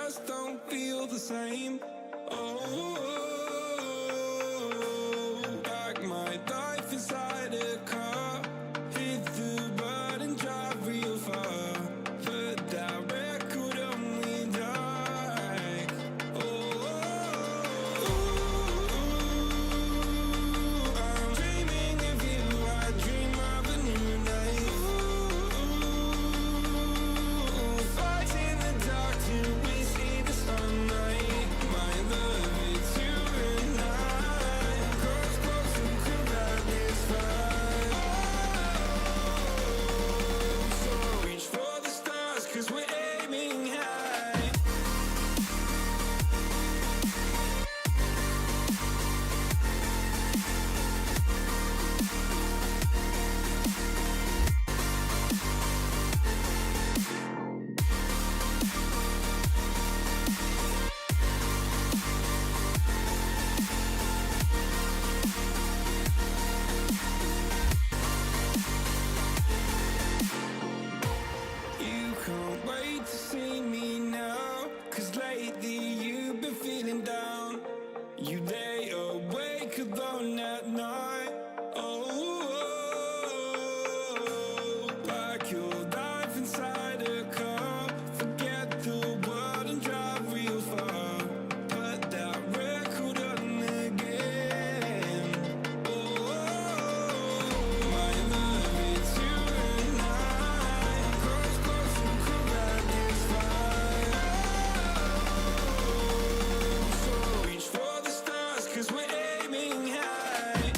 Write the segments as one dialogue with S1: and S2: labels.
S1: just don't feel the same. Oh, like my life inside a car. Hit the button, drive real far. Put that record on me like. Oh, I'm dreaming of you. I dream of a new night. Fight in the dark till we see the sunlight. My love, it's you and I. Close, close, and could that this fight? So reach for the stars, 'cause we're aiming high. You can't wait to see me now, 'cause lately you've been feeling down. You lay awake alone at night. Oh, like your life inside a car. Forget the world and drive real far. Put that record on again. Oh, my love, it's you and I. Close, close, and could that this fight? So reach for the stars, 'cause we're aiming high.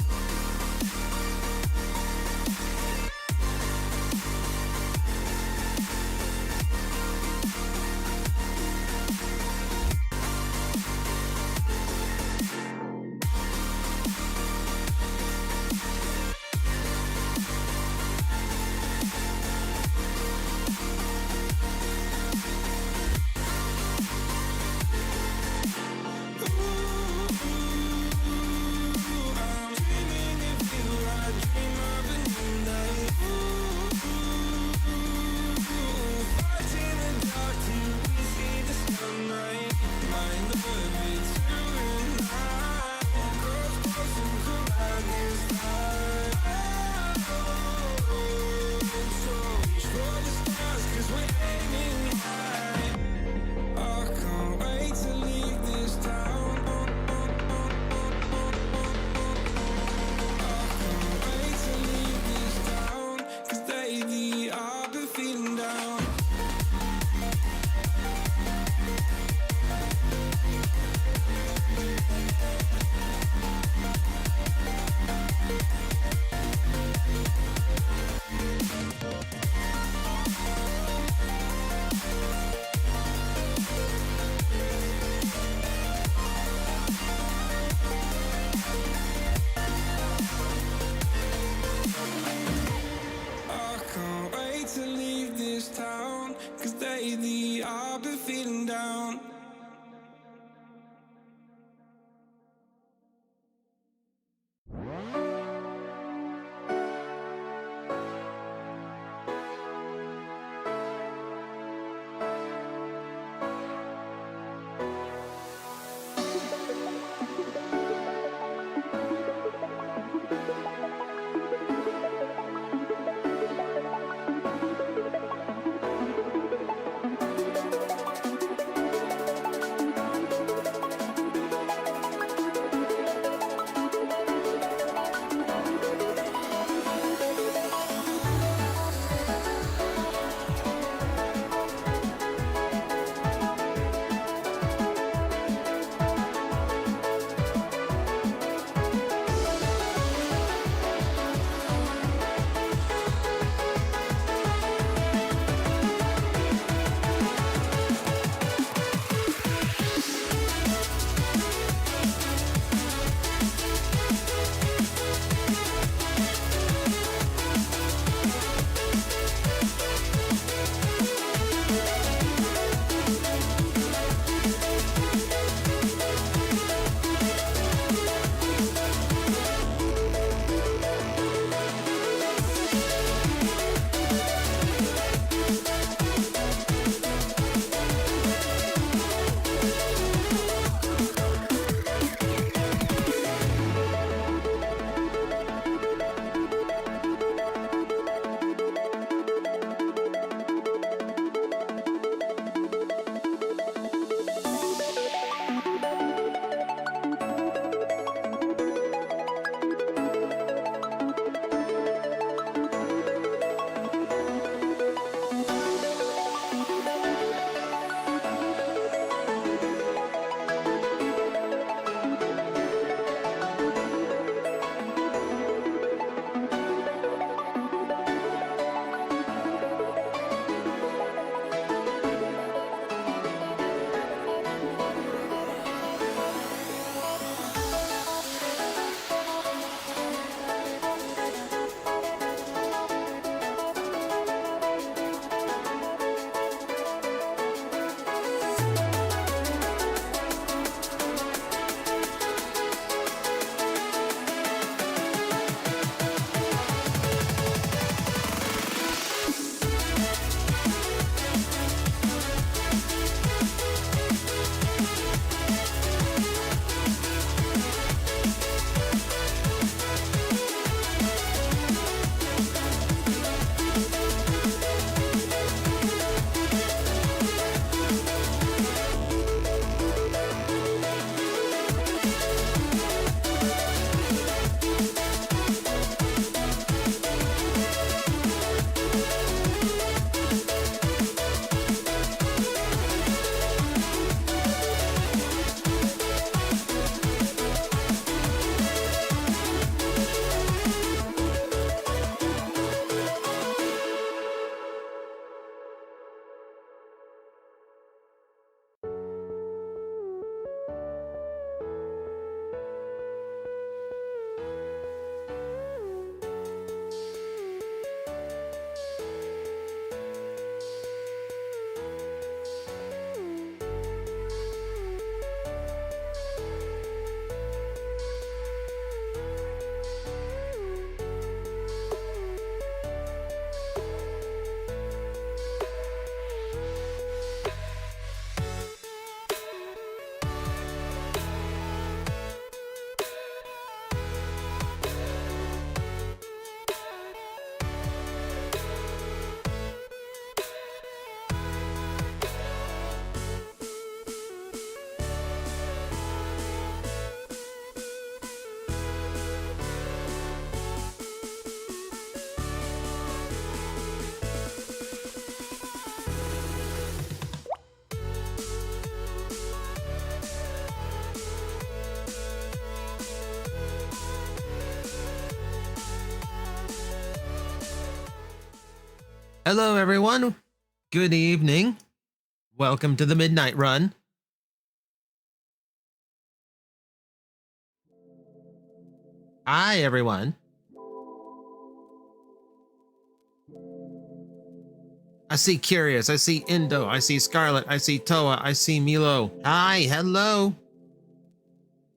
S2: Hello, everyone. Good evening. Welcome to the Midnight Run. Hi, everyone. I see Curious. I see Indo. I see Scarlet. I see Toa. I see Milo. Hi, hello.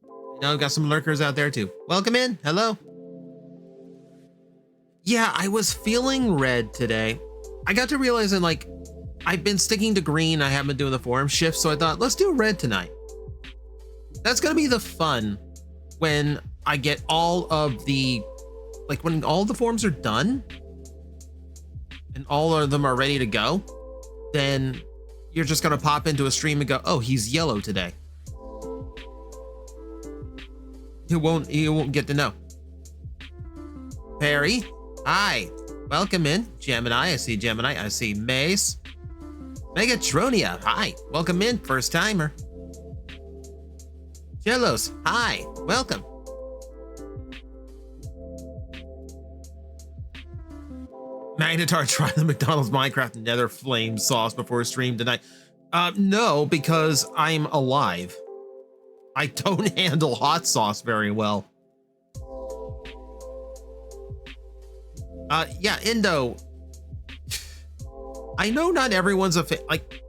S2: You know, I've got some lurkers out there too. Welcome in. Hello. Yeah, I was feeling red today. I got to realizing, like, I've been sticking to green. I haven't been doing the form shift, so I thought, let's do red tonight. That's gonna be the fun when I get all of the, like, when all the forms are done and all of them are ready to go, then you're just gonna pop into a stream and go, oh, he's yellow today. You won't get to know. Perry, hi, welcome in. Gemini, I see Gemini. I see Mace. Megatronia, hi, welcome in, first timer. Jellos, hi, welcome. Magnetar tried the McDonald's Minecraft Nether Flame sauce before stream tonight. No, because I'm alive. I don't handle hot sauce very well. Yeah, Indo. I know not everyone's a fan. Like,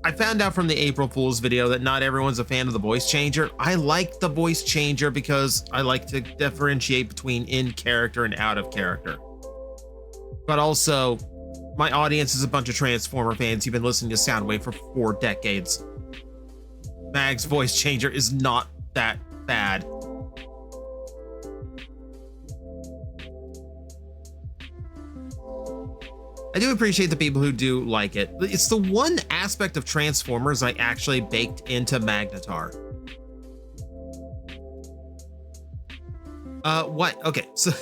S2: I found out from the April Fool's video that not everyone's a fan of the voice changer. I like the voice changer because I like to differentiate between in character and out of character. But also, my audience is a bunch of Transformer fans who've been listening to Soundwave for 4 decades. Mag's voice changer is not that bad. I do appreciate the people who do like it. It's the one aspect of Transformers I actually baked into Magnetar. What? Okay, so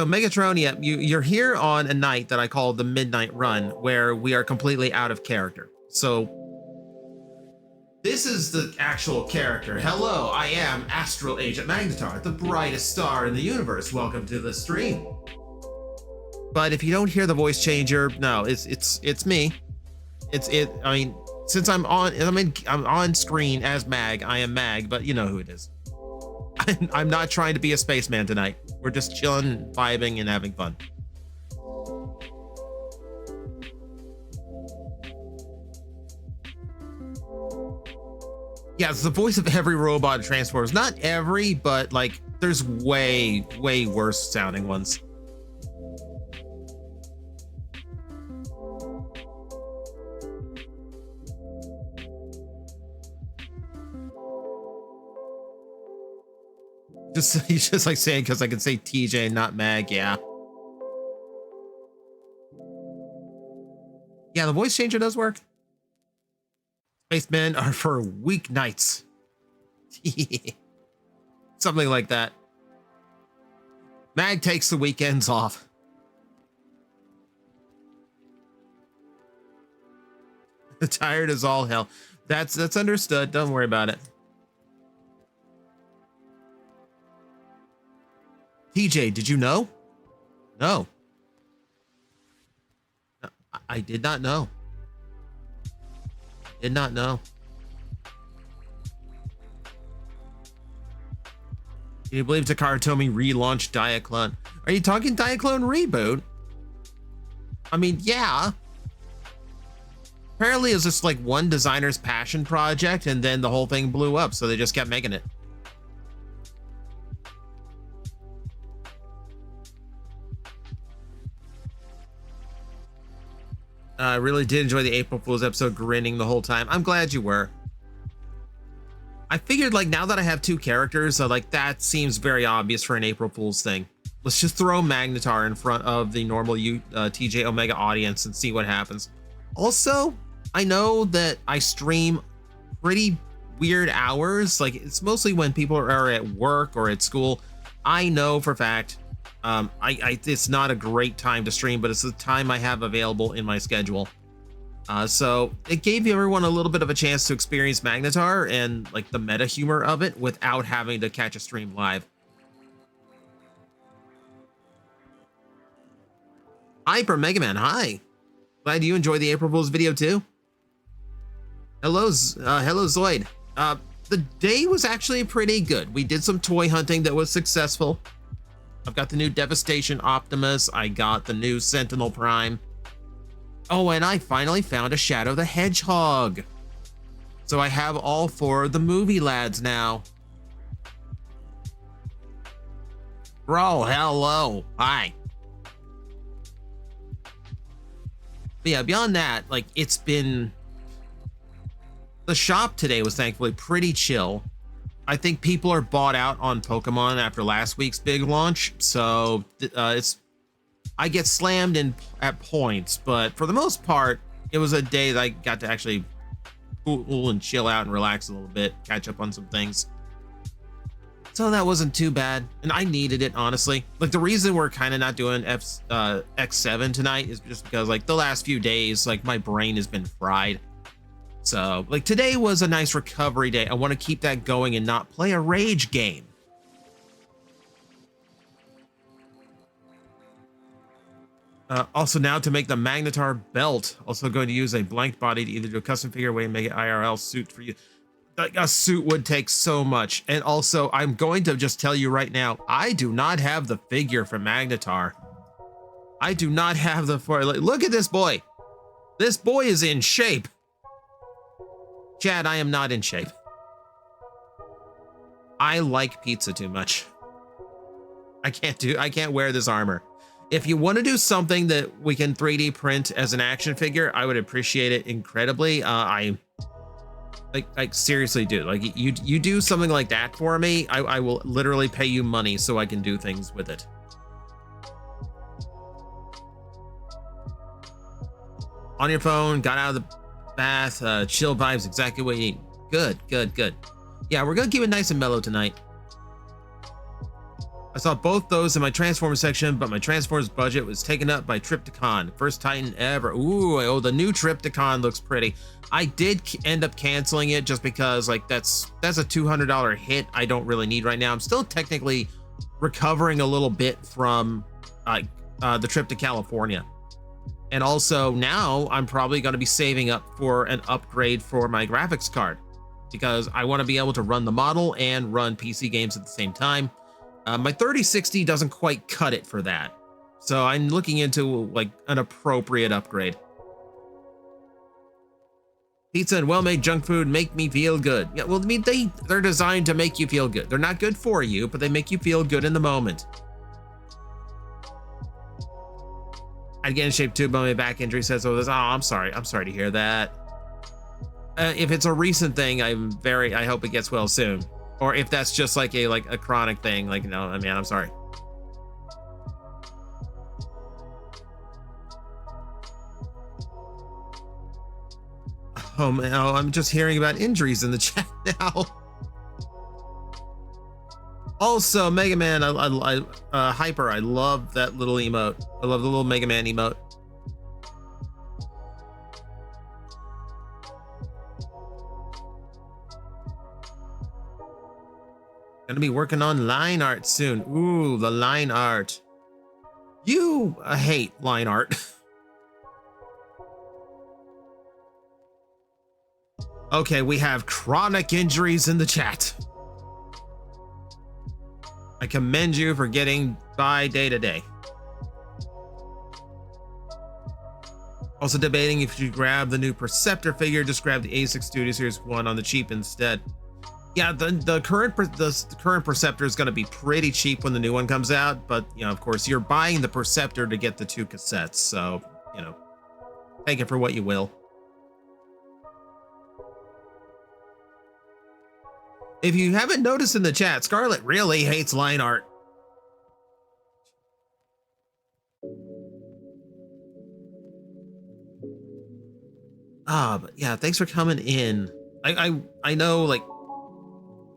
S2: Megatronia, you're here on a night that I call the Midnight Run, where we are completely out of character. So this is the actual character. Hello, I am Astral Agent Magnetar, the brightest star in the universe. Welcome to the stream. But if you don't hear the voice changer, no, it's me. I mean, since I'm on screen as Mag, I am Mag, but you know who it is. I'm not trying to be a spaceman tonight. We're just chilling, vibing, and having fun. Yeah, it's the voice of every robot in Transformers. Not every, but like there's way worse sounding ones. He's just like saying because I can say TJ and not Mag, yeah. Yeah, the voice changer does work. Spacemen are for weeknights. Something like that. Mag takes the weekends off. Tired as all hell. That's understood. Don't worry about it. TJ, did you know? No. I did not know. Did not know. Can you believe Takara Tomy relaunched Diaclone? Are you talking Diaclone reboot? I mean, yeah. Apparently it was just like one designer's passion project and then the whole thing blew up, so they just kept making it. I really did enjoy the April Fool's episode, grinning the whole time. I'm glad you were. I figured, like, now that I have 2 characters, like, that seems very obvious for an April Fool's thing. Let's just throw Magnetar in front of the normal TJ Omega audience and see what happens. Also, I know that I stream pretty weird hours. Like, it's mostly when people are at work or at school. I know for a fact it's not a great time to stream, but it's the time I have available in my schedule. So it gave everyone a little bit of a chance to experience Magnetar and like the meta humor of it without having to catch a stream live. Hyper Mega Man, hi. Glad you enjoyed the April Fool's video too. Hello, hello Zoid. The day was actually pretty good. We did some toy hunting that was successful. I've got the new Devastation Optimus. I got the new Sentinel Prime. Oh, and I finally found a Shadow the Hedgehog. So I have all 4 of the movie lads now. Bro, hello. Hi. But yeah, beyond that, like it's been... The shop today was thankfully pretty chill. I think people are bought out on Pokemon after last week's big launch. So I get slammed in at points, but for the most part, it was a day that I got to actually cool and chill out and relax a little bit, catch up on some things. So that wasn't too bad, and I needed it, honestly. Like the reason we're kind of not doing X7 tonight is just because like the last few days, like my brain has been fried. So like today was a nice recovery day. I want to keep that going and not play a rage game. Also now to make the Magnetar belt, also going to use a blank body to either do a custom figure way and make an IRL suit for you. Like a suit would take so much. And also I'm going to just tell you right now, I do not have the figure for Magnetar. I do not have the, look at this boy. This boy is in shape. Chad, I am not in shape. I like pizza too much. I can't wear this armor. If you want to do something that we can 3D print as an action figure, I would appreciate it incredibly. I seriously do. Like you do something like that for me, I will literally pay you money so I can do things with it. On your phone, got out of the bath, chill vibes, exactly what you need. Good. Yeah, we're gonna keep it nice and mellow tonight. I saw both those in my Transformers section, but my Transformers budget was taken up by Trypticon. First Titan ever. Ooh, oh, the new Trypticon looks pretty. I did end up canceling it just because like that's a $200 hit I don't really need right now. I'm still technically recovering a little bit from the trip to California. And also now I'm probably going to be saving up for an upgrade for my graphics card because I want to be able to run the model and run PC games at the same time. My 3060 doesn't quite cut it for that. So I'm looking into like an appropriate upgrade. Pizza and well-made junk food make me feel good. Yeah, well, I mean, they're designed to make you feel good. They're not good for you, but they make you feel good in the moment. I'd get in shape too, but my back injury says so. Oh, I'm sorry to hear that. If it's a recent thing, I hope it gets well soon. Or if that's just like a chronic thing, like, no, I mean, I'm sorry. Oh man, oh, I'm just hearing about injuries in the chat now. Also, Mega Man, Hyper, I love that little emote. I love the little Mega Man emote. Gonna be working on line art soon. Ooh, the line art. You hate line art. Okay, we have chronic injuries in the chat. I commend you for getting by day to day. Also debating if you grab the new Perceptor figure, just grab the A6 Studio Series 1 on the cheap instead. Yeah, the current Perceptor is going to be pretty cheap when the new one comes out, but you know, of course, you're buying the Perceptor to get the 2 cassettes, so you know, take it for what you will. If you haven't noticed in the chat, Scarlet really hates line art. But yeah, thanks for coming in. I know, like,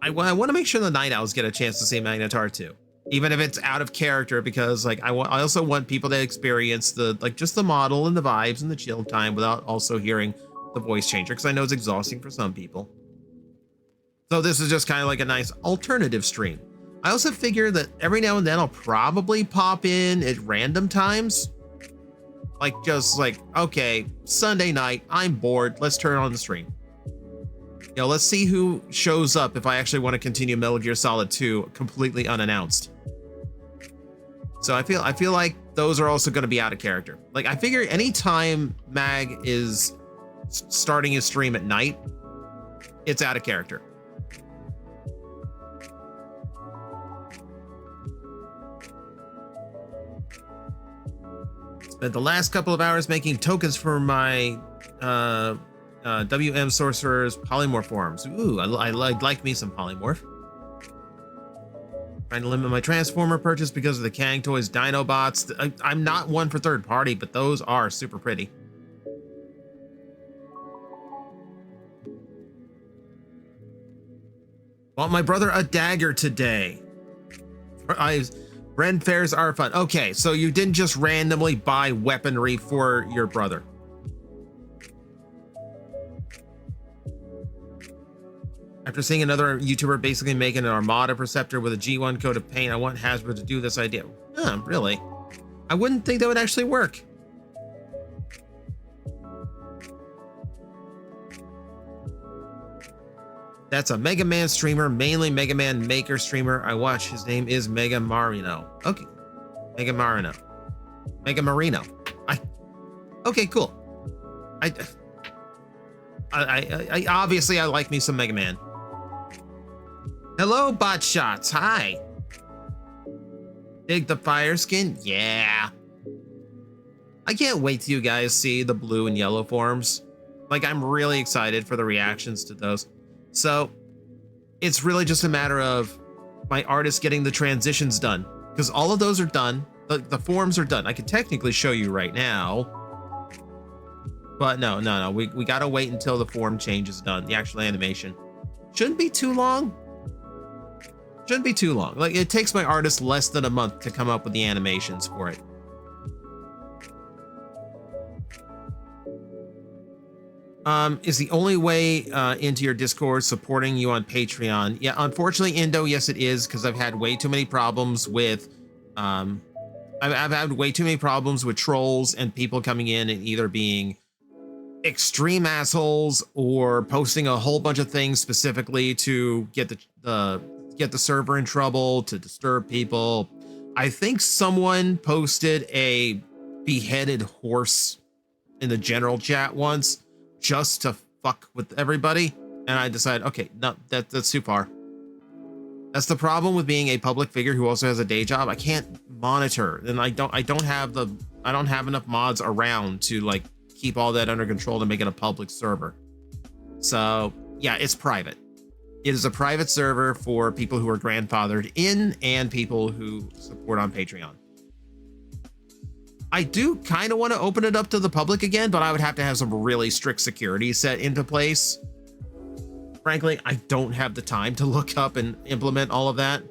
S2: I want to make sure the Night Owls get a chance to see Magnetar too, even if it's out of character, because like I also want people to experience just the model and the vibes and the chill time without also hearing the voice changer, because I know it's exhausting for some people. So this is just kind of like a nice alternative stream. I also figure that every now and then I'll probably pop in at random times Like, just like, okay, Sunday night, I'm bored. Let's turn on the stream. You know, let's see who shows up if I actually want to continue Metal Gear Solid 2 completely unannounced. So I feel like those are also going to be out of character. Like, I figure anytime Mag is starting his stream at night, it's out of character. Spent the last couple of hours making tokens for my WM Sorcerer's polymorph forms. Ooh, I like me some polymorph. Trying to limit my Transformer purchase because of the Kang Toys Dinobots. I'm not one for third party, but those are super pretty. Bought my brother a dagger today. Ren fairs are fun. Okay, so you didn't just randomly buy weaponry for your brother. After seeing another YouTuber basically making an Armada Perceptor with a G1 coat of paint, I want Hasbro to do this idea. Really? I wouldn't think that would actually work. That's a Mega Man streamer, mainly Mega Man Maker streamer I watch. His name is Mega Marino. Okay. Mega Marino. Mega Marino. Okay, cool. I obviously I like me some Mega Man. Hello, bot shots. Hi. Dig the fire skin? Yeah. I can't wait till you guys see the blue and yellow forms. Like, I'm really excited for the reactions to those. So it's really just a matter of my artist getting the transitions done, because all of those are done. The forms are done. I could technically show you right now, but no. We gotta wait until the form change is done. The actual animation shouldn't be too long. Shouldn't be too long. Like, it takes my artist less than a month to come up with the animations for it. Is the only way into your Discord supporting you on Patreon? Yeah, unfortunately, Indo, yes, it is, because I've had way too many problems with I've had way too many problems with trolls and people coming in and either being extreme assholes or posting a whole bunch of things specifically to get the server in trouble, to disturb people. I think someone posted a beheaded horse in the general chat once just to fuck with everybody, and I decided, okay, no, that's too far. That's the problem with being a public figure who also has a day job. I can't monitor, and I don't have enough mods around to like keep all that under control to make it a public server. So yeah, it's private. It is a private server for people who are grandfathered in and people who support on Patreon. I do kind of want to open it up to the public again, but I would have to have some really strict security set into place. Frankly, I don't have the time to look up and implement all of that.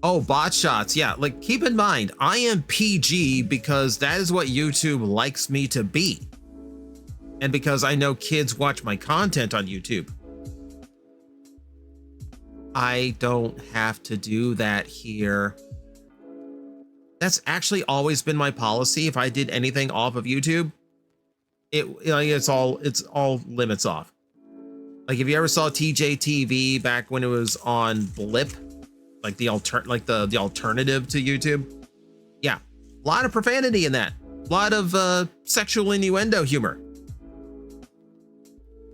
S2: Oh, bot shots. Yeah, like, keep in mind, I am PG because that is what YouTube likes me to be. And because I know kids watch my content on YouTube. I don't have to do that here. That's actually always been my policy. If I did anything off of YouTube, it's all limits off. Like, if you ever saw TJTV back when it was on Blip, like the alternative to YouTube, yeah, a lot of profanity in that, a lot of sexual innuendo humor.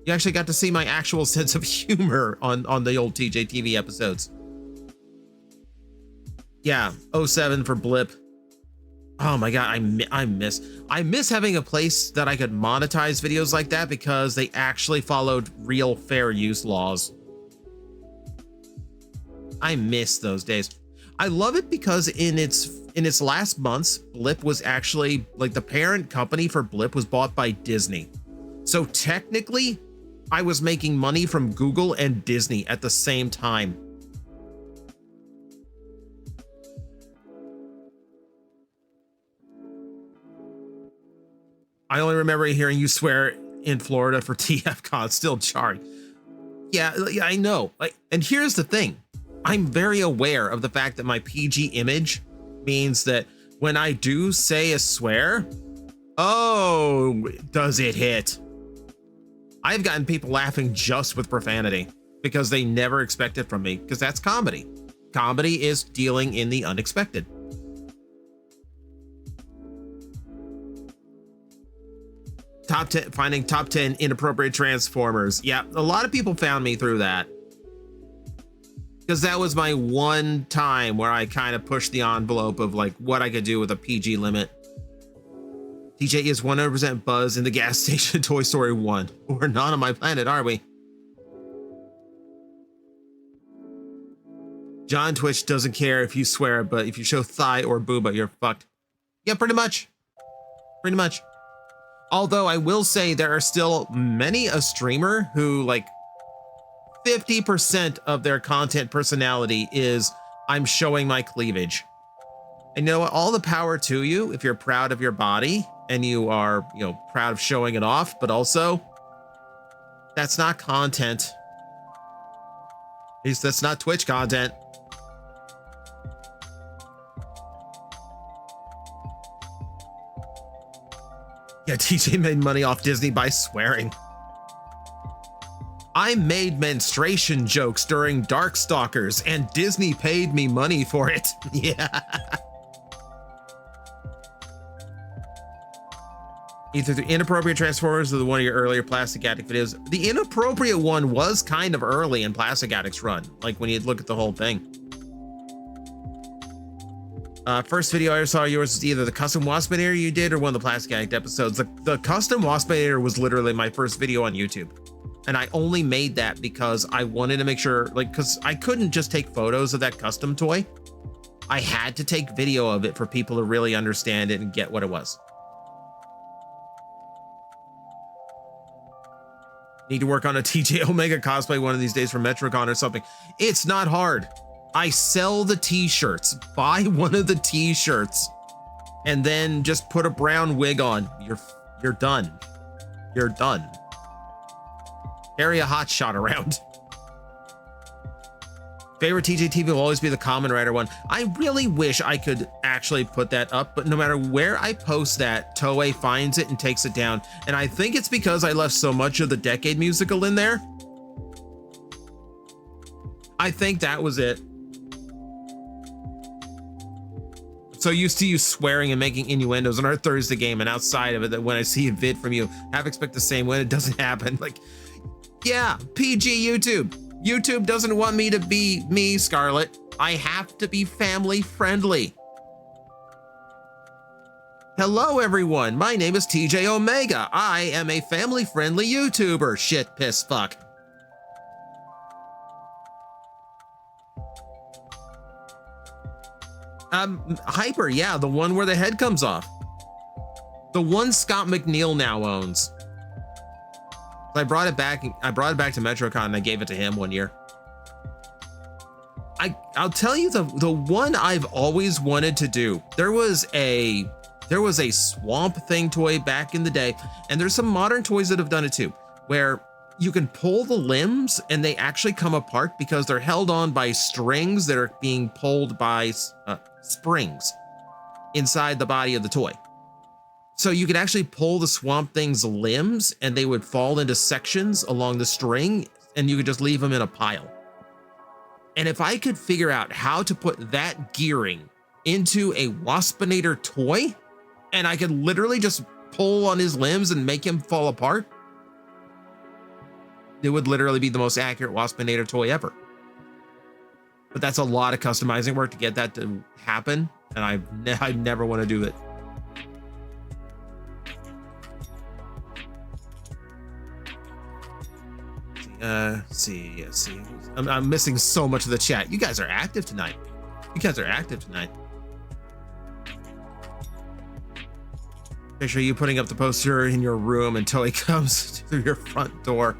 S2: You actually got to see my actual sense of humor on the old TJTV episodes. Yeah, 07 for Blip. Oh my god, I miss having a place that I could monetize videos like that because they actually followed real fair use laws. I miss those days. I love it because in its last months, Blip was actually, like, the parent company for Blip was bought by Disney. So technically, I was making money from Google and Disney at the same time. I only remember hearing you swear in Florida for TFCon, still jarring. Yeah, I know. And here's the thing. I'm very aware of the fact that my PG image means that when I do say a swear, oh, does it hit? I've gotten people laughing just with profanity because they never expect it from me, because that's comedy. Comedy is dealing in the unexpected. Top 10, finding top 10 inappropriate Transformers. Yeah, a lot of people found me through that, because that was my one time where I kind of pushed the envelope of like what I could do with a PG limit. TJ is 100% Buzz in the gas station Toy Story 1. We're not on my planet, are we? John Twitch doesn't care if you swear, but if you show thigh or booba, you're fucked. Yeah, pretty much. Pretty much. Although I will say there are still many a streamer who like 50% of their content personality is I'm showing my cleavage. And you know what? All the power to you if you're proud of your body and you are, you know, proud of showing it off, but also that's not content. At least that's not Twitch content. Yeah, TJ made money off Disney by swearing. I made menstruation jokes during Darkstalkers and Disney paid me money for it. Yeah. Either the inappropriate Transformers or the one of your earlier Plastic Addict videos. The inappropriate one was kind of early in Plastic Addict's run, like when you look at the whole thing. First video I ever saw yours was either the custom Waspinator you did or one of the Plastic Addict episodes. The custom Waspinator was literally my first video on YouTube. And I only made that because I wanted to make sure, like, because I couldn't just take photos of that custom toy. I had to take video of it for people to really understand it and get what it was. Need to work on a TJ Omega cosplay one of these days for MetroCon or something. It's not hard. I sell the t-shirts. Buy one of the t-shirts and then just put a brown wig on. You're done. You're done. Carry a hot shot around. Favorite TJ TV will always be the Kamen Rider one. I really wish I could actually put that up, but no matter where I post that, Toei finds it and takes it down. And I think it's because I left so much of the Decade musical in there. I think that was it. So used to you swearing and making innuendos on our Thursday game, and outside of it, that when I see a vid from you, have expect the same when it doesn't happen. Like, yeah, PG YouTube. YouTube doesn't want me to be me, Scarlett. I have to be family friendly. Hello, everyone. My name is TJ Omega. I am a family friendly YouTuber. Shit, piss, fuck. Hyper, yeah, the one where the head comes off. The one Scott McNeil now owns. I brought it back to MetroCon and I gave it to him one year. I'll tell you the one I've always wanted to do. There was a Swamp Thing toy back in the day, and there's some modern toys that have done it too, where you can pull the limbs and they actually come apart because they're held on by strings that are being pulled by springs inside the body of the toy. So you could actually pull the Swamp Thing's limbs and they would fall into sections along the string and you could just leave them in a pile. And if I could figure out how to put that gearing into a Waspinator toy, and I could literally just pull on his limbs and make him fall apart, it would literally be the most accurate Waspinator toy ever. But that's a lot of customizing work to get that to happen, and I never want to do it. See. I'm missing so much of the chat. You guys are active tonight. Picture you putting up the poster in your room and Toei comes through your front door.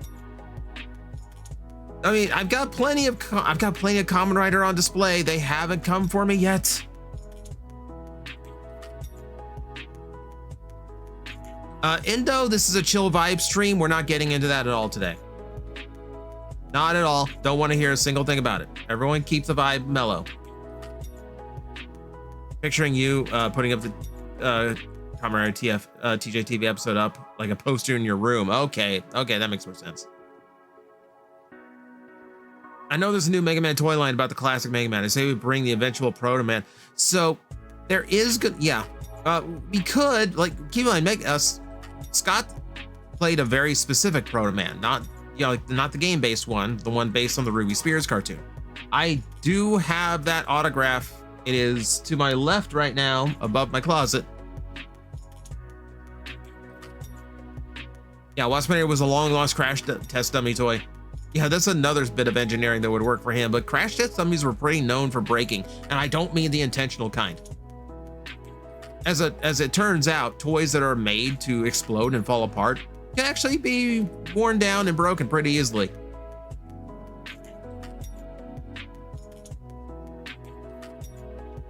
S2: I mean, I've got plenty of Kamen Rider on display. They haven't come for me yet. Indo, this is a chill vibe stream. We're not getting into that at all today. Not at all. Don't want to hear a single thing about it. Everyone keep the vibe mellow. Picturing you putting up the Kamen TJ TV episode up like a poster in your room. Okay, that makes more sense. I know there's a new Mega Man toy line about the classic Mega Man. I say we bring the eventual Proto Man. So there is good, yeah. We could, like, keep in mind, Scott played a very specific Proto Man, not the game-based one, the one based on the Ruby Spears cartoon. I do have that autograph. It is to my left right now, above my closet. Yeah, Waspinator was a long-lost crash test dummy toy. Yeah, that's another bit of engineering that would work for him, but crash test dummies were pretty known for breaking, and I don't mean the intentional kind. As it turns out, toys that are made to explode and fall apart can actually be worn down and broken pretty easily.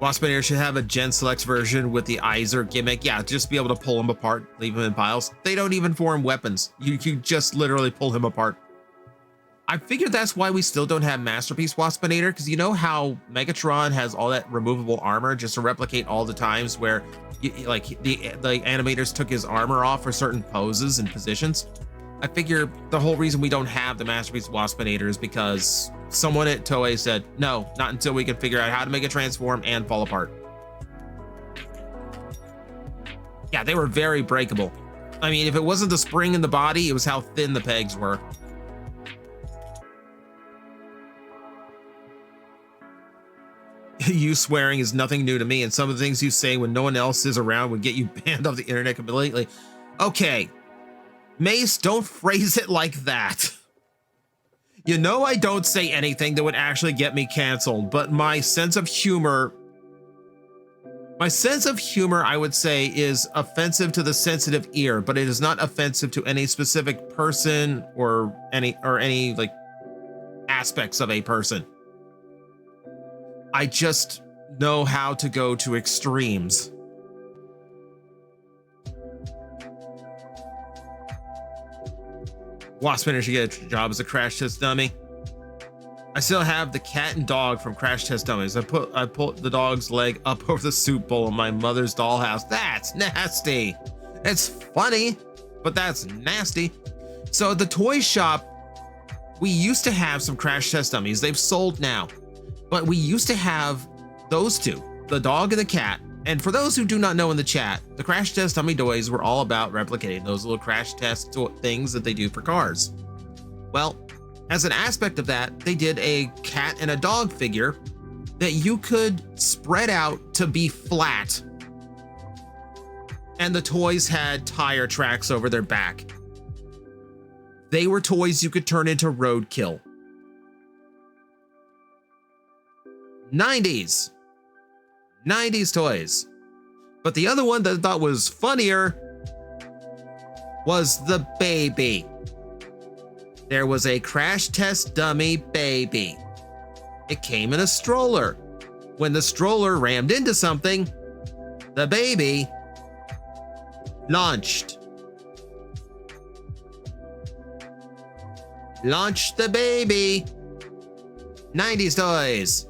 S2: Waspinator should have a Gen Selects version with the Izer gimmick. Yeah, just be able to pull them apart, leave them in piles. They don't even form weapons. You just literally pull him apart. I figured that's why we still don't have Masterpiece Waspinator, because you know how Megatron has all that removable armor just to replicate all the times where the animators took his armor off for certain poses and positions. I figure the whole reason we don't have the Masterpiece Waspinator is because someone at Toei said, no, not until we can figure out how to make it transform and fall apart. Yeah, they were very breakable. I mean, if it wasn't the spring in the body, it was how thin the pegs were. You swearing is nothing new to me, and some of the things you say when no one else is around would get you banned off the internet completely. Okay, Mace, don't phrase it like that. You know I don't say anything that would actually get me canceled, but my sense of humor, I would say, is offensive to the sensitive ear, but it is not offensive to any specific person or any like aspects of a person. I just know how to go to extremes. Waspinator should get a job as a crash test dummy. I still have the cat and dog from Crash Test Dummies. I pulled the dog's leg up over the soup bowl in my mother's dollhouse. That's nasty. It's funny, but that's nasty. So at the toy shop, we used to have some Crash Test Dummies. They've sold now. But we used to have those two, the dog and the cat. And for those who do not know in the chat, the Crash Test Dummy toys were all about replicating those little crash test things that they do for cars. Well, as an aspect of that, they did a cat and a dog figure that you could spread out to be flat. And the toys had tire tracks over their back. They were toys you could turn into roadkill. 90s toys. But the other one that I thought was funnier was the baby. There was a Crash Test Dummy baby. It came in a stroller. When the stroller rammed into something, the baby launched. Launched the baby. 90s toys.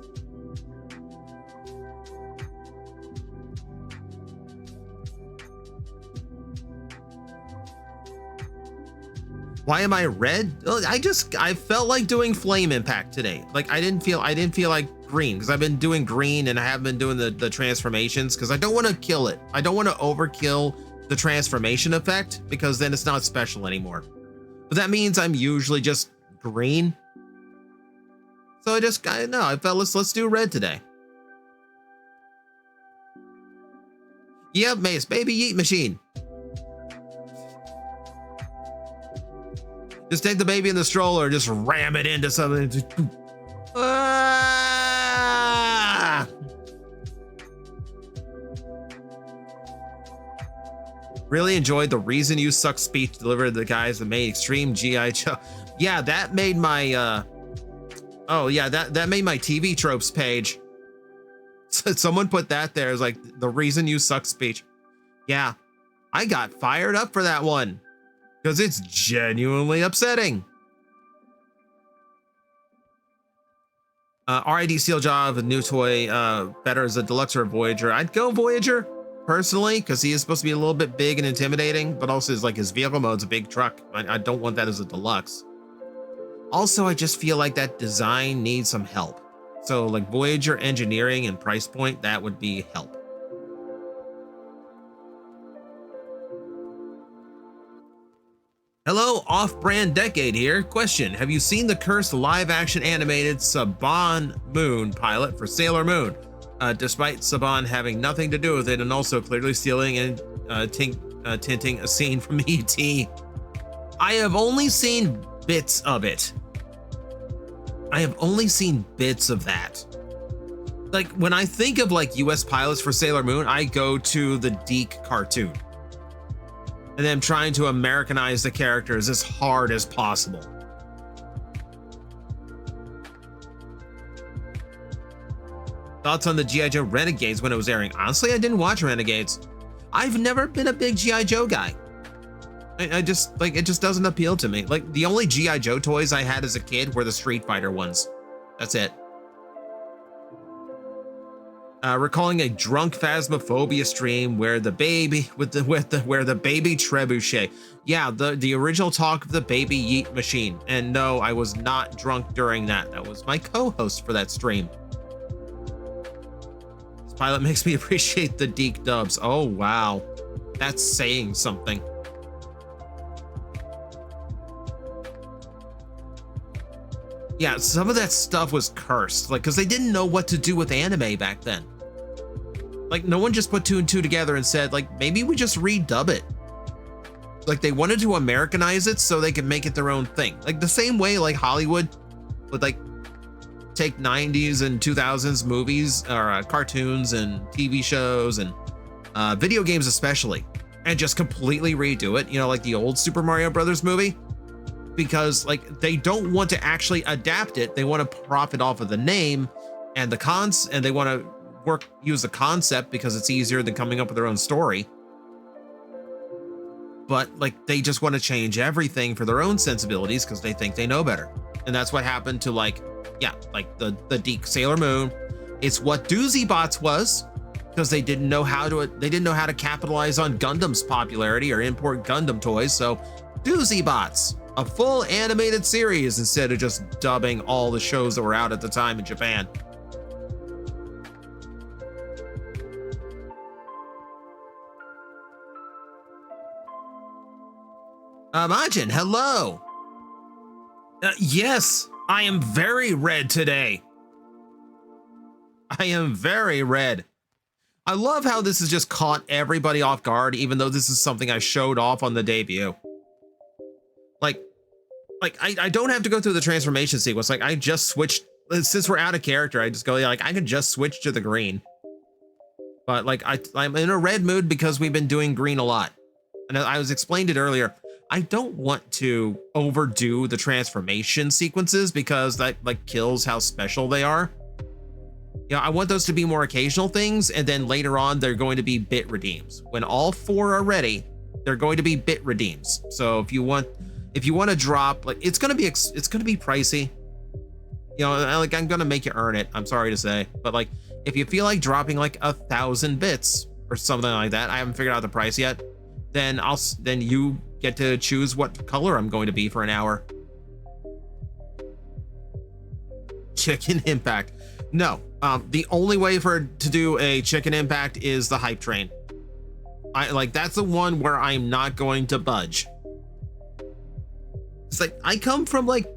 S2: Why am I red? I felt like doing Flame Impact today. Like I didn't feel like green because I've been doing green and I have been doing the transformations because I don't want to kill it. I don't want to overkill the transformation effect because then it's not special anymore. But that means I'm usually just green. So I felt let's do red today. Yep, Mace, baby yeet machine. Just take the baby in the stroller and just ram it into something. Ah! Really enjoyed the Reason You Suck speech delivered to the guys that made Extreme G.I. Joe. Yeah, that made my that made my TV tropes page. Someone put that there as like the Reason You Suck speech. Yeah, I got fired up for that one. Because it's genuinely upsetting. RID Steeljaw, a new toy, better as a deluxe or a Voyager. I'd go Voyager personally because he is supposed to be a little bit big and intimidating, but also his vehicle mode's a big truck. I don't want that as a deluxe. Also, I just feel like that design needs some help. So like Voyager engineering and price point, that would be help. Hello, Off-Brand Decade here. Question, have you seen the cursed live-action animated Saban Moon pilot for Sailor Moon? Despite Saban having nothing to do with it and also clearly stealing and tinting a scene from E.T. I have only seen bits of it. I have only seen bits of that. Like when I think of like US pilots for Sailor Moon, I go to the DiC cartoon. And then trying to Americanize the characters as hard as possible. Thoughts on the G.I. Joe Renegades when it was airing? Honestly, I didn't watch Renegades. I've never been a big G.I. Joe guy. I just, like, it just doesn't appeal to me. Like, the only G.I. Joe toys I had as a kid were the Street Fighter ones. That's it. Recalling a drunk Phasmophobia stream where the baby where the baby trebuchet. Yeah, the original talk of the baby yeet machine. And no, I was not drunk during that. That was my co-host for that stream. This pilot makes me appreciate the DiC dubs. Oh wow, that's saying something. Yeah, some of that stuff was cursed, like, because they didn't know what to do with anime back then. Like, no one just put two and two together and said, like, maybe we just redub it. Like, they wanted to Americanize it so they could make it their own thing. Like, the same way, like, Hollywood would, like, take 90s and 2000s movies, or cartoons and TV shows and video games especially, and just completely redo it, you know, like the old Super Mario Brothers movie. Because like they don't want to actually adapt it, they want to profit off of the name and the and they want to use the concept because it's easier than coming up with their own story. But like they just want to change everything for their own sensibilities because they think they know better. And that's what happened to like the DiC Sailor Moon. It's what Doozy Bots was, because they didn't know how to capitalize on Gundam's popularity or import Gundam toys. So Doozy Bots, a full animated series instead of just dubbing all the shows that were out at the time in Japan. Majin, hello. Yes, I am very red today. I am very red. I love how this has just caught everybody off guard, even though this is something I showed off on the debut. Like I don't have to go through the transformation sequence. Like I just switched, since we're out of character, I just go, yeah, like I could just switch to the green. But like I'm in a red mood because we've been doing green a lot. And I was explained it earlier. I don't want to overdo the transformation sequences because that like kills how special they are. You know, I want those to be more occasional things, and then later on they're going to be bit redeems. When all four are ready, they're going to be bit redeems. So if you want to drop, like it's gonna be pricey. You know, like I'm gonna make you earn it. I'm sorry to say, but like if you feel like dropping like 1,000 bits or something like that, I haven't figured out the price yet. Then you get to choose what color I'm going to be for an hour. Chicken Impact. No, the only way to do a Chicken Impact is the hype train. That's the one where I'm not going to budge. It's like I come from like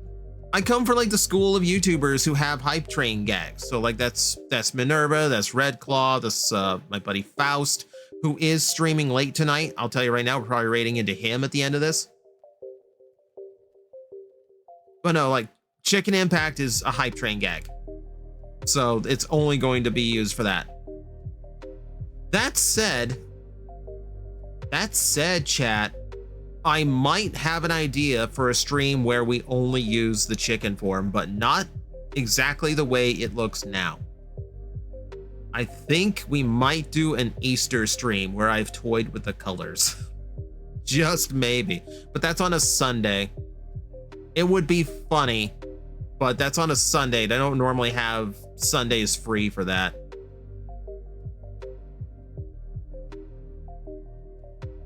S2: the school of YouTubers who have hype train gags. So like that's Minerva, that's Red Claw, that's my buddy Faust, who is streaming late tonight. I'll tell you right now, we're probably rating into him at the end of this. But no, like Chicken Impact is a hype train gag. So it's only going to be used for that. That said, chat, I might have an idea for a stream where we only use the chicken form, but not exactly the way it looks now. I think we might do an Easter stream where I've toyed with the colors. Just maybe, but that's on a Sunday. It would be funny but that's on a Sunday. They don't normally have Sundays free for that.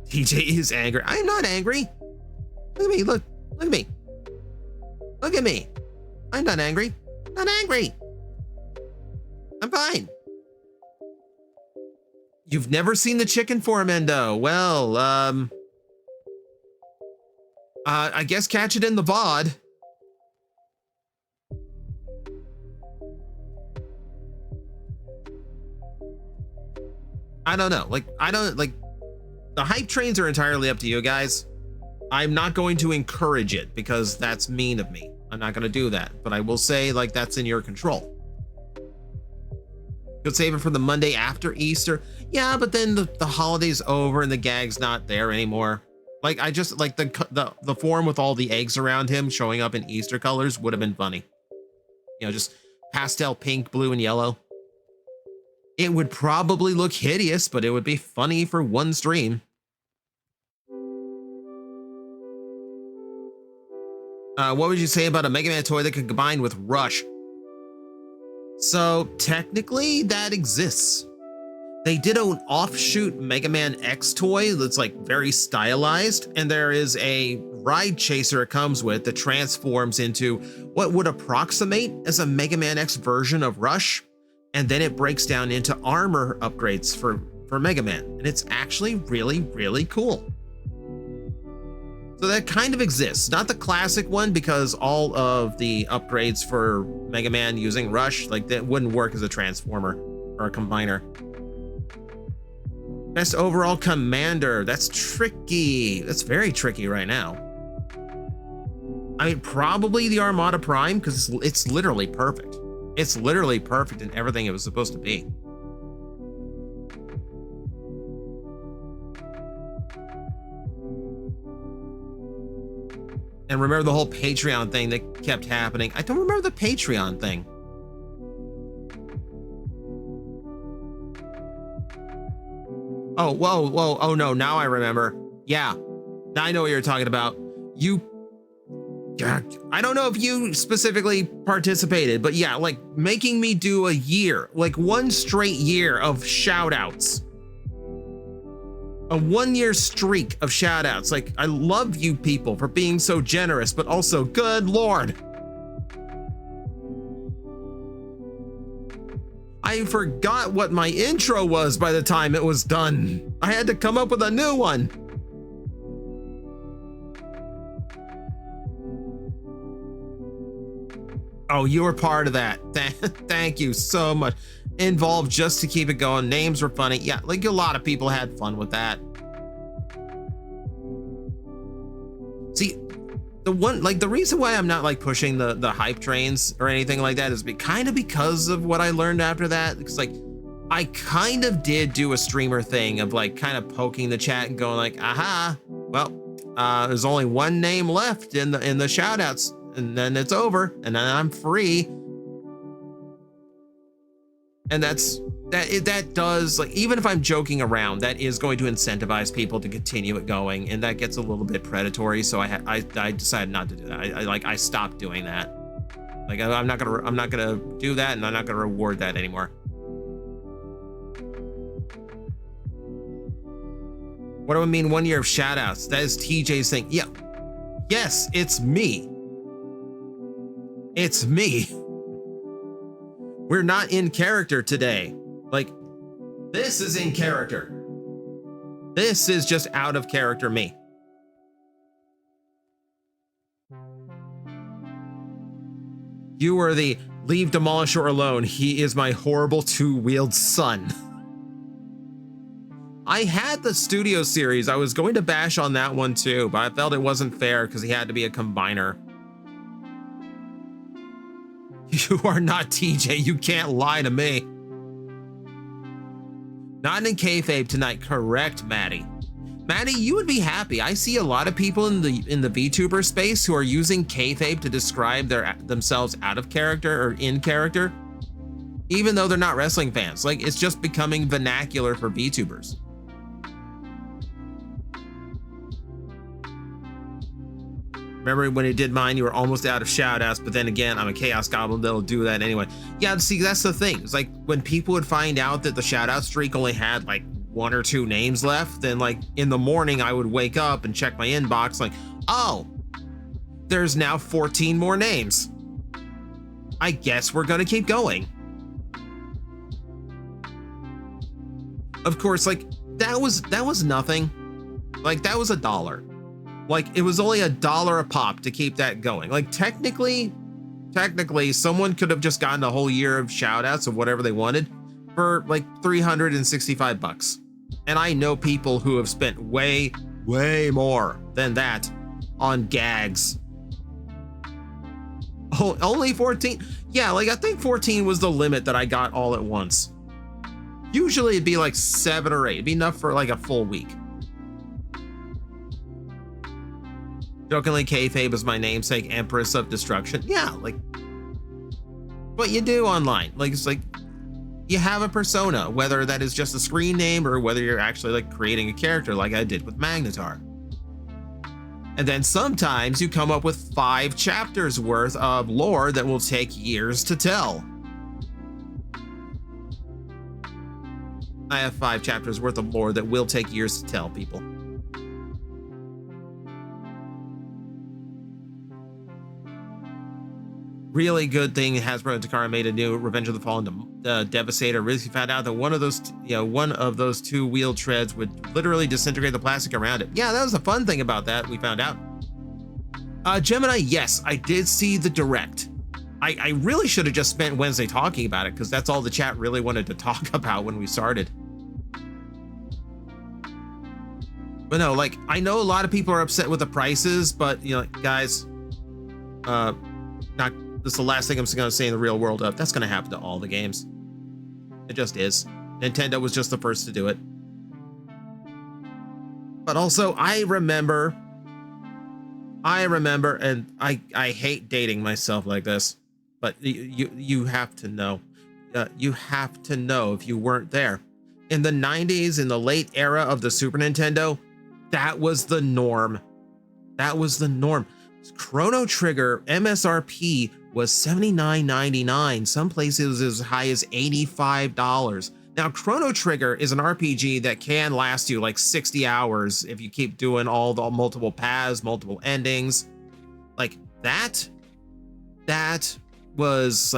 S2: TJ is angry. I'm not angry. Look at me. Look at me. Look at me. I'm not angry. Not angry. I'm fine. You've never seen the chicken form, Endo. Well, I guess catch it in the VOD. I don't know. The hype trains are entirely up to you guys. I'm not going to encourage it because that's mean of me. I'm not going to do that, but I will say like that's in your control. Could save it for the Monday after Easter. Yeah, but then the holiday's over and the gag's not there anymore. Like I just like the form with all the eggs around him showing up in Easter colors would have been funny. You know, just pastel pink, blue, and yellow. It would probably look hideous, but it would be funny for one stream. What would you say about a Mega Man toy that could combine with Rush? So technically that exists. They did an offshoot Mega Man X toy that's like very stylized, and there is a ride chaser it comes with that transforms into what would approximate as a Mega Man X version of Rush, and then it breaks down into armor upgrades for Mega Man, and it's actually really, really cool. So that kind of exists. Not the classic one, because all of the upgrades for Mega Man using Rush, like that wouldn't work as a transformer or a combiner. Best overall commander. That's tricky. That's very tricky right now. I mean, probably the Armada Prime, because it's literally perfect. It's literally perfect in everything it was supposed to be. And remember the whole Patreon thing that kept happening. I don't remember the Patreon thing. Oh, whoa. Oh no, now I remember. Yeah, now I know what you're talking about. I don't know if you specifically participated, but yeah, like making me do a year, like one straight year of shout outs. A 1 year streak of shout outs. Like, I love you people for being so generous, but also, good Lord. I forgot what my intro was by the time it was done. I had to come up with a new one. Oh, you were part of that. Thank you so much. Involved just to keep it going. Names were funny. Yeah, like a lot of people had fun with that. See, the reason why I'm not like pushing the hype trains or anything like that is kind of because of what I learned after that. Because like I kind of did do a streamer thing of like kind of poking the chat and going like, aha, well, there's only one name left in the shout outs, and then it's over, and then I'm free. And that does, like, even if I'm joking around, that is going to incentivize people to continue it going, and that gets a little bit predatory. So I decided not to do that. I stopped doing that. Like I'm not gonna do that, and I'm not gonna reward that anymore. What do I mean 1 year of shout outs? That is TJ's thing. Yeah. Yes, it's me. It's me. We're not in character today. Like, this is in character. This is just out of character me. You were the leave Demolisher alone. He is my horrible two-wheeled son. I had the Studio series. I was going to bash on that one too, but I felt it wasn't fair because he had to be a combiner. You are not TJ. You can't lie to me. Not in kayfabe tonight. Correct, Maddie. Maddie, you would be happy. I see a lot of people in the VTuber space who are using kayfabe to describe themselves out of character or in character, even though they're not wrestling fans. Like, it's just becoming vernacular for VTubers. Remember when you did mine, you were almost out of shout outs, but then again, I'm a Chaos Goblin that'll do that anyway. Yeah, see, that's the thing. It's like when people would find out that the shout out streak only had like 1 or 2 names left, then like in the morning, I would wake up and check my inbox like, oh, there's now 14 more names. I guess we're gonna keep going. Of course, like that was nothing. Like that was $1. Like it was only $1 a pop to keep that going. Like technically, someone could have just gotten a whole year of shout outs of whatever they wanted for like $365. And I know people who have spent way more than that on gags. Oh, only 14? Yeah, like I think 14 was the limit that I got all at once. Usually it'd be like 7 or 8. It'd be enough for like a full week. Jokingly, Kayfabe is my namesake, Empress of Destruction. Yeah, like what you do online. Like it's like you have a persona, whether that is just a screen name or whether you're actually like creating a character like I did with Magnetar. And then sometimes you come up with 5 chapters worth of lore that will take years to tell. I have 5 chapters worth of lore that will take years to tell, people. Really good thing Hasbro and Takara made a new Revenge of the Fallen Devastator. Really found out that one of those 2-wheel treads would literally disintegrate the plastic around it. Yeah, that was the fun thing about that. We found out. Gemini, yes, I did see the direct. I really should have just spent Wednesday talking about it because that's all the chat really wanted to talk about when we started. But no, like I know a lot of people are upset with the prices, but you know, guys, this is the last thing I'm going to say in the real world. That's going to happen to all the games. It just is. Nintendo was just the first to do it. But also, I remember, and I hate dating myself like this, but you have to know. You have to know if you weren't there. In the 90s, in the late era of the Super Nintendo, that was the norm. That was the norm. Chrono Trigger MSRP was $79.99. Some places as high as $85. Now, Chrono Trigger is an RPG that can last you like 60 hours if you keep doing all the multiple paths, multiple endings. Like that was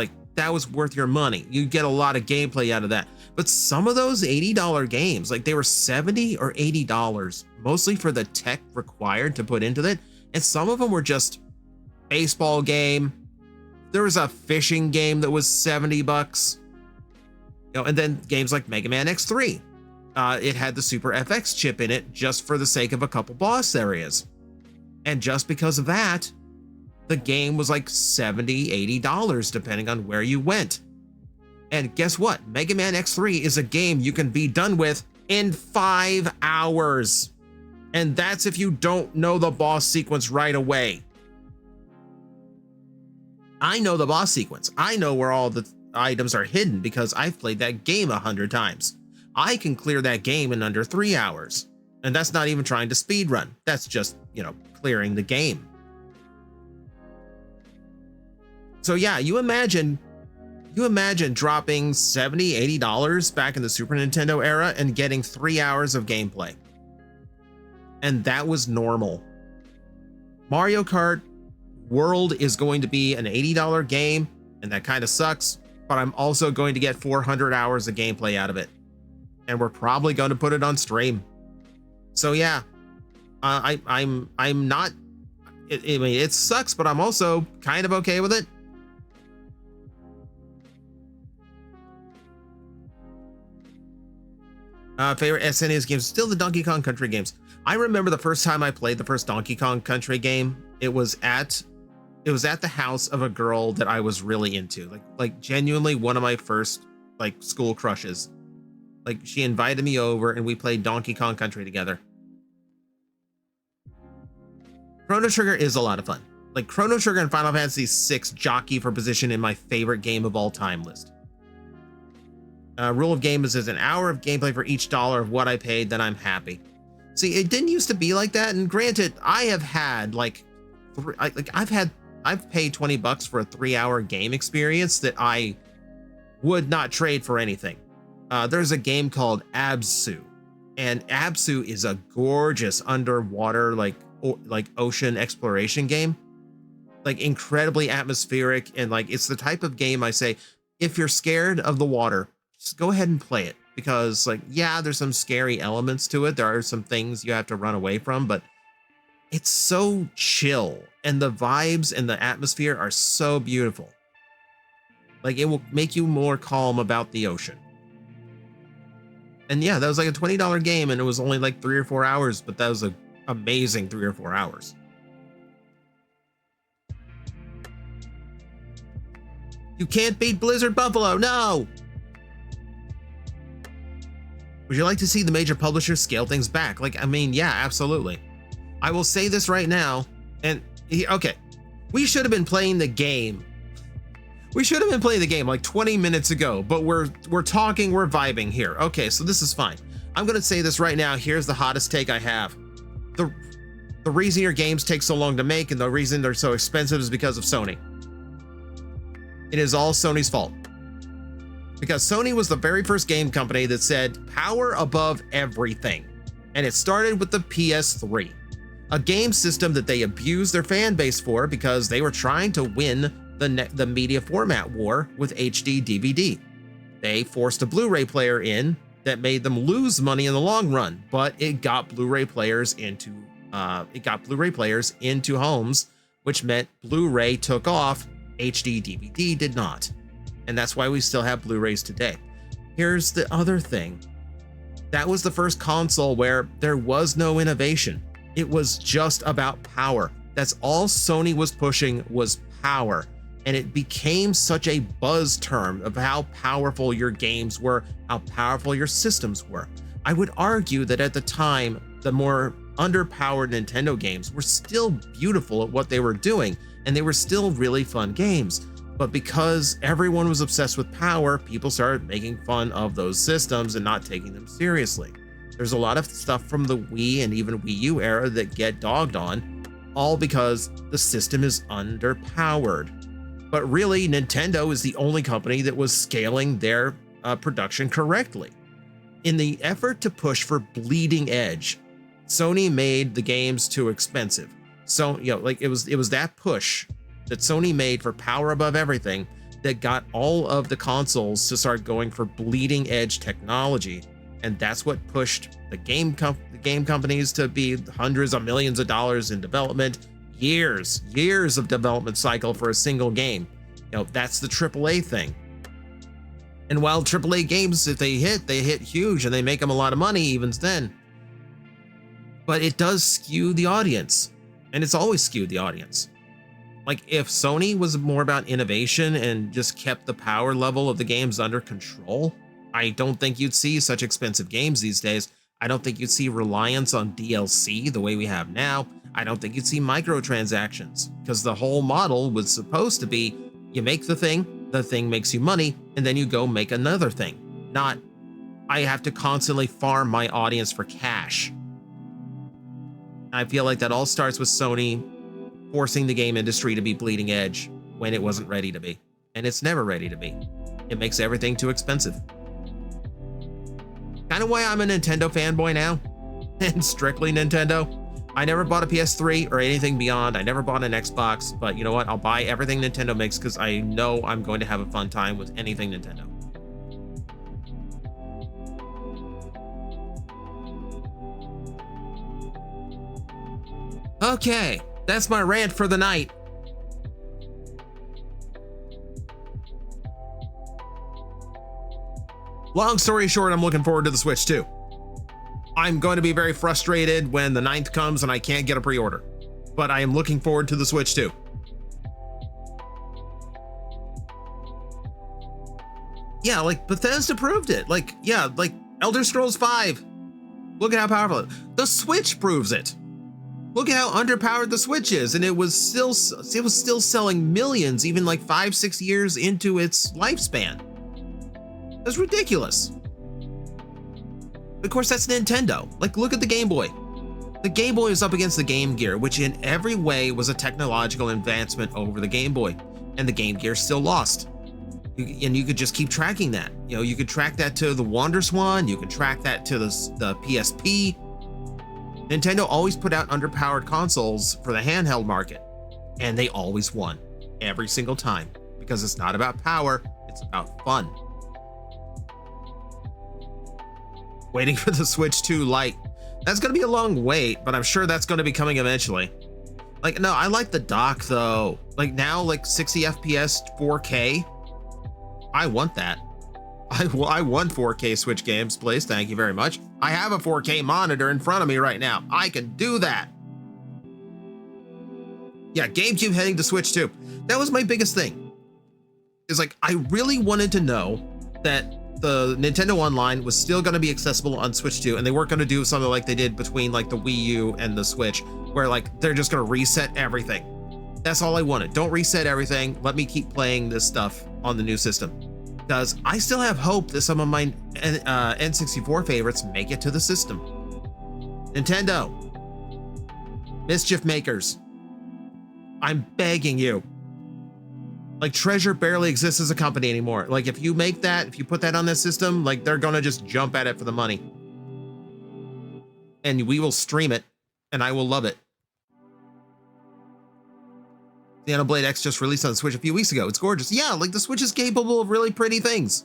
S2: worth your money. You get a lot of gameplay out of that. But some of those $80 games, like they were $70 or $80, mostly for the tech required to put into it. And some of them were just baseball game. There was a fishing game that was $70. You know, and then games like Mega Man X3. It had the Super FX chip in it just for the sake of a couple boss areas. And just because of that, the game was like $70, $80, depending on where you went. And guess what? Mega Man X3 is a game you can be done with in 5 hours. And that's if you don't know the boss sequence right away. I know the boss sequence. I know where all the items are hidden because I've played that game 100 times. I can clear that game in under 3 hours. And that's not even trying to speedrun. That's just, clearing the game. So yeah, you imagine dropping $70, $80 back in the Super Nintendo era and getting 3 hours of gameplay. And that was normal. Mario Kart World is going to be an $80 game, and that kind of sucks, but I'm also going to get 400 hours of gameplay out of it. And we're probably going to put it on stream. So yeah, I'm not, I mean, it sucks, but I'm also kind of okay with it. Favorite SNES games, still the Donkey Kong Country games. I remember the first time I played the first Donkey Kong Country game. It was at the house of a girl that I was really into, like genuinely one of my first school crushes. Like she invited me over and we played Donkey Kong Country together. Chrono Trigger is a lot of fun. Like Chrono Trigger and Final Fantasy VI jockey for position in my favorite game of all time list. Rule of game is an hour of gameplay for each dollar of what I paid, then I'm happy. See, it didn't used to be like that. And granted, I have had like I've paid $20 for a 3-hour game experience that I would not trade for anything. There's a game called Absu, and Absu is a gorgeous underwater like ocean exploration game, like incredibly atmospheric, and like it's the type of game I say, if you're scared of the water, just go ahead and play it, because like, yeah, there's some scary elements to it. There are some things you have to run away from, but it's so chill, and the vibes and the atmosphere are so beautiful. Like it will make you more calm about the ocean. And yeah, that was like a $20 game, and it was only like 3 or 4 hours, but that was an amazing 3 or 4 hours. You can't beat Blizzard Buffalo, no! Would you like to see the major publishers scale things back? Like, I mean, yeah, absolutely. I will say this right now, and okay, we should have been playing the game. We should have been playing the game like 20 minutes ago, but we're talking, we're vibing here. Okay, so this is fine. I'm gonna say this right now. Here's the hottest take I have. The reason your games take so long to make and the reason they're so expensive is because of Sony. It is all Sony's fault. Because Sony was the very first game company that said power above everything. And it started with the PS3, a game system that they abused their fan base for because they were trying to win the media format war with HD DVD. They forced a Blu-ray player in that made them lose money in the long run, but it got Blu-ray players into homes, which meant Blu-ray took off, HD DVD did not. And that's why we still have Blu-rays today. Here's the other thing. That was the first console where there was no innovation. It was just about power. That's all Sony was pushing, was power. And it became such a buzz term of how powerful your games were, how powerful your systems were. I would argue that at the time, the more underpowered Nintendo games were still beautiful at what they were doing, and they were still really fun games. But because everyone was obsessed with power, people started making fun of those systems and not taking them seriously. There's a lot of stuff from the Wii and even Wii U era that get dogged on, all because the system is underpowered. But really, Nintendo is the only company that was scaling their production correctly. In the effort to push for bleeding edge, Sony made the games too expensive. So, you know, like it was that push that Sony made for power above everything that got all of the consoles to start going for bleeding edge technology. And that's what pushed the game companies to be hundreds of millions of dollars in development, years of development cycle for a single game. You know, that's the AAA thing. And while AAA games, if they hit huge and they make them a lot of money even then. But it does skew the audience, and it's always skewed the audience. Like if Sony was more about innovation and just kept the power level of the games under control, I don't think you'd see such expensive games these days. I don't think you'd see reliance on DLC the way we have now. I don't think you'd see microtransactions, because the whole model was supposed to be you make the thing makes you money, and then you go make another thing. Not, I have to constantly farm my audience for cash. I feel like that all starts with Sony forcing the game industry to be bleeding edge when it wasn't ready to be. And it's never ready to be. It makes everything too expensive. Kind of why I'm a Nintendo fanboy now, and strictly Nintendo. I never bought a PS3 or anything beyond. I never bought an Xbox, but you know what? I'll buy everything Nintendo makes because I know I'm going to have a fun time with anything Nintendo. Okay, that's my rant for the night. Long story short, I'm looking forward to the Switch 2. I'm going to be very frustrated when the 9th comes and I can't get a pre-order, but I am looking forward to the Switch 2. Yeah, like Bethesda proved it. Like, yeah, like Elder Scrolls 5. Look at how powerful it is. The Switch proves it. Look at how underpowered the Switch is, and it was still selling millions, even like 5-6 years into its lifespan. That's ridiculous. Of course, that's Nintendo. Like, look at the Game Boy. The Game Boy was up against the Game Gear, which in every way was a technological advancement over the Game Boy, and the Game Gear still lost. And you could just keep tracking that. You know, you could track that to the WonderSwan, you could track that to the PSP. Nintendo always put out underpowered consoles for the handheld market, and they always won every single time because it's not about power, it's about fun. Waiting for the Switch 2 Lite. That's gonna be a long wait, but I'm sure that's gonna be coming eventually. Like, no, I like the dock though. Like now, like 60 FPS, 4K. I want that. I want 4K Switch games, please. Thank you very much. I have a 4K monitor in front of me right now. I can do that. Yeah, GameCube heading to Switch 2. That was my biggest thing. Is like, I really wanted to know that the Nintendo Online was still going to be accessible on Switch 2, and they weren't going to do something like they did between like the Wii U and the Switch, where like they're just going to reset everything. That's all I wanted. Don't reset everything. Let me keep playing this stuff on the new system. Because I still have hope that some of my N64 favorites make it to the system. Nintendo, mischief makers, I'm begging you. Like, Treasure barely exists as a company anymore. Like, if you make that, if you put that on this system, like, they're gonna just jump at it for the money. And we will stream it, and I will love it. Xenoblade X just released on the Switch a few weeks ago. It's gorgeous. Yeah, like, the Switch is capable of really pretty things.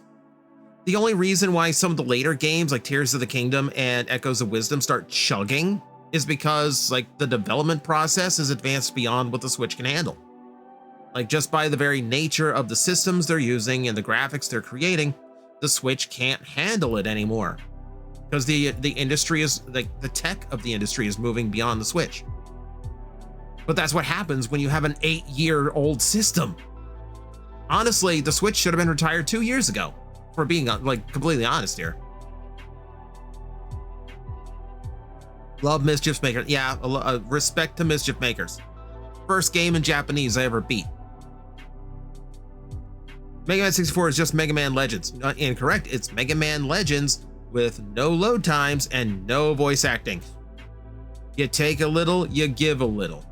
S2: The only reason why some of the later games, like Tears of the Kingdom and Echoes of Wisdom, start chugging is because, like, the development process is advanced beyond what the Switch can handle. Like, just by the very nature of the systems they're using and the graphics they're creating, the Switch can't handle it anymore. Because the industry is, like, the tech of the industry is moving beyond the Switch. But that's what happens when you have an 8-year-old system. Honestly, the Switch should have been retired 2 years ago, for being, like, completely honest here. Love Mischief Makers. Yeah, respect to Mischief Makers. First game in Japanese I ever beat. Mega Man 64 is just Mega Man Legends. Incorrect, it's Mega Man Legends with no load times and no voice acting. You take a little, you give a little.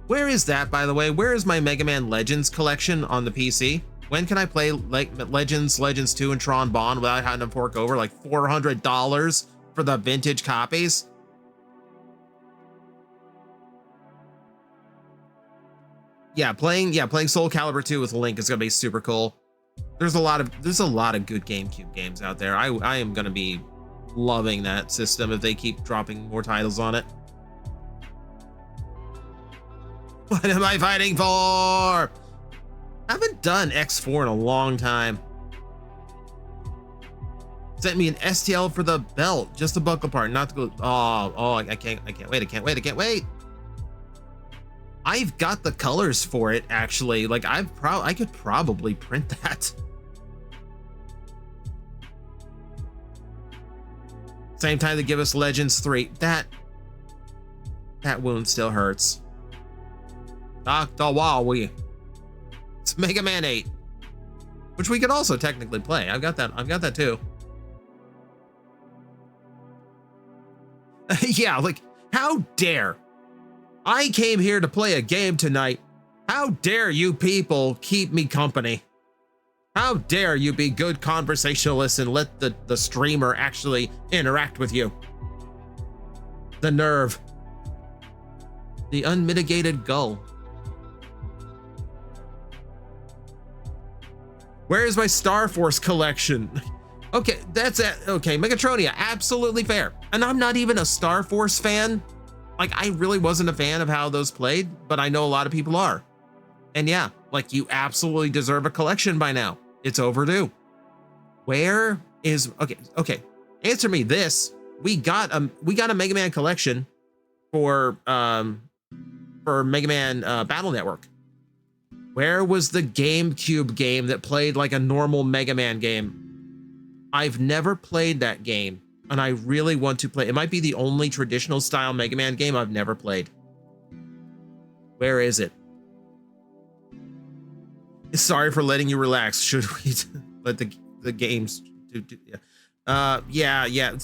S2: Where is that, by the way? Where is my Mega Man Legends collection on the PC? When can I play Legends 2, and Tron Bonne without having to fork over like $400 for the vintage copies? Yeah, playing Soul Calibur 2 with Link is gonna be super cool. There's a lot of good GameCube games out there. I am gonna be loving that system if they keep dropping more titles on it. What am I fighting for? I haven't done X4 in a long time. Sent me an STL for the belt, just the buckle part, not the glue. Oh, I can't wait. I've got the colors for it, actually. Like, I could probably print that. Same time they give us Legends 3. That wound still hurts. Dr. Wowie. It's Mega Man 8, which we could also technically play. I've got that too. Yeah, like, how dare I came here to play a game tonight. How dare you people keep me company? How dare you be good conversationalists and let the streamer actually interact with you? The nerve. The unmitigated gull. Where is my Star Force collection? Okay, that's it. Okay, Megatronia, absolutely fair. And I'm not even a Star Force fan. Like, I really wasn't a fan of how those played, but I know a lot of people are. And yeah, like, you absolutely deserve a collection by now. It's overdue. Where is, okay. Answer me this. We got a Mega Man collection for Mega Man Battle Network. Where was the GameCube game that played like a normal Mega Man game? I've never played that game, and I really want to play. It might be the only traditional style Mega Man game I've never played. Where is it? Sorry for letting you relax. Should we let the games do? Yeah. Yeah.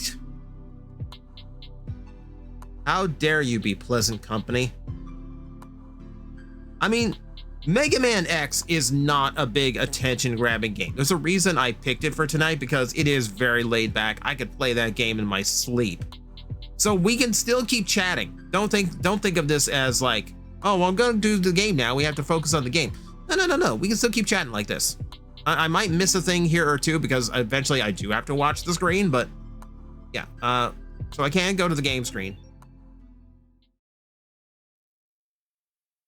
S2: How dare you be pleasant company? I mean, Mega Man X is not a big attention-grabbing game. There's a reason I picked it for tonight, because it is very laid back. I could play that game in my sleep. So we can still keep chatting. Don't think of this as like, oh, well, I'm gonna do the game now. We have to focus on the game. No. We can still keep chatting like this. I might miss a thing here or two because eventually I do have to watch the screen, but yeah. So I can go to the game screen.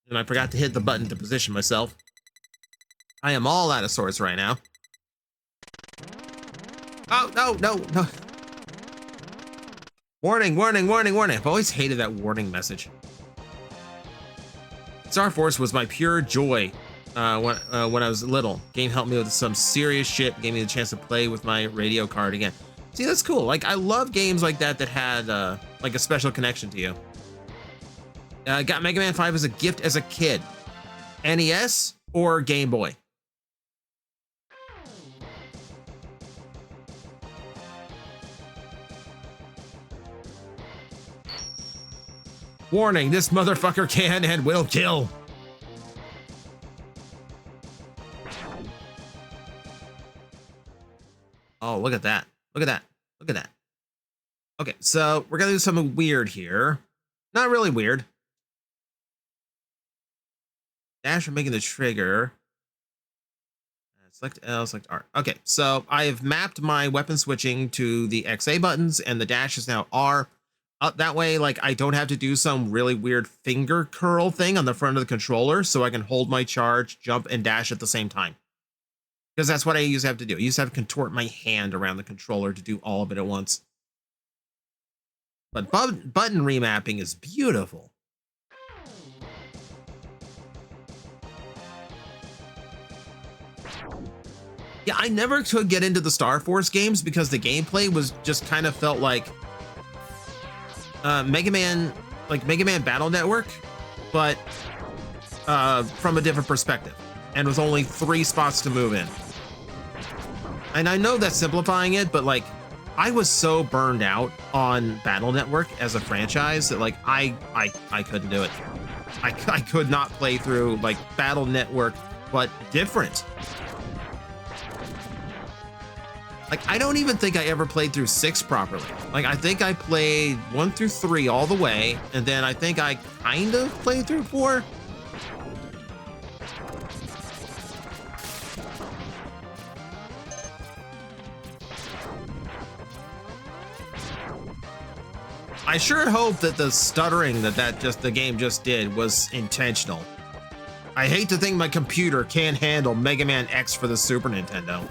S2: And I forgot to hit the button to position myself. I am all out of sorts right now. Oh, no. Warning. I've always hated that warning message. Star Force was my pure joy when I was little. Game helped me with some serious shit, gave me the chance to play with my radio card again. See, that's cool. Like, I love games like that had like a special connection to you. Got Mega Man 5 as a gift as a kid. NES or Game Boy? Warning, this motherfucker can and will kill. Oh, look at that. Look at that. Okay, so we're gonna do something weird here. Not really weird. Dash for making the trigger. Select L, select R. Okay, so I have mapped my weapon switching to the XA buttons, and the dash is now R. That way, like, I don't have to do some really weird finger curl thing on the front of the controller, so I can hold my charge, jump, and dash at the same time. Because that's what I used to have to do. I used to have to contort my hand around the controller to do all of it at once. But button remapping is beautiful. Yeah, I never could get into the Star Force games because the gameplay was just kind of felt like Mega Man Battle Network, but from a different perspective, and with only 3 spots to move in. And I know that's simplifying it, but like, I was so burned out on Battle Network as a franchise that like I couldn't do it. I could not play through like Battle Network, but different. Like, I don't even think I ever played through 6 properly. Like, I think I played 1 through 3 all the way, and then I think I kind of played through 4. I sure hope that the stuttering that the game just did was intentional. I hate to think my computer can't handle Mega Man X for the Super Nintendo.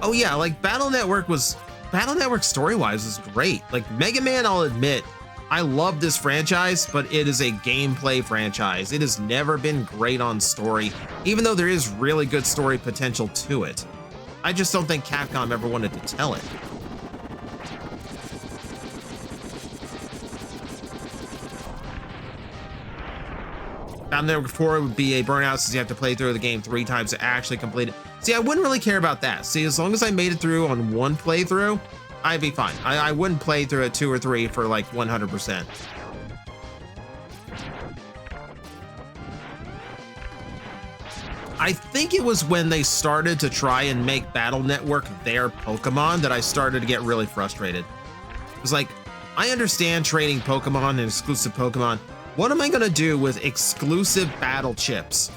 S2: Oh yeah, like Battle Network story-wise was great. Like Mega Man, I'll admit, I love this franchise, but it is a gameplay franchise. It has never been great on story, even though there is really good story potential to it. I just don't think Capcom ever wanted to tell it. Battle Network 4 would be a burnout since you have to play through the game 3 times to actually complete it. See, I wouldn't really care about that. See, as long as I made it through on 1 playthrough, I'd be fine. I wouldn't play through it 2 or 3 for like 100%. I think it was when they started to try and make Battle Network their Pokemon that I started to get really frustrated. It was like, I understand trading Pokemon and exclusive Pokemon. What am I gonna do with exclusive battle chips?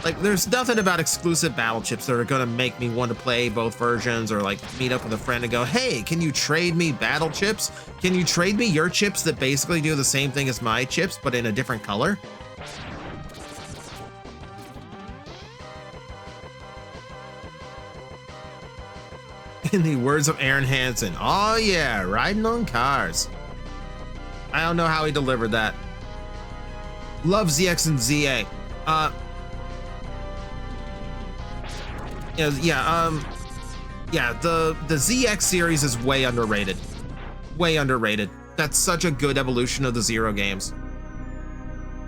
S2: Like, there's nothing about exclusive battle chips that are gonna make me want to play both versions, or like meet up with a friend and go, hey, can you trade me battle chips? Can you trade me your chips that basically do the same thing as my chips, but in a different color? In the words of Aaron Hansen, oh yeah, riding on cars. I don't know how he delivered that. Love ZX and ZA. The ZX series is way underrated. Way underrated. That's such a good evolution of the Zero games.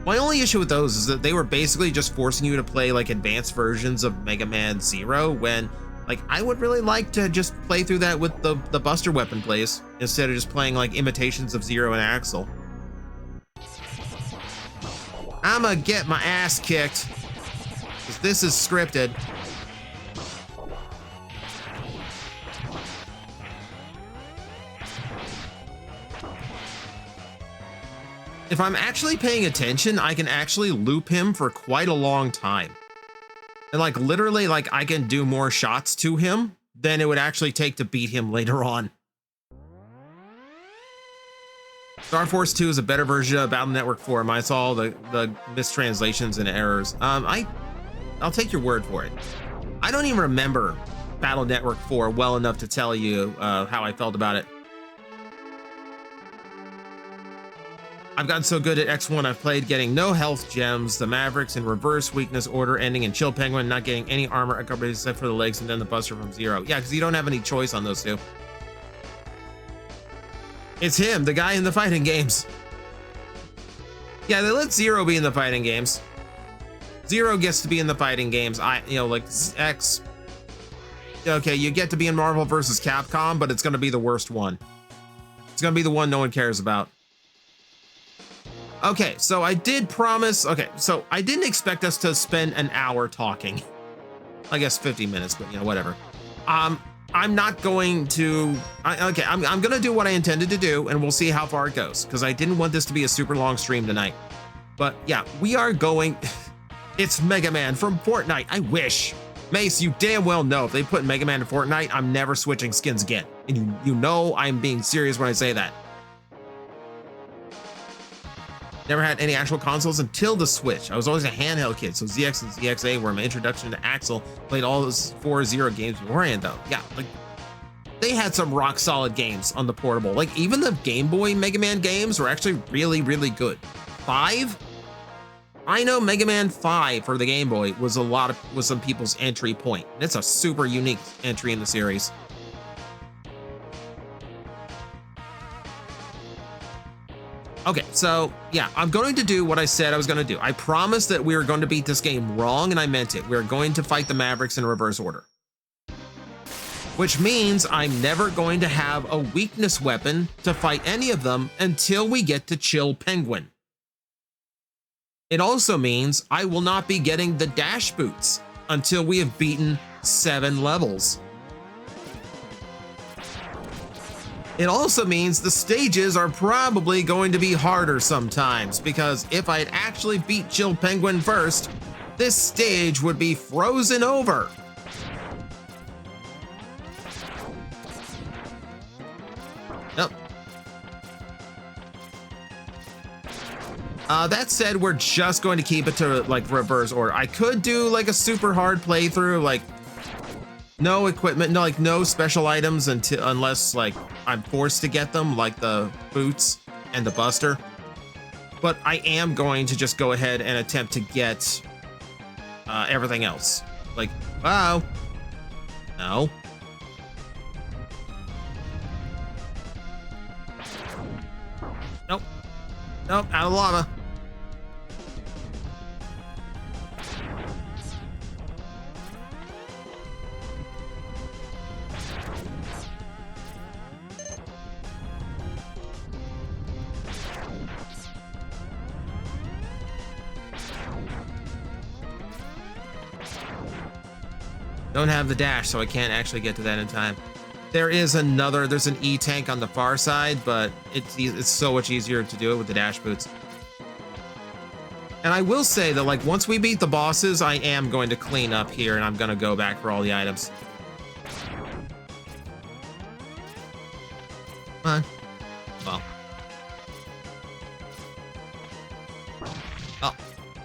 S2: My only issue with those is that they were basically just forcing you to play like advanced versions of Mega Man Zero, when like I would really like to just play through that with the Buster weapon plays instead of just playing like imitations of Zero and Axel. I'ma get my ass kicked, because this is scripted. If I'm actually paying attention, I can actually loop him for quite a long time. And like literally, like I can do more shots to him than it would actually take to beat him later on. Star Force 2 is a better version of Battle Network 4, minus all the mistranslations and errors. I'll take your word for it. I don't even remember Battle Network 4 well enough to tell you how I felt about it. I've gotten so good at X1, I've played getting no health gems, the Mavericks in reverse weakness order, ending in Chill Penguin, not getting any armor except for the legs, and then the Buster from Zero. Yeah, because you don't have any choice on those two. It's him, the guy in the fighting games. Yeah, they let Zero be in the fighting games. Zero gets to be in the fighting games. Like X. Okay, you get to be in Marvel vs. Capcom, but it's going to be the worst one. It's going to be the one no one cares about. Okay, so I did promise. Okay, so I didn't expect us to spend an hour talking. I guess 50 minutes, but whatever. I'm not going to. I'm gonna do what I intended to do, and we'll see how far it goes, because I didn't want this to be a super long stream tonight. But yeah, we are going. It's Mega Man from Fortnite. I wish. Mace, you damn well know if they put Mega Man in Fortnite, I'm never switching skins again. And you know I'm being serious when I say that. Never had any actual consoles until the Switch. I was always a handheld kid, so ZX and ZXA were my introduction to Axel. Played all those 4 Zero games beforehand, though. Yeah, like they had some rock solid games on the portable. Like even the Game Boy Mega Man games were actually really, really good. 5? I know Mega Man 5 for the Game Boy was some people's entry point. It's a super unique entry in the series. Okay, so yeah, I'm going to do what I said I was going to do. I promised that we were going to beat this game wrong, and I meant it. We're going to fight the Mavericks in reverse order. Which means I'm never going to have a weakness weapon to fight any of them until we get to Chill Penguin. It also means I will not be getting the dash boots until we have beaten 7 levels. It also means the stages are probably going to be harder sometimes, because if I'd actually beat Chill Penguin first, this stage would be frozen over. Nope. That said, we're just going to keep it to like reverse order. I could do like a super hard playthrough, like no equipment, no special items unless like I'm forced to get them, like the boots and the Buster. But I am going to just go ahead and attempt to get everything else. Like, wow. No. Nope. Nope, out of lava. Don't have the dash, so I can't actually get to that in time. There's an E-tank on the far side, but it's so much easier to do it with the dash boots. And I will say that like once we beat the bosses, I am going to clean up here, and I'm gonna go back for all the items. Come on. Well. Oh,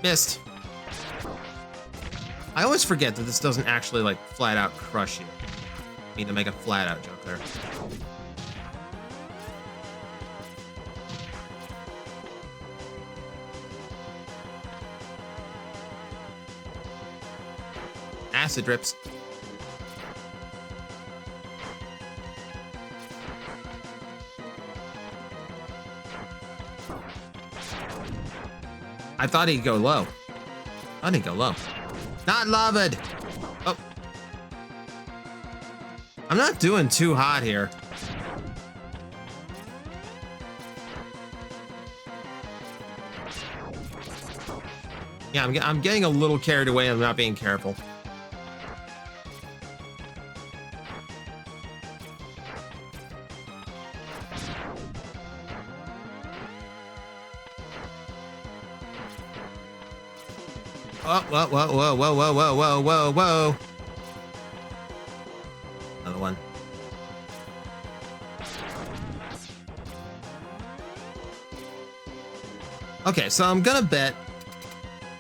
S2: missed. I always forget that this doesn't actually like flat out crush you. I mean to make a flat out joke there. Acid drips. I thought he'd go low. I didn't go low. Not lavad. Oh. I'm not doing too hot here. Yeah, I'm getting a little carried away. I'm not being careful. Oh, whoa, whoa, whoa, whoa, whoa, whoa, whoa, whoa, whoa. Another one. Okay, so I'm gonna bet.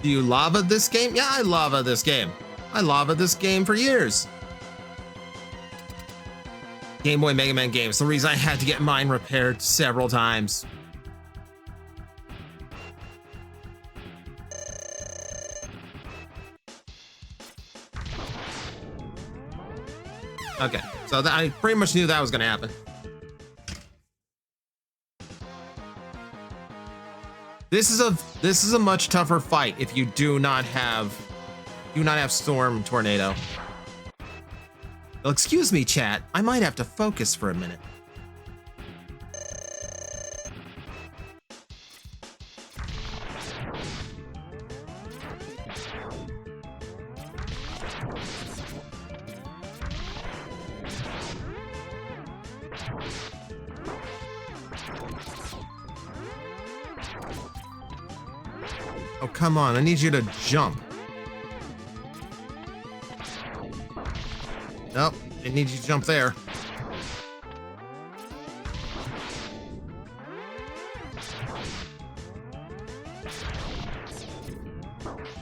S2: Do you lava this game? Yeah, I lava this game. I lava this game for years. Game Boy Mega Man games. The reason I had to get mine repaired several times. Okay, so I pretty much knew that was gonna happen. This is a much tougher fight if you do not have Storm Tornado. Well, excuse me, chat. I might have to focus for a minute. Oh, come on. I need you to jump. Nope. I need you to jump there.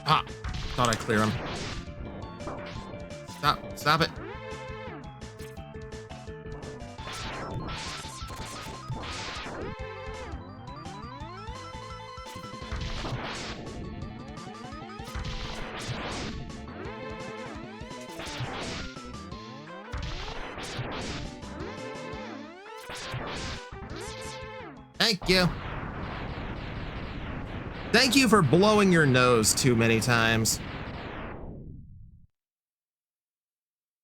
S2: Ah. Thought I'd clear him. Stop. Stop it. Thank you. Thank you for blowing your nose too many times.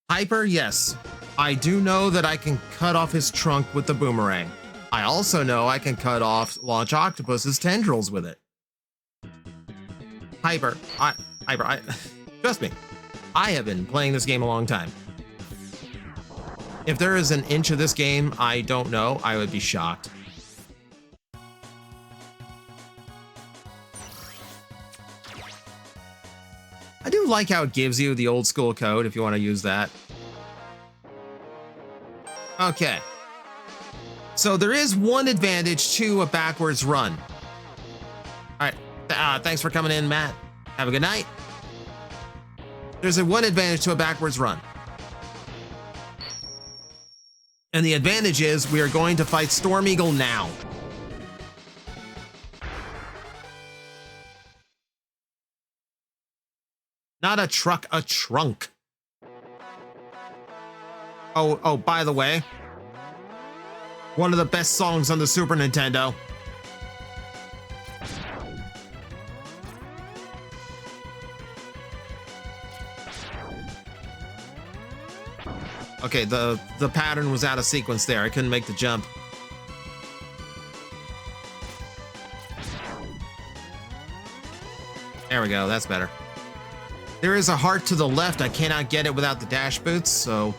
S2: Hyper, yes. I do know that I can cut off his trunk with the boomerang. I also know I can cut off Launch Octopus's tendrils with it. Hyper, trust me, I have been playing this game a long time. If there is an inch of this game I don't know, I would be shocked. I do like how it gives you the old school code if you want to use that. Okay. So there is one advantage to a backwards run. All right. Thanks for coming in, Matt. Have a good night. There's one advantage to a backwards run. And the advantage is we are going to fight Storm Eagle now. Not a truck, a trunk. Oh, by the way, one of the best songs on the Super Nintendo. Okay, the pattern was out of sequence there. I couldn't make the jump. There we go, that's better. There is a heart to the left. I cannot get it without the dash boots, so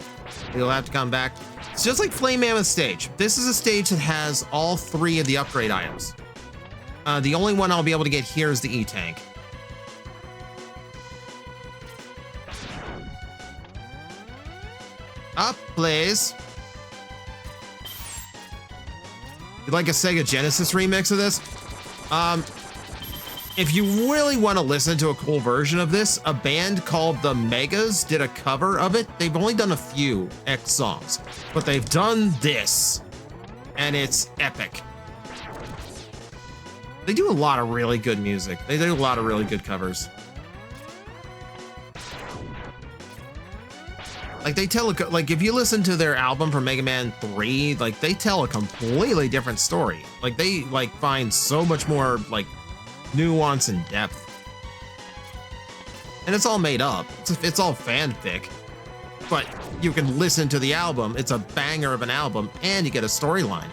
S2: you'll have to come back. It's just like Flame Mammoth stage. This is a stage that has all three of the upgrade items. The only one I'll be able to get here is the E-Tank. Up, please. You'd like a Sega Genesis remix of this? If you really want to listen to a cool version of this, a band called The Megas did a cover of it. They've only done a few X songs, but they've done this, and it's epic. They do a lot of really good music. They do a lot of really good covers. Like they tell, like if you listen to their album from Mega Man 3, like they tell a completely different story. Like they like find so much more like nuance and depth. And it's all made up. It's all fanfic. But you can listen to the album. It's a banger of an album, and you get a storyline.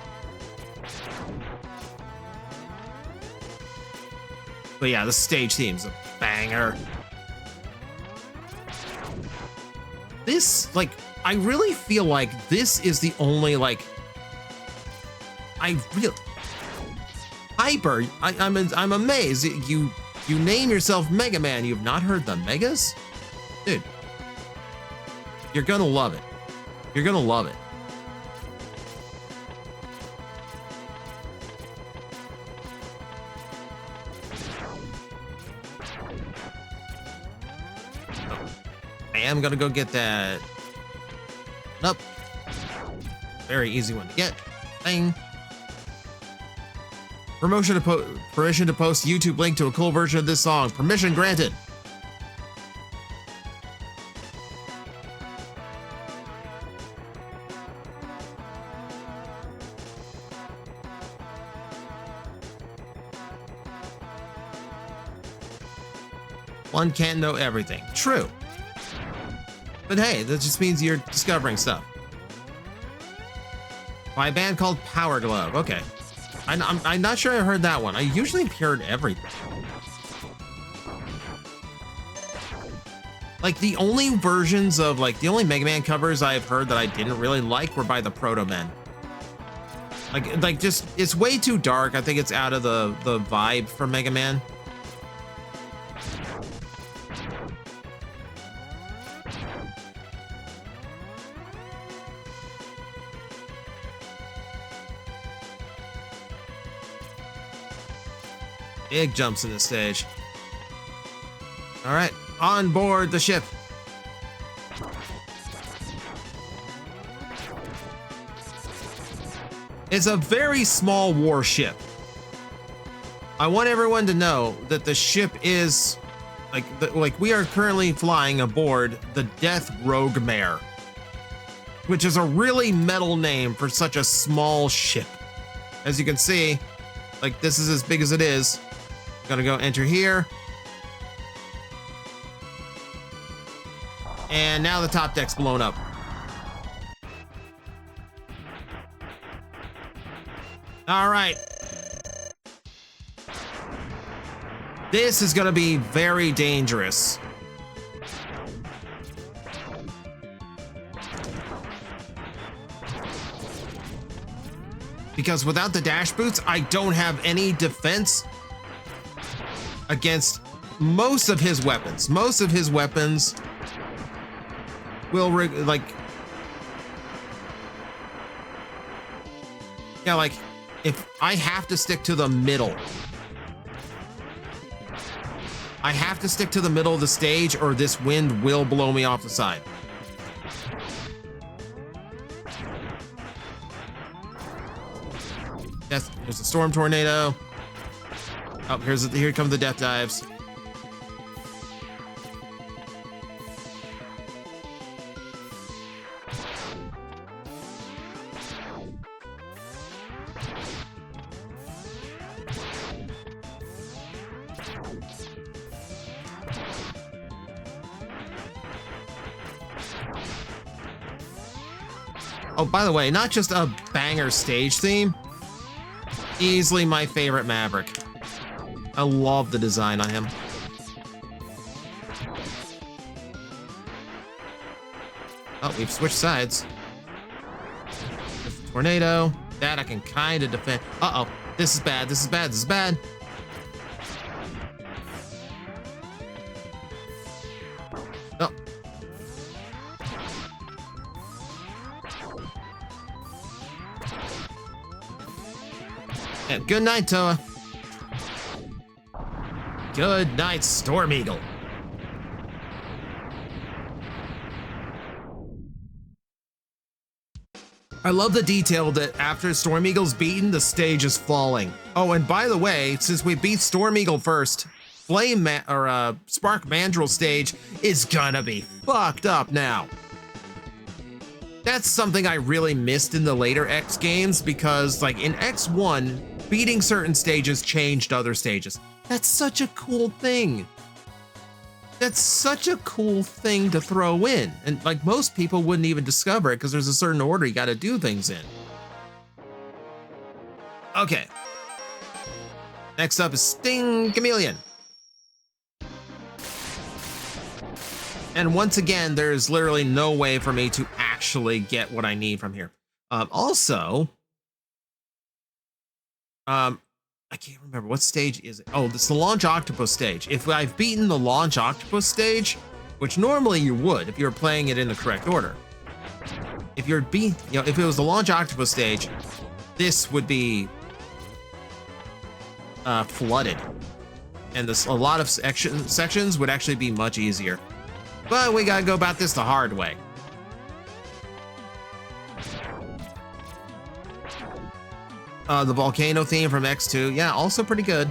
S2: But yeah, the stage theme's a banger. This, like, I really feel like this is the only, like, Hyper, I'm amazed. You name yourself Mega Man. You've not heard the Megas? Dude, you're gonna love it. You're gonna love it. I am gonna go get that. Nope. Very easy one to get. Bang. Permission to post YouTube link to a cool version of this song. Permission granted. One can't know everything. True. But hey, that just means you're discovering stuff. By a band called Power Glove. Okay. I'm not sure I heard that one. I usually heard everything. Like, the only versions of, like, the only Mega Man covers I've heard that I didn't really like were by the Proto Men. Like just, it's way too dark. I think it's out of the vibe for Mega Man. Big jumps in the stage. All right, on board the ship. It's a very small warship. I want everyone to know that the ship is like we are currently flying aboard the Death Rogue Mare, which is a really metal name for such a small ship. As you can see, like, this is as big as it is. Gonna go enter here. And now the top deck's blown up. All right. This is gonna be very dangerous. Because without the dash boots, I don't have any defense against most of his weapons. Most of his weapons will like if I have to stick to the middle. I have to stick to the middle of the stage or this wind will blow me off the side. Yes, there's a storm tornado. Oh, here come the death dives. Oh, by the way, not just a banger stage theme, easily my favorite Maverick. I love the design on him. Oh, we've switched sides. Tornado. That I can kind of defend. Uh-oh. This is bad. This is bad. This is bad. Oh. Yeah, good night, Toa. Good night, Storm Eagle. I love the detail that after Storm Eagle's beaten, the stage is falling. Oh, and by the way, since we beat Storm Eagle first, Spark Mandrill stage is gonna be fucked up now. That's something I really missed in the later X games because, like, in X1, beating certain stages changed other stages. That's such a cool thing. That's such a cool thing to throw in. And like most people wouldn't even discover it because there's a certain order you got to do things in. Okay. Next up is Sting Chameleon. And once again, there's literally no way for me to actually get what I need from here. I can't remember what stage is it. Oh, this is the Launch Octopus stage. If I've beaten the Launch Octopus stage, which normally you would if you were playing it in the correct order. If if it was the Launch Octopus stage, this would be flooded, and a lot of sections would actually be much easier. But we gotta go about this the hard way. The volcano theme from X2, yeah, also pretty good.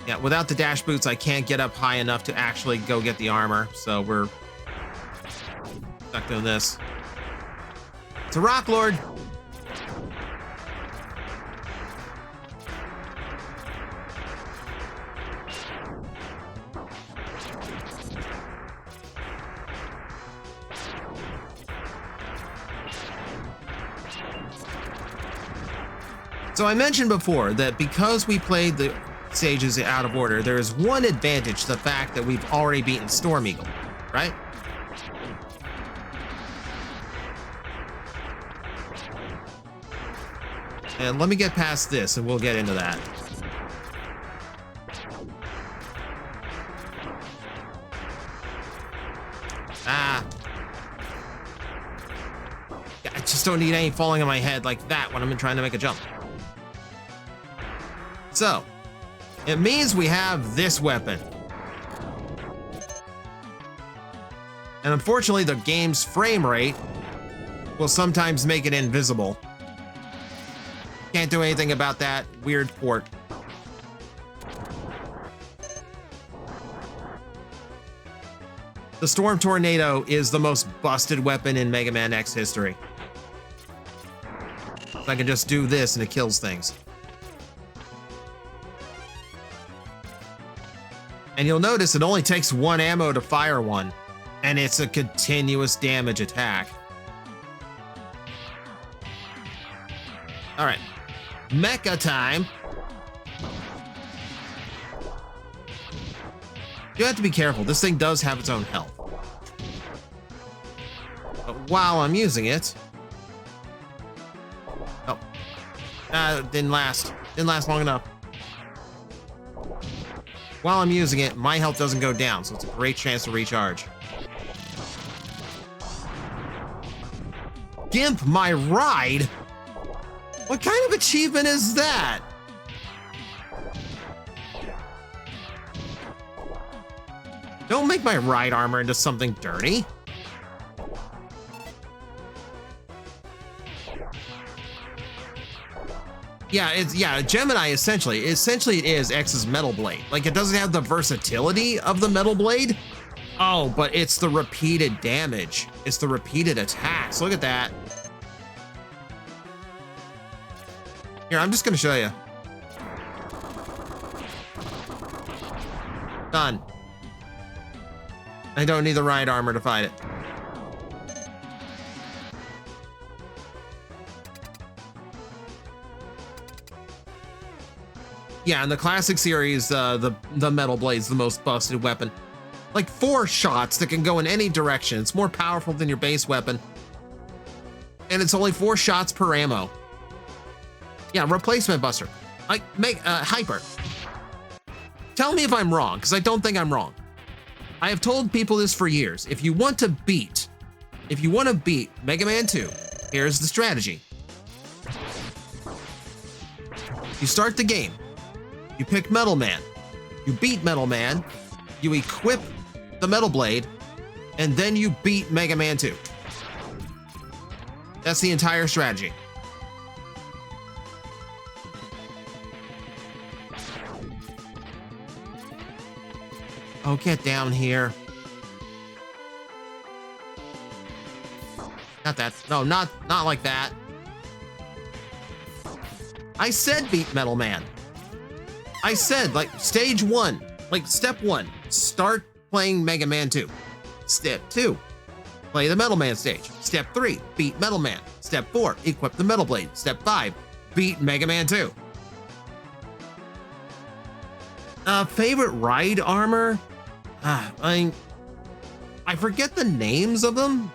S2: Yeah, without the dash boots, I can't get up high enough to actually go get the armor, so we're stuck doing this. It's a Rock Lord. So I mentioned before that because we played the stages out of order, there is one advantage to the fact that we've already beaten Storm Eagle, right? And let me get past this and we'll get into that. I just don't need any falling on my head like that when I'm trying to make a jump. So, it means we have this weapon. And unfortunately, the game's frame rate will sometimes make it invisible. Can't do anything about that weird port. The Storm Tornado is the most busted weapon in Mega Man X history. So I can just do this and it kills things. And you'll notice it only takes one ammo to fire one, and it's a continuous damage attack. All right, mecha time. You have to be careful. This thing does have its own health. But while I'm using it, didn't last long enough. While I'm using it, my health doesn't go down, so it's a great chance to recharge. Gimp my ride? What kind of achievement is that? Don't make my ride armor into something dirty. Yeah, Gemini essentially it is X's Metal Blade. Like, it doesn't have the versatility of the Metal Blade. Oh, but it's the repeated damage. It's the repeated attacks. Look at that. Here, I'm just gonna show you. Done. I don't need the ride armor to fight it. Yeah, in the classic series, the Metal Blade's the most busted weapon. Like 4 shots that can go in any direction. It's more powerful than your base weapon. And it's only 4 shots per ammo. Yeah, replacement buster. Like, Hyper. Tell me if I'm wrong, because I don't think I'm wrong. I have told people this for years. If you want to beat Mega Man 2, here's the strategy. You start the game. You pick Metal Man. You beat Metal Man. You equip the Metal Blade. And then you beat Mega Man 2. That's the entire strategy. Oh, get down here. Not that. No, not like that. I said beat Metal Man. I said, like, stage 1, like, step 1, start playing Mega Man 2. Step 2, play the Metal Man stage. Step 3, beat Metal Man. Step 4, equip the Metal Blade. Step 5, beat Mega Man 2. Favorite ride armor? I forget the names of them.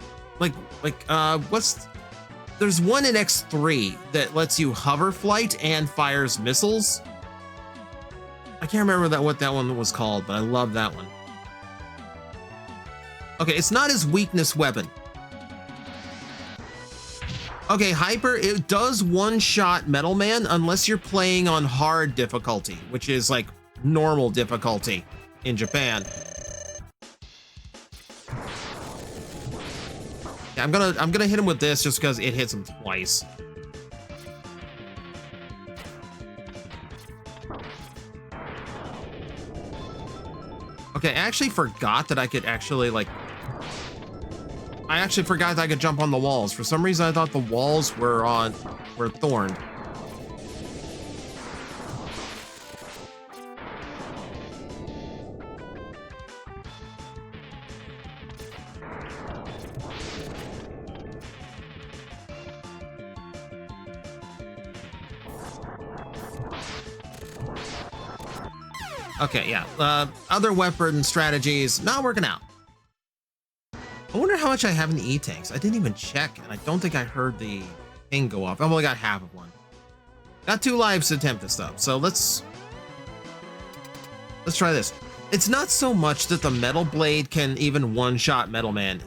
S2: There's one in X3 that lets you hover flight and fires missiles. I can't remember what that one was called, but I love that one. Okay, it's not his weakness weapon. Okay, Hyper, it does one-shot Metal Man unless you're playing on hard difficulty, which is like normal difficulty in Japan. Yeah, I'm gonna hit him with this just because it hits him twice. Okay, I actually forgot that I could actually I actually forgot that I could jump on the walls. For some reason, I thought the walls were thorned. Okay, yeah. Other weapon strategies not working out. I wonder how much I have in the E-tanks. I didn't even check, and I don't think I heard the thing go off. I've only got half of one. Got 2 lives to attempt this though, so let's try this. It's not so much that the Metal Blade can even one-shot Metal Man.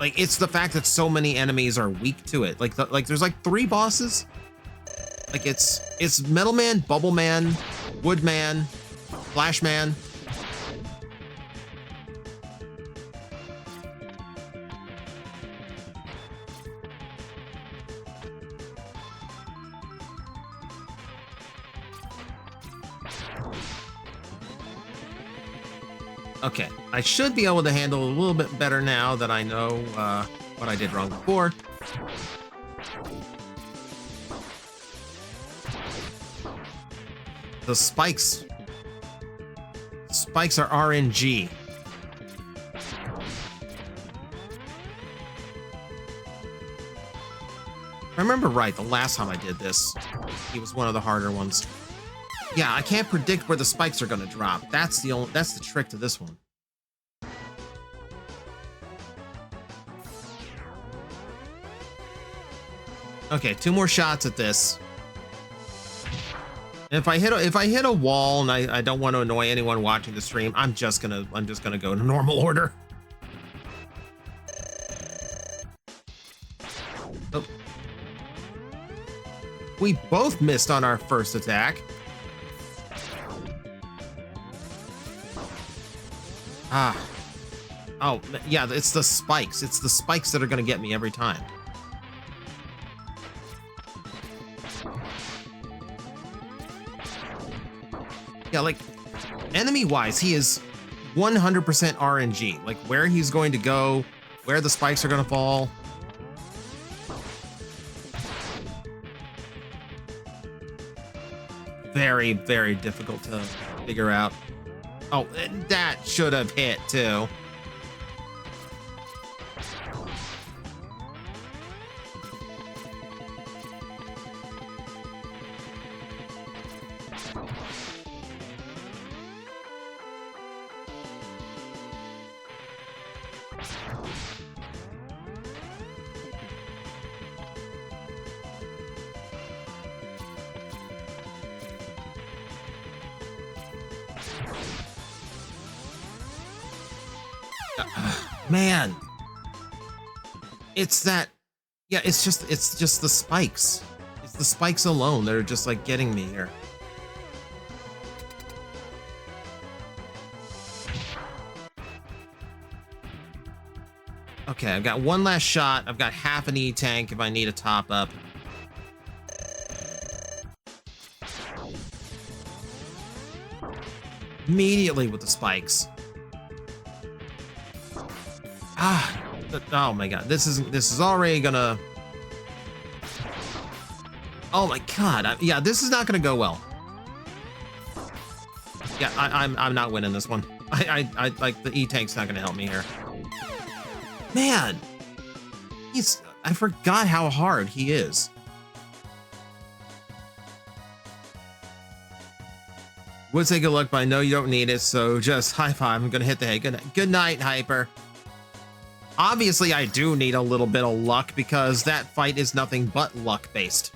S2: Like, it's the fact that so many enemies are weak to it. Like there's like 3 bosses. Like it's Metal Man, Bubble Man, Wood Man, Flash Man. Okay, I should be able to handle a little bit better now that I know what I did wrong before. The spikes are RNG. If I remember right, the last time I did this, he was one of the harder ones. Yeah, I can't predict where the spikes are going to drop. That's the trick to this one. Okay, 2 more shots at this. If I hit a wall and I don't want to annoy anyone watching the stream, I'm just gonna go in normal order. Oh. We both missed on our first attack. Ah. Oh, yeah, it's the spikes. It's the spikes that are gonna get me every time. Yeah, like, enemy-wise, he is 100% RNG. Like, where he's going to go, where the spikes are going to fall. Very, very difficult to figure out. Oh, that should have hit, too. Man, it's that, yeah, it's just the spikes. It's the spikes alone that are just like getting me here. Okay, I've got 1 last shot. I've got half an E-tank if I need a top up. Immediately with the spikes. Ah, oh my god, this is already gonna. Oh my god, yeah, this is not gonna go well. Yeah, I'm not winning this one. I like the E-Tank's not gonna help me here. Man, I forgot how hard he is. Would say good luck, but I know you don't need it, so just high five. I'm gonna hit the head. Good night, Hyper. Obviously, I do need a little bit of luck because that fight is nothing but luck-based.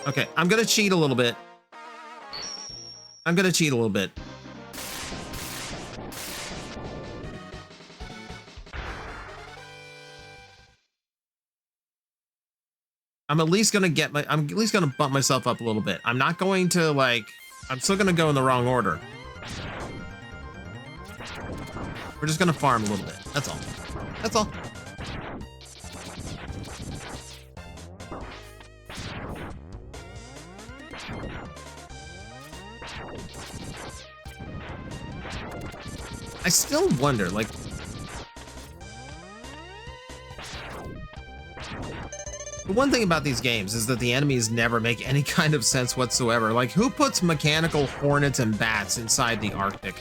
S2: Okay, I'm gonna cheat a little bit. I'm at least gonna bump myself up a little bit. I'm not going to I'm still gonna go in the wrong order. We're just gonna farm a little bit. That's all. That's all. I still wonder, the one thing about these games is that the enemies never make any kind of sense whatsoever. Like, who puts mechanical hornets and bats inside the Arctic?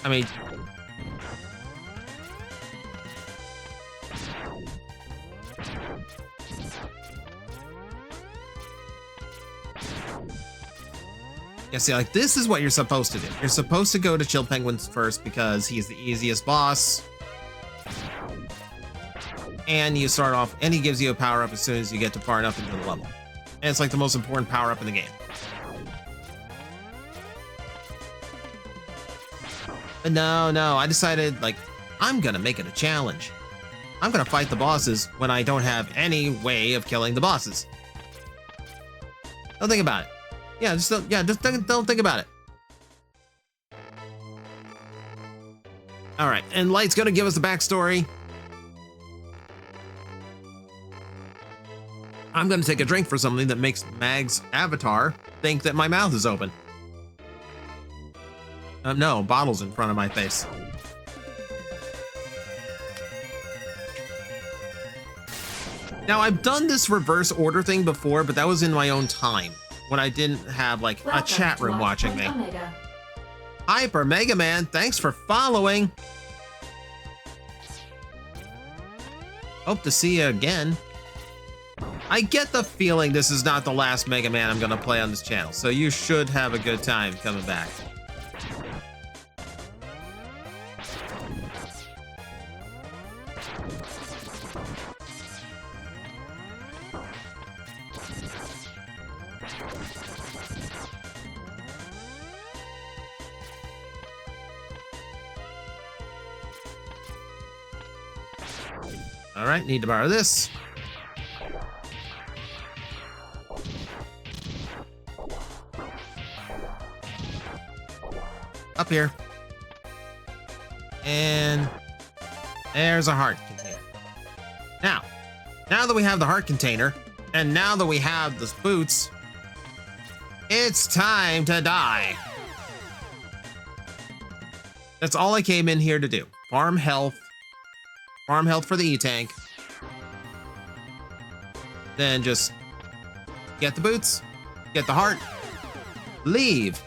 S2: I mean, yeah, see, this is what you're supposed to do. You're supposed to go to Chill Penguins first because he's the easiest boss. And you start off, and he gives you a power-up as soon as you get to far enough into the level. And it's the most important power-up in the game. But no, I decided, I'm gonna make it a challenge. I'm gonna fight the bosses when I don't have any way of killing the bosses. Don't think about it. Yeah, just don't think about it. All right, and Light's gonna give us the backstory. I'm gonna take a drink for something that makes Mag's avatar think that my mouth is open. No, bottle's in front of my face. Now, I've done this reverse order thing before, but that was in my own time, when I didn't have, a chat room watching me.
S3: Omega.
S2: Hyper Mega Man, thanks for following. Hope to see you again. I get the feeling this is not the last Mega Man I'm gonna play on this channel, so you should have a good time coming back. All right, need to borrow this. Up here. And there's a heart container. Now that we have the heart container, and now that we have the boots, it's time to die. That's all I came in here to do. Farm health for the E-Tank. Then just get the boots, get the heart, leave.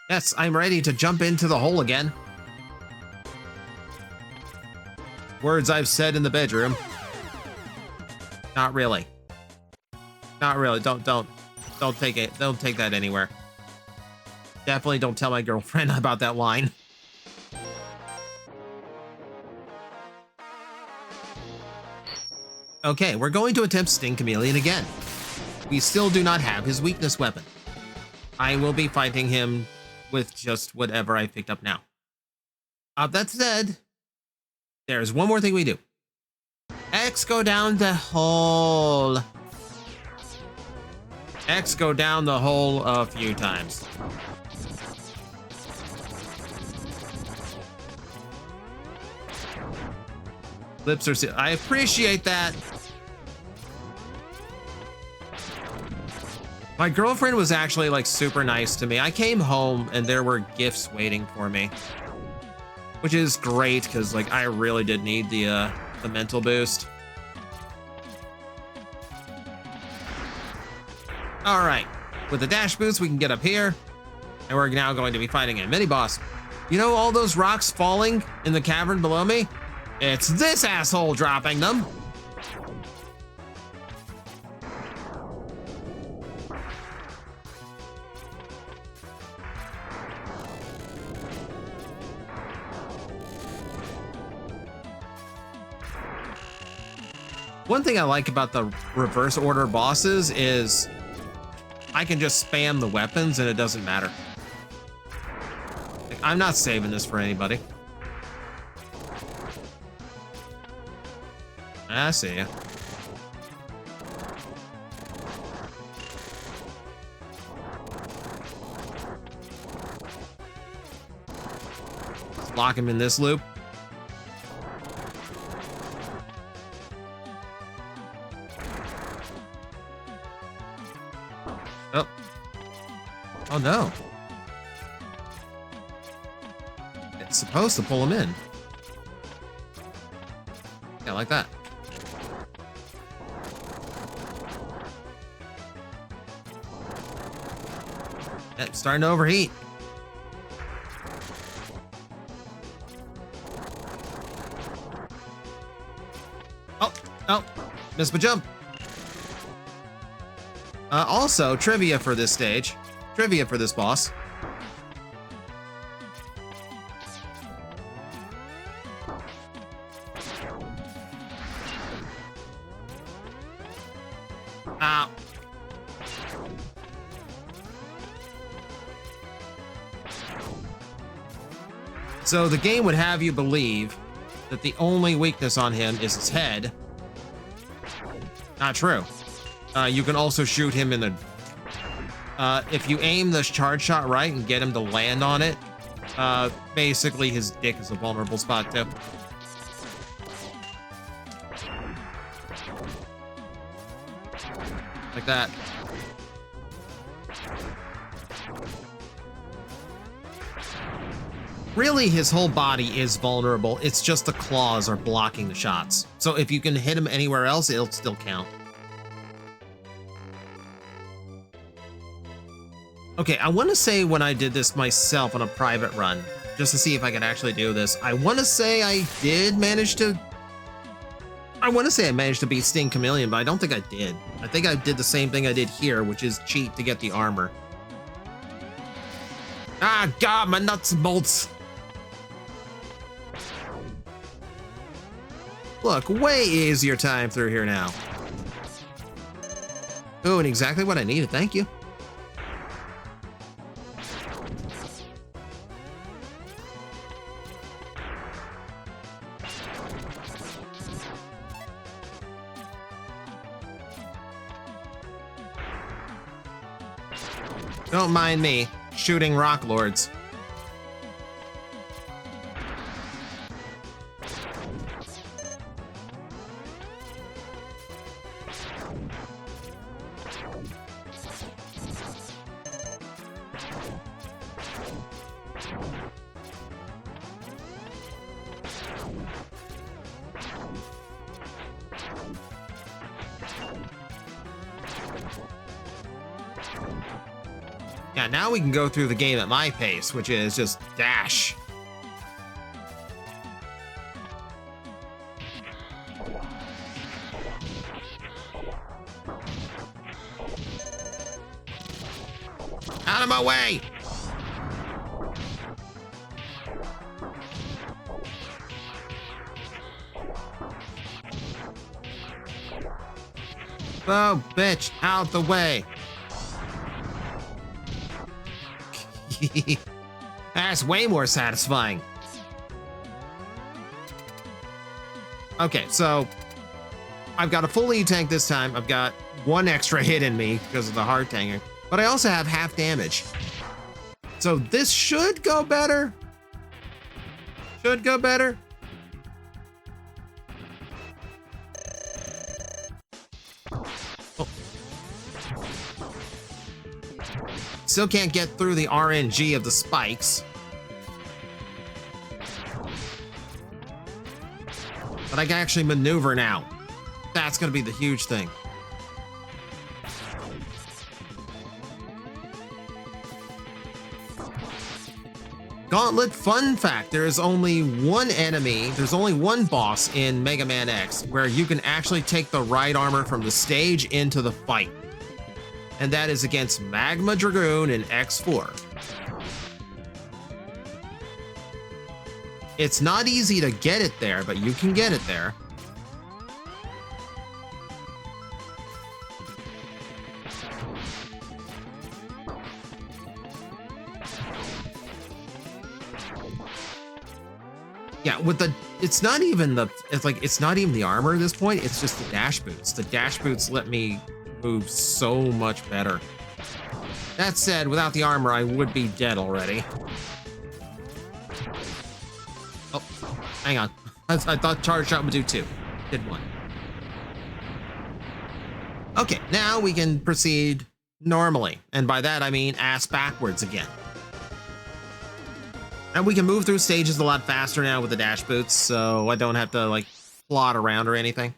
S2: Yes, I'm ready to jump into the hole again. Words I've said in the bedroom. Not really. Not really. Don't take it. Don't take that anywhere. Definitely don't tell my girlfriend about that line. Okay, we're going to attempt Sting Chameleon again. We still do not have his weakness weapon. I will be fighting him with just whatever I picked up now. That said, there's one more thing we do. X go down the hole. X go down the hole a few times. Lips are sealed. I appreciate that. My girlfriend was actually like super nice to me. I came home and there were gifts waiting for me, which is great because like I really did need the mental boost. All right, with the dash boost, we can get up here, and we're now going to be fighting a mini boss. You know all those rocks falling in the cavern below me? It's this asshole dropping them. One thing I like about the reverse order bosses is I can just spam the weapons and it doesn't matter. Like, I'm not saving this for anybody. I see ya. Let's lock him in this loop. Oh. Oh no. It's supposed to pull him in. Yeah, like that. Yeah, it's starting to overheat. Oh, missed my jump. Also, trivia for this stage. Trivia for this boss. Ow. So the game would have you believe that the only weakness on him is his head. Not true. You can also shoot him in the... if you aim this charge shot right and get him to land on it, basically his dick is a vulnerable spot too. Like that. Really, his whole body is vulnerable. It's just the claws are blocking the shots. So if you can hit him anywhere else, it'll still count. Okay, I want to say when I did this myself on a private run, just to see if I could actually do this, I want to say I did manage to... I want to say I managed to beat Sting Chameleon, but I don't think I did. I think I did the same thing I did here, which is cheat to get the armor. Ah, God, my nuts and bolts. Look, way easier time through here now. Oh, and exactly what I needed, thank you. Don't mind me shooting rock lords. Yeah, now we can go through the game at my pace, which is just dash. Out of my way! Oh, bitch, out the way. That's way more satisfying. Okay, so I've got a full E tank this time. I've got one extra hit in me because of the heart tanker, but I also have half damage. So this should go better. Should go better. Oh. Still can't get through the RNG of the spikes. But I can actually maneuver now. That's gonna be the huge thing. Gauntlet fun fact, there's only one boss in Mega Man X where you can actually take the right armor from the stage into the fight. And that is against Magma Dragoon in X4. It's not easy to get it there, but you can get it there. Yeah, it's not even the armor at this point, it's just the dash boots. The dash boots let me move so much better. That said, without the armor, I would be dead already. Oh, hang on. I thought charge shot would do 2. Did 1. Okay, now we can proceed normally. And by that, I mean ass backwards again. And we can move through stages a lot faster now with the dash boots, so I don't have to, like, plod around or anything.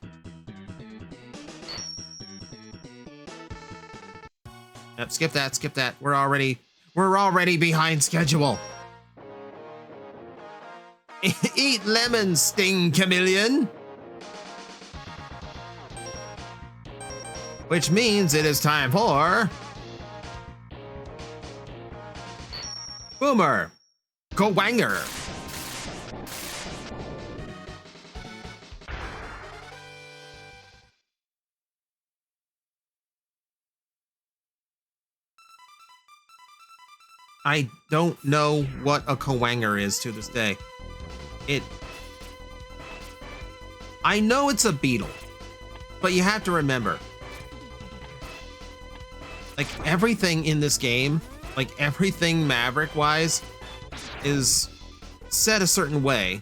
S2: Yep, skip that. We're already behind schedule. Eat lemon, Sting Chameleon. Which means it is time for Boomer Kuwanger. I don't know what a Kuwanger is to this day. I know it's a beetle, but you have to remember, like, everything in this game, like everything Maverick-wise, is set a certain way.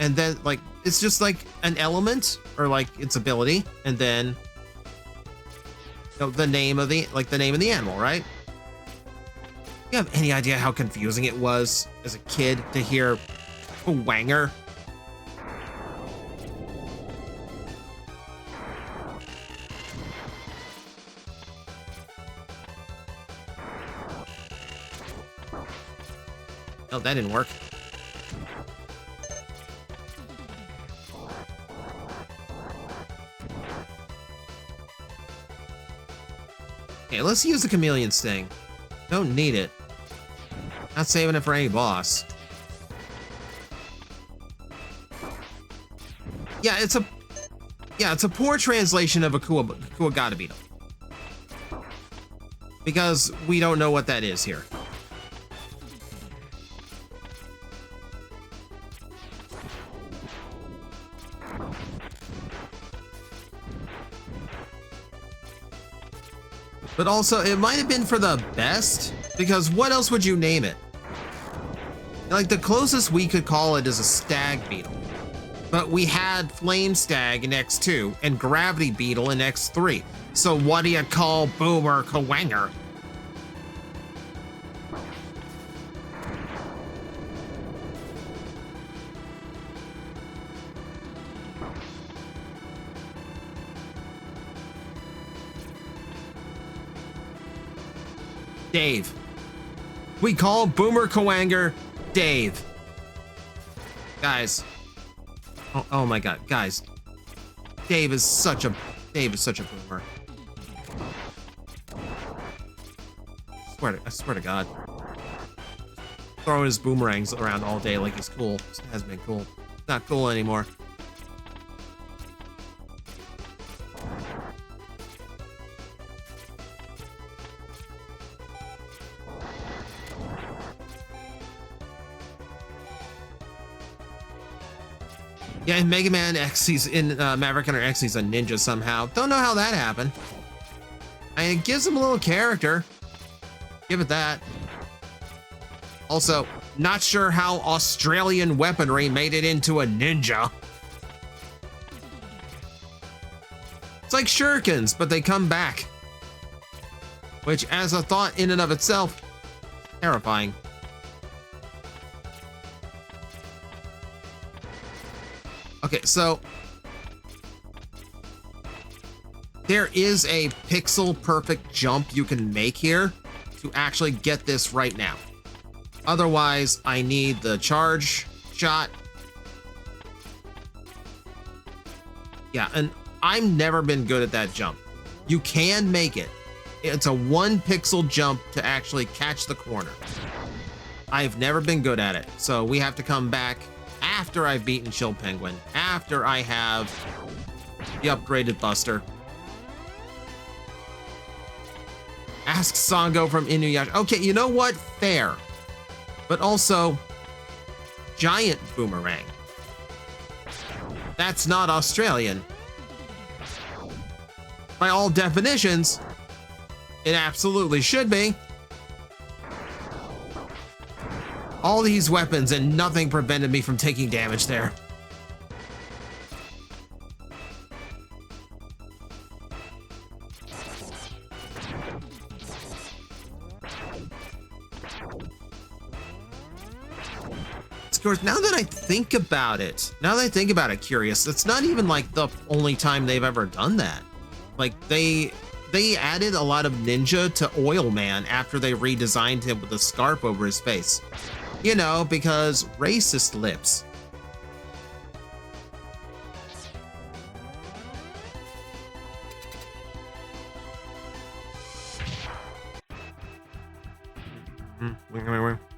S2: And then, like, it's just like an element, or like its ability, and then, you know, the name of the animal, right? You have any idea how confusing it was as a kid to hear Kuwanger? Oh, that didn't work. Okay, let's use the Chameleon Sting. Don't need it. Not saving it for any boss. Yeah, it's a poor translation of a Kuwagata beetle. Because we don't know what that is here. But also, it might have been for the best, because what else would you name it? Like, the closest we could call it is a stag beetle. But we had Flame Stag in X2 and Gravity Beetle in X3. So what do you call Boomer Kuwanger? Dave. We call Boomer Kuwanger Dave. Guys. Oh my god, guys. Dave is such a boomer. I swear to God. Throwing his boomerangs around all day like he's cool. It has been cool. Not cool anymore. Yeah, in Mega Man X, he's in Maverick Hunter X, he's a ninja somehow. Don't know how that happened. I mean, it gives him a little character. Give it that. Also, not sure how Australian weaponry made it into a ninja. It's like shurikens, but they come back. which as a thought in and of itself, terrifying. Okay, so there is a pixel perfect jump you can make here to actually get this right now. Otherwise, I need the charge shot. Yeah, and I've never been good at that jump. You can make it. It's a 1 pixel jump to actually catch the corner. I've never been good at it, so we have to come back after I've beaten Chill Penguin, after I have the upgraded Buster. Ask Sango from Inuyasha. Okay, you know what? Fair. But also, giant boomerang. That's not Australian. By all definitions, it absolutely should be. All these weapons and nothing prevented me from taking damage there. Of course, now that I think about it, Curious, it's not even like the only time they've ever done that. Like they added a lot of ninja to Oil Man after they redesigned him with a scarf over his face. You know, because racist lips.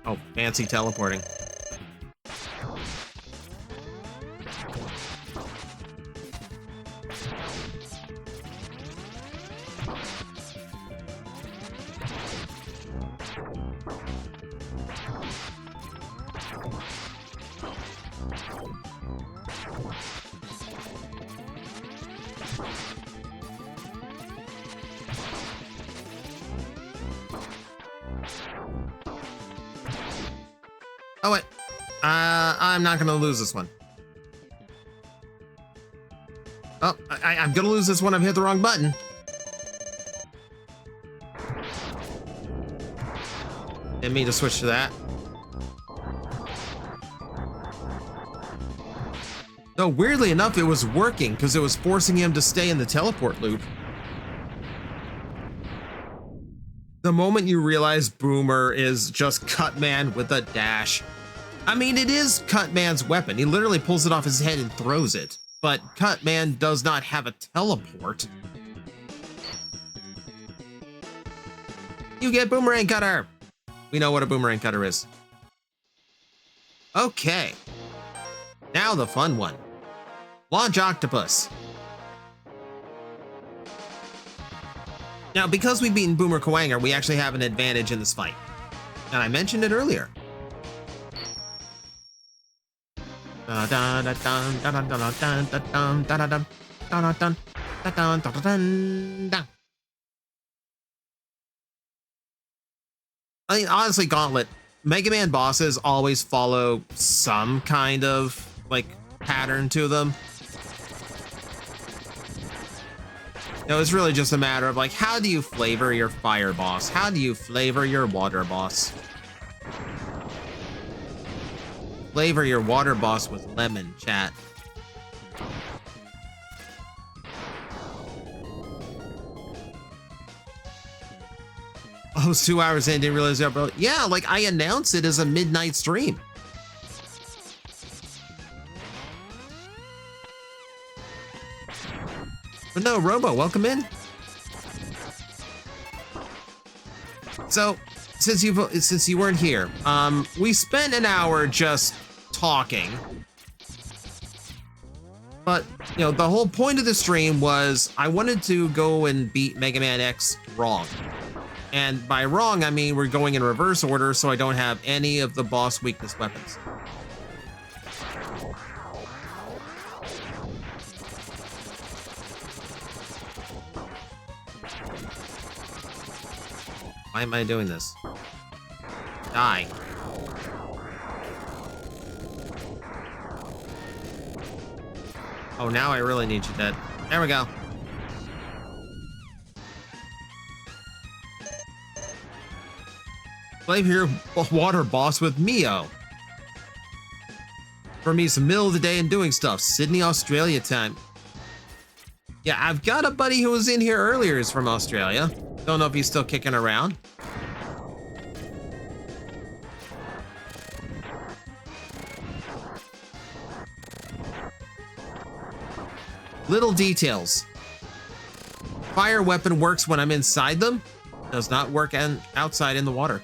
S2: Oh, fancy teleporting. Oh wait, I'm not gonna lose this one. Oh, I'm gonna lose this one. I've hit the wrong button. Didn't mean to switch to that. Though weirdly enough, it was working because it was forcing him to stay in the teleport loop. The moment you realize Boomer is just Cutman with a dash. I mean, it is Cutman's weapon. He literally pulls it off his head and throws it. But Cutman does not have a teleport. You get Boomerang Cutter. We know what a Boomerang Cutter is. Okay. Now the fun one. Launch Octopus. Now, because we've beaten Boomer Kuwanger, we actually have an advantage in this fight. And I mentioned it earlier. I mean, honestly, Gauntlet, Mega Man bosses always follow some kind of, like, pattern to them. No, it's really just a matter of, like, how do you flavor your fire boss? How do you flavor your water boss? Flavor your water boss with lemon, chat. Oh, it's 2 hours in, didn't realize that, bro. Yeah, like, I announced it as a midnight stream. But no, Robo, welcome in. So, since you weren't here, we spent an hour just talking. But, you know, the whole point of the stream was I wanted to go and beat Mega Man X wrong. And by wrong, I mean we're going in reverse order, so I don't have any of the boss weakness weapons. Why am I doing this? Die. Oh, now I really need you dead. There we go. Play your water boss with Mio. For me, it's the middle of the day and doing stuff. Sydney, Australia time. Yeah, I've got a buddy who was in here earlier. He's from Australia. Don't know if he's still kicking around. Little details. Fire weapon works when I'm inside them. Does not work outside in the water.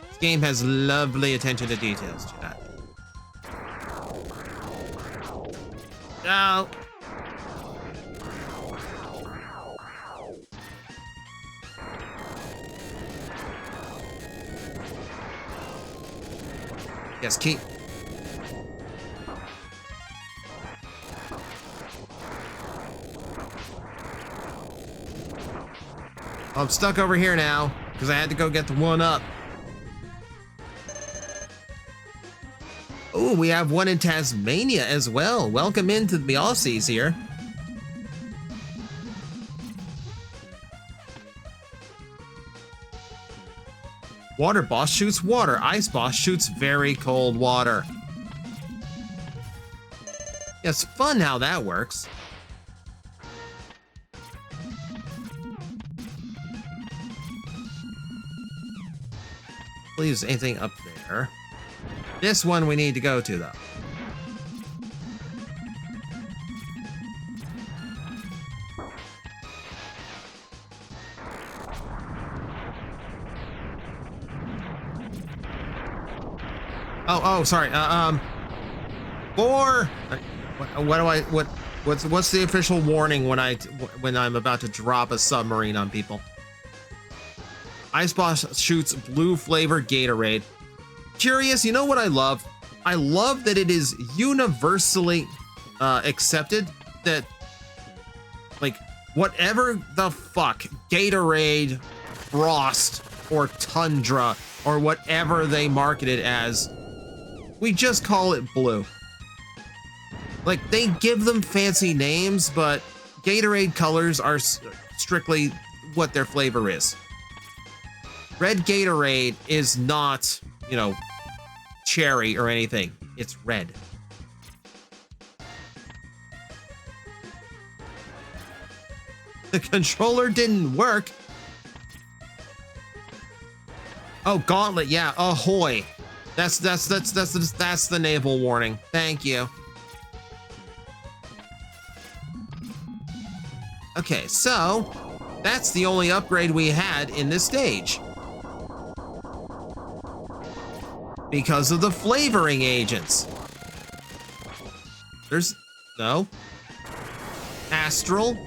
S2: This game has lovely attention to details, chat. No. Yes, keep. I'm stuck over here now because I had to go get the one up. Oh, we have one in Tasmania as well. Welcome into the Aussies here. Water boss shoots water. Ice boss shoots very cold water. Yeah, it's fun how that works. Please, anything up there. This one we need to go to, though. Oh, sorry. What's the official warning when I'm about to drop a submarine on people? Ice Boss shoots blue flavored Gatorade. Curious, you know what I love? I love that it is universally accepted that, like, whatever the fuck, Gatorade, Frost, or Tundra, or whatever they market it as, we just call it blue. Like, they give them fancy names, but Gatorade colors are strictly what their flavor is. Red Gatorade is not, you know, cherry or anything. It's red. The controller didn't work. Oh, Gauntlet, yeah, ahoy. That's the naval warning. Thank you. Okay, so that's the only upgrade we had in this stage. Because of the flavoring agents. There's no astral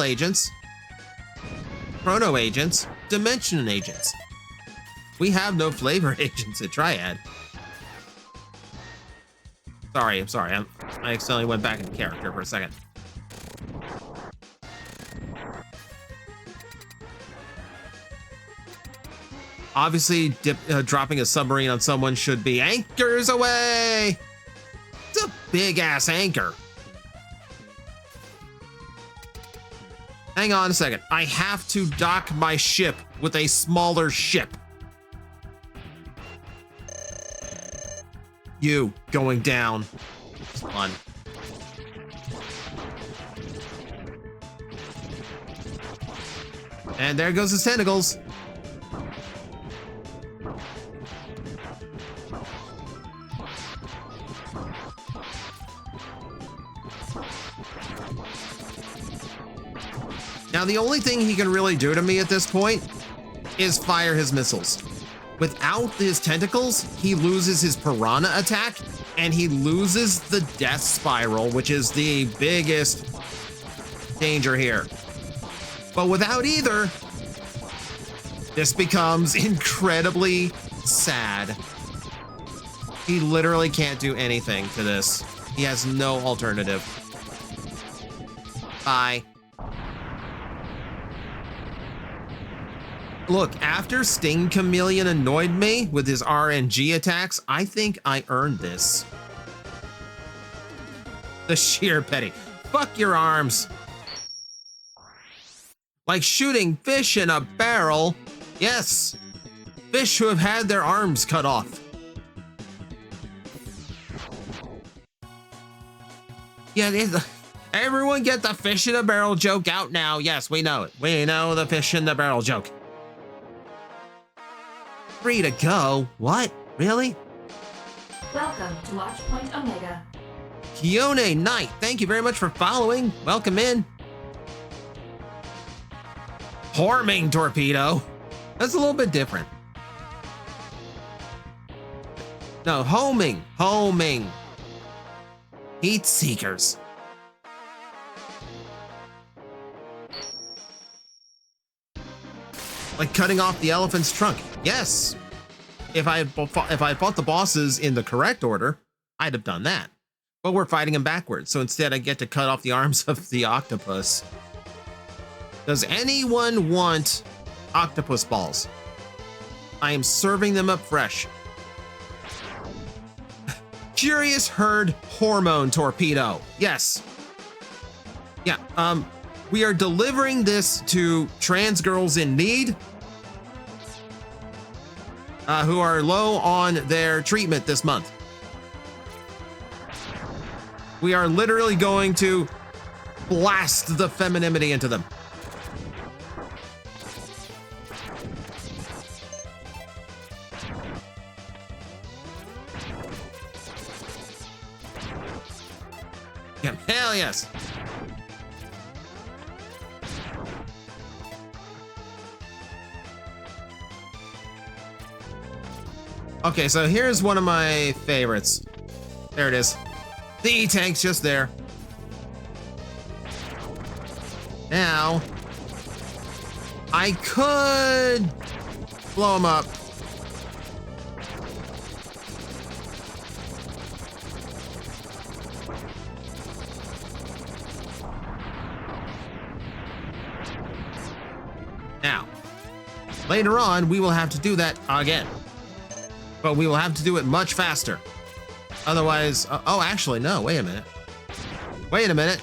S2: agents, chrono agents, dimension agents. We have no flavor agents at Triad. Sorry, I'm sorry. I accidentally went back into character for a second. Obviously, dropping a submarine on someone should be anchors away. It's a big ass anchor. Hang on a second. I have to dock my ship with a smaller ship. You going down. It's fun. And there goes the tentacles. Now, the only thing he can really do to me at this point is fire his missiles. Without his tentacles, he loses his piranha attack, and he loses the death spiral, which is the biggest danger here. But without either, this becomes incredibly sad. He literally can't do anything to this. He has no alternative. Bye. Look, after Sting Chameleon annoyed me with his RNG attacks, I think I earned this. The sheer petty. Fuck your arms. Like shooting fish in a barrel. Yes. Fish who have had their arms cut off. Yeah, everyone get the fish in a barrel joke out now. Yes, we know it. We know the fish in the barrel joke. 3 to go. What? Really?
S3: Welcome to Watchpoint Omega.
S2: Kione Knight, thank you very much for following. Welcome in. Horming torpedo. That's a little bit different. No, homing. Homing. Heat seekers. Like cutting off the elephant's trunk. Yes. If I had fought the bosses in the correct order, I'd have done that. But we're fighting them backwards, so instead I get to cut off the arms of the octopus. Does anyone want octopus balls? I am serving them up fresh. Curious Herd Hormone Torpedo. Yes. Yeah, we are delivering this to trans girls in need who are low on their treatment this month. We are literally going to blast the femininity into them. Yeah, hell yes. Okay, so here's one of my favorites. There it is. The E-tank's just there. Now, I could blow him up. Now, later on, we will have to do that again. But we will have to do it much faster. Otherwise, oh, actually, no, wait a minute. Wait a minute.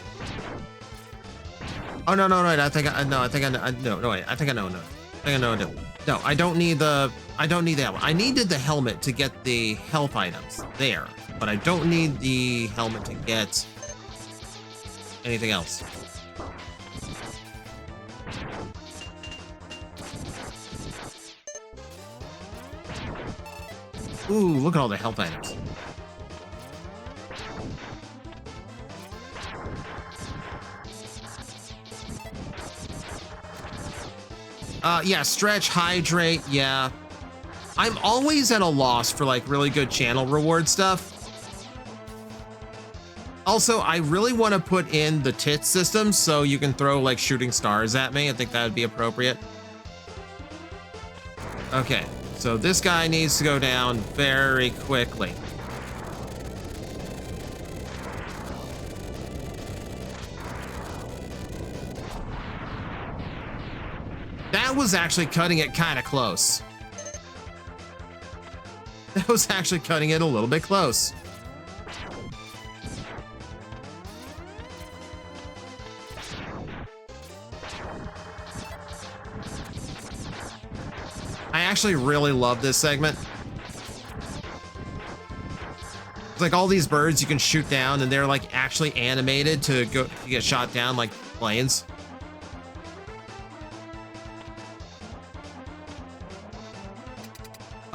S2: Oh, no, wait, I think I know, wait, I think I know, no, I don't need the helmet. I needed the helmet to get the health items there, but I don't need the helmet to get anything else. Ooh, look at all the health items. Yeah, stretch, hydrate, yeah. I'm always at a loss for like really good channel reward stuff. Also, I really want to put in the tit system so you can throw like shooting stars at me. I think that would be appropriate. Okay, so this guy needs to go down very quickly. That was actually cutting it kind of close. That was actually cutting it a little bit close. I actually really love this segment. It's like all these birds you can shoot down and they're like actually animated to get shot down like planes.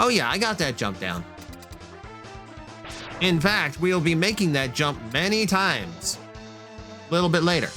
S2: Oh yeah, I got that jump down. In fact, we'll be making that jump many times. A little bit later.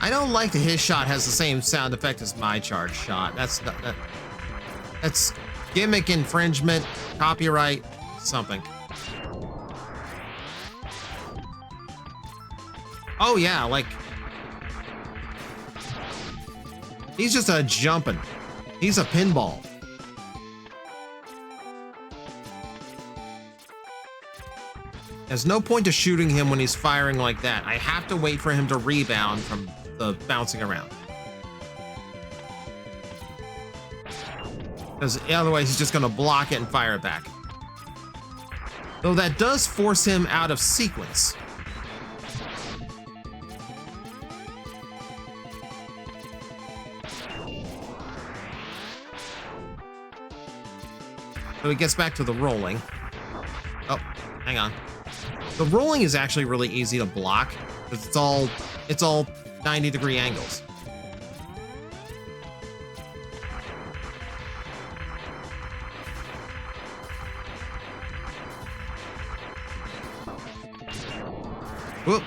S2: I don't like that his shot has the same sound effect as my charge shot. That's gimmick infringement, copyright, something. Oh yeah, like he's just a jumping. He's a pinball. There's no point to shooting him when he's firing like that. I have to wait for him to rebound from the bouncing around. Because otherwise he's just gonna block it and fire it back. Though that does force him out of sequence. So he gets back to the rolling. Oh, hang on. The rolling is actually really easy to block because it's all 90-degree angles. Whoop.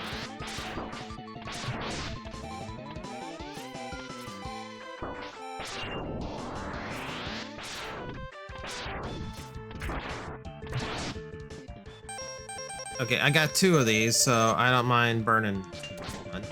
S2: Okay, I got 2 of these, so I don't mind burning one.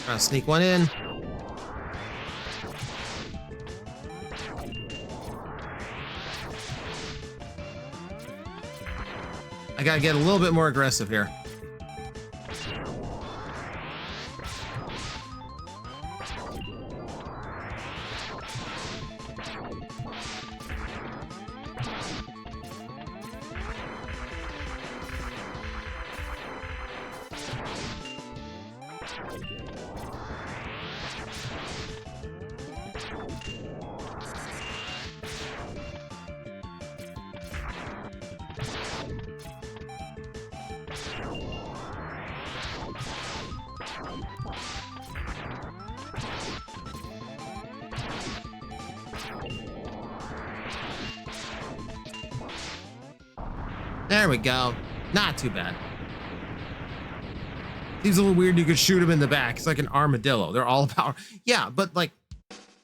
S2: Trying to sneak one in. I gotta get a little bit more aggressive here. There we go. Not too bad. Seems a little weird you could shoot him in the back. It's like an armadillo. They're all about... Yeah, but like...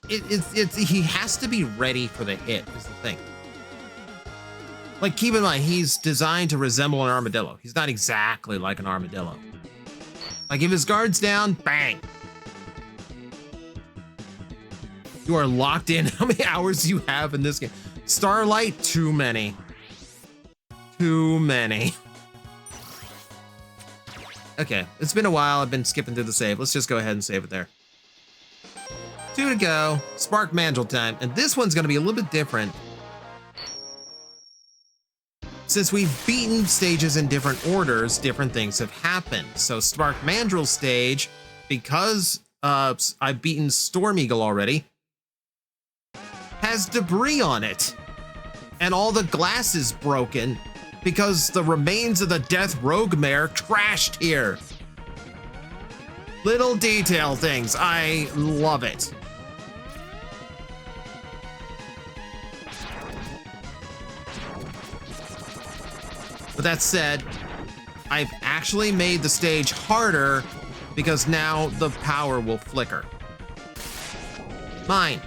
S2: It's he has to be ready for the hit, is the thing. Like, keep in mind, he's designed to resemble an armadillo. He's not exactly like an armadillo. Like, if his guard's down, bang. You are locked in. How many hours do you have in this game? Starlight, too many. Too many. Okay, it's been a while. I've been skipping through the save. Let's just go ahead and save it there. 2 to go. Spark Mandrill time. And this one's going to be a little bit different. Since we've beaten stages in different orders, different things have happened. So Spark Mandrill stage, because I've beaten Storm Eagle already, has debris on it. And all the glass is broken because the remains of the Death Rogue Mare crashed here. Little detail things. I love it. But that said, I've actually made the stage harder because now the power will flicker. Mine.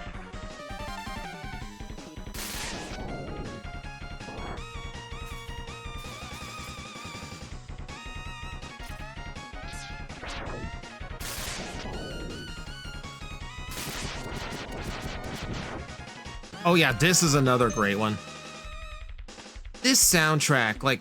S2: Oh yeah, this is another great one. This soundtrack, like...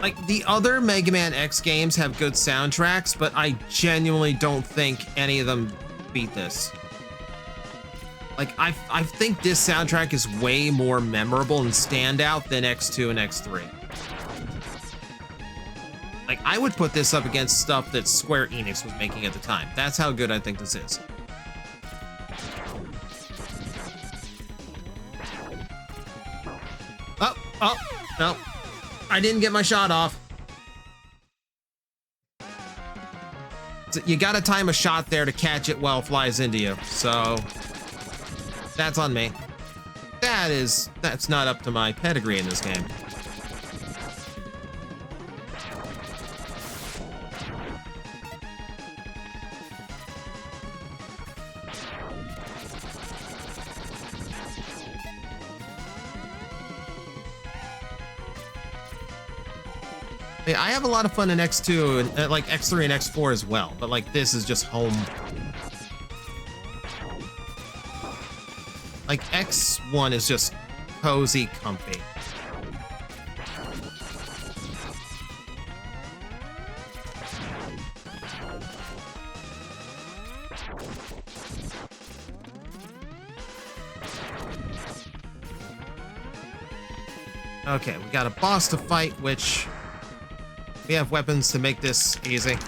S2: Like, the other Mega Man X games have good soundtracks, but I genuinely don't think any of them beat this. Like, I think this soundtrack is way more memorable and standout than X2 and X3. Like, I would put this up against stuff that Square Enix was making at the time. That's how good I think this is. Oh, no. I didn't get my shot off. So you gotta time a shot there to catch it while it flies into you. So, that's on me. that's not up to my pedigree in this game. Yeah, I have a lot of fun in X2 and like X3 and X4 as well, but like this is just home. Like X1 is just cozy, comfy. Okay, we got a boss to fight, which we have weapons to make this easy.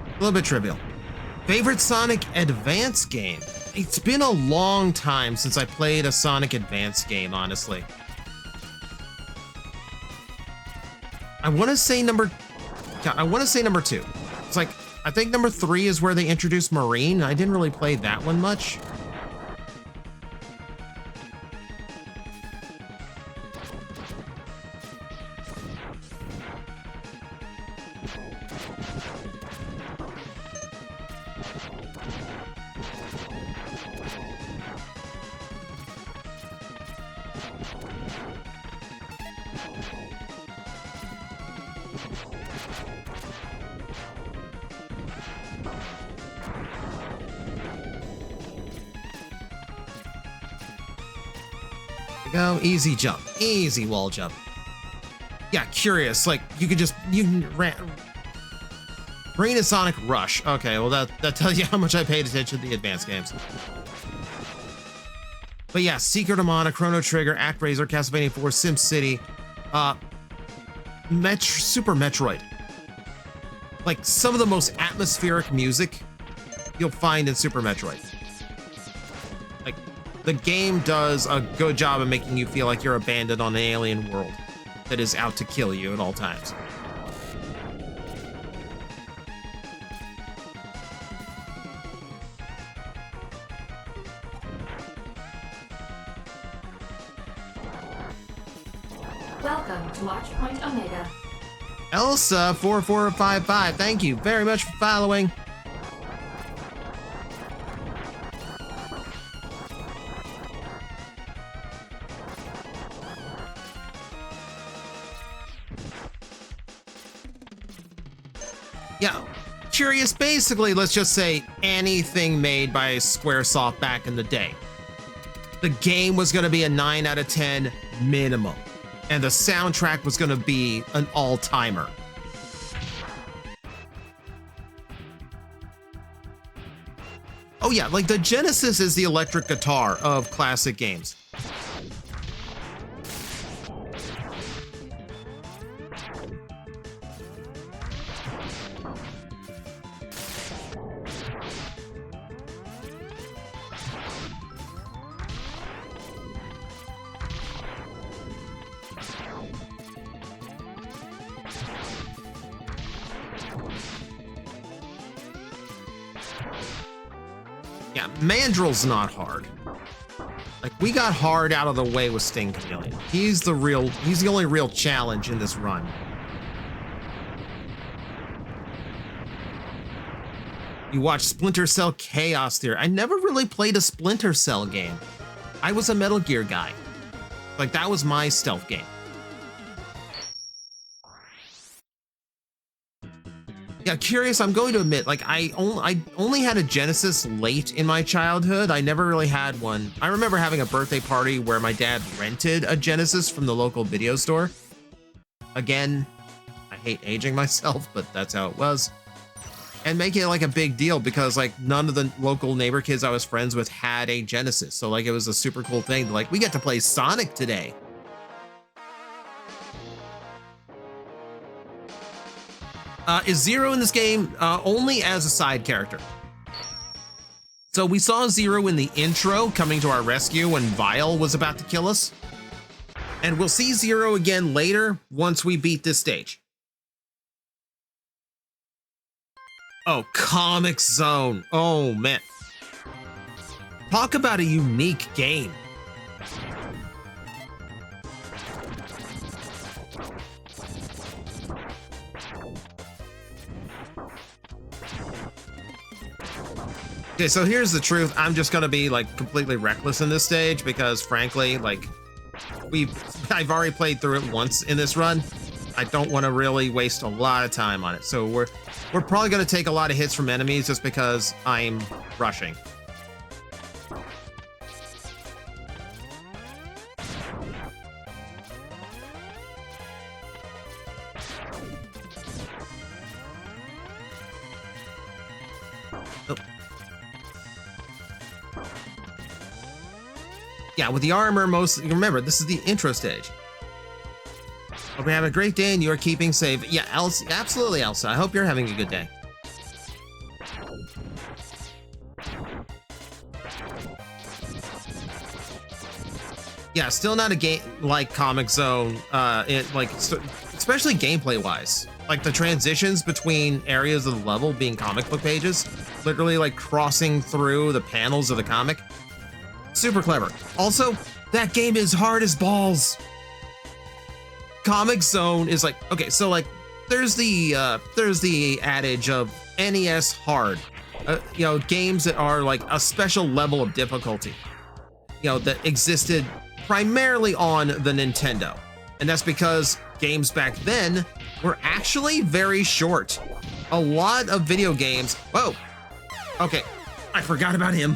S2: A little bit trivial. Favorite Sonic Advance game? It's been a long time since I played a Sonic Advance game, honestly. I want to say number 2. It's like, I think number 3 is where they introduced Marine. I didn't really play that one much. Go easy jump, easy wall jump. Yeah, curious. Like you can Rain of Sonic Rush. Okay, well that tells you how much I paid attention to the advanced games. But yeah, Secret of Mana, Chrono Trigger, ActRaiser, Castlevania 4, SimCity, Super Metroid. Like some of the most atmospheric music you'll find in Super Metroid. Like the game does a good job of making you feel like you're abandoned on an alien world that is out to kill you at all times.
S3: Welcome to Watchpoint Omega.
S2: Elsa4455, thank you very much for following. Yeah, curious, basically, let's just say anything made by Squaresoft back in the day. The game was going to be a 9 out of 10 minimum. And the soundtrack was going to be an all-timer. Oh yeah, like the Genesis is the electric guitar of classic games. Yeah, Mandrill's not hard. Like, we got hard out of the way with Sting Chameleon. He's the only real challenge in this run. You watch Splinter Cell Chaos Theory. I never really played a Splinter Cell game. I was a Metal Gear guy. Like, that was my stealth game. Yeah, curious, I'm going to admit, like, I only had a Genesis late in my childhood. I never really had one. I remember having a birthday party where my dad rented a Genesis from the local video store. Again, I hate aging myself, but that's how it was. And making it like a big deal because like none of the local neighbor kids I was friends with had a Genesis. So like it was a super cool thing. Like, we get to play Sonic today. is Zero in this game only as a side character. So we saw Zero in the intro coming to our rescue when Vile was about to kill us. And we'll see Zero again later once we beat this stage. Oh, Comic Zone. Oh, man. Talk about a unique game. Okay, so here's the truth. I'm just gonna be like completely reckless in this stage because frankly, like I've already played through it once in this run. I don't want to really waste a lot of time on it. So we're probably gonna take a lot of hits from enemies just because I'm rushing. Oh. Yeah, with the armor, remember, this is the intro stage. Hope you're having a great day and you're keeping safe. Yeah, Elsa, absolutely, Elsa. I hope you're having a good day. Yeah, still not a game like Comic Zone, especially gameplay wise. Like the transitions between areas of the level being comic book pages, literally like crossing through the panels of the comic. Super clever. Also, that game is hard as balls. Comic Zone is like, okay, so like there's the adage of NES hard. You know, games that are like a special level of difficulty, you know, that existed primarily on the Nintendo. And that's because games back then were actually very short. A lot of video games, whoa, okay, I forgot about him.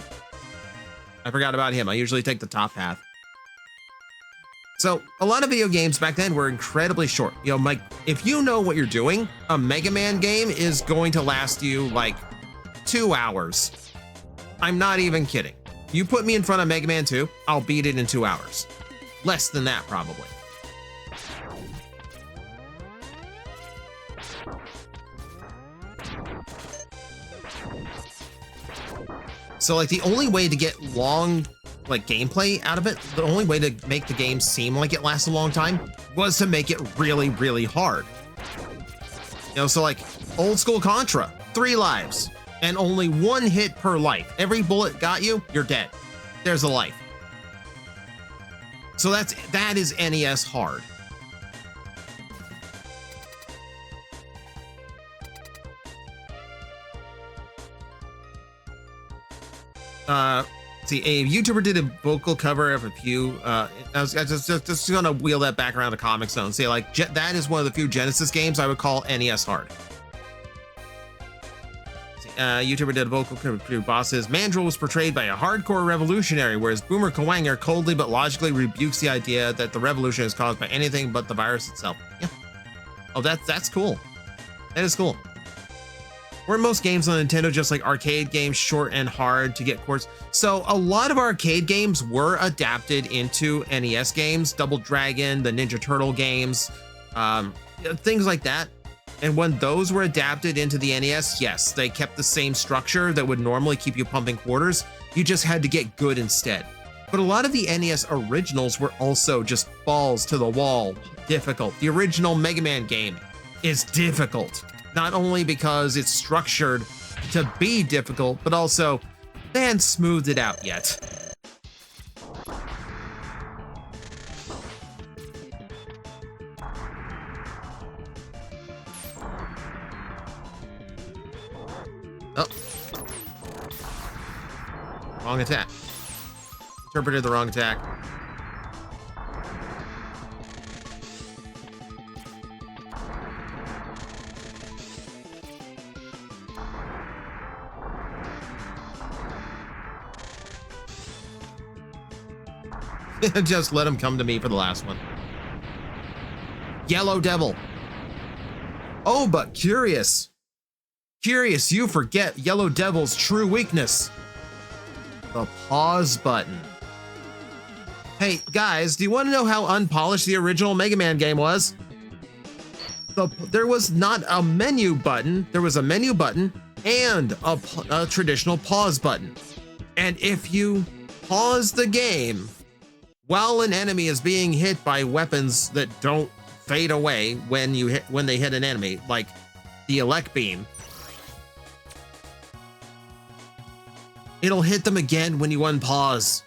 S2: I usually take the top path. So a lot of video games back then were incredibly short. You know, Mike, if you know what you're doing, a Mega Man game is going to last you like 2 hours. I'm not even kidding. You put me in front of Mega Man 2, I'll beat it in 2 hours. Less than that, probably. So like the only way to get long like gameplay out of it, the only way to make the game seem like it lasts a long time was to make it really, really hard. You know, so like old school Contra, 3 lives and only 1 hit per life. Every bullet got you, you're dead. There's a life. So that is NES hard. See, a YouTuber did a vocal cover of a few. I was just gonna wheel that back around to Comic Zone. Say like that is one of the few Genesis games I would call NES hard. YouTuber did a vocal cover of a few bosses. Mandrill was portrayed by a hardcore revolutionary, whereas Boomer Kawanger coldly but logically rebukes the idea that the revolution is caused by anything but the virus itself. Yeah. Oh, that's cool. That is cool. Were most games on Nintendo just like arcade games, short and hard to get course? So a lot of arcade games were adapted into NES games, Double Dragon, the Ninja Turtle games, things like that. And when those were adapted into the NES, yes, they kept the same structure that would normally keep you pumping quarters. You just had to get good instead. But a lot of the NES originals were also just balls to the wall, difficult. The original Mega Man game is difficult. Not only because it's structured to be difficult, but also they hadn't smoothed it out yet. Oh. Wrong attack. Interpreted the wrong attack. Just let him come to me for the last one. Yellow Devil. Oh, but Curious. Curious, you forget Yellow Devil's true weakness. The pause button. Hey, guys, do you want to know how unpolished the original Mega Man game was? there was not a menu button. There was a menu button and a traditional pause button. And if you pause the game while an enemy is being hit by weapons that don't fade away when they hit an enemy, like the elect beam, it'll hit them again when you unpause.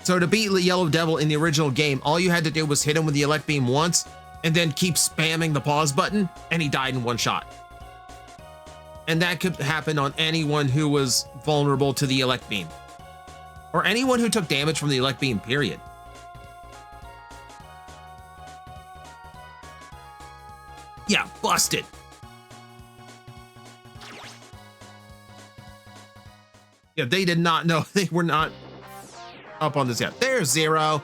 S2: So to beat the Yellow Devil in the original game, all you had to do was hit him with the elect beam once and then keep spamming the pause button, and he died in one shot. And that could happen on anyone who was vulnerable to the elect beam, or anyone who took damage from the elect beam, period. Yeah, busted. Yeah, they did not know. They were not up on this yet. There's Zero.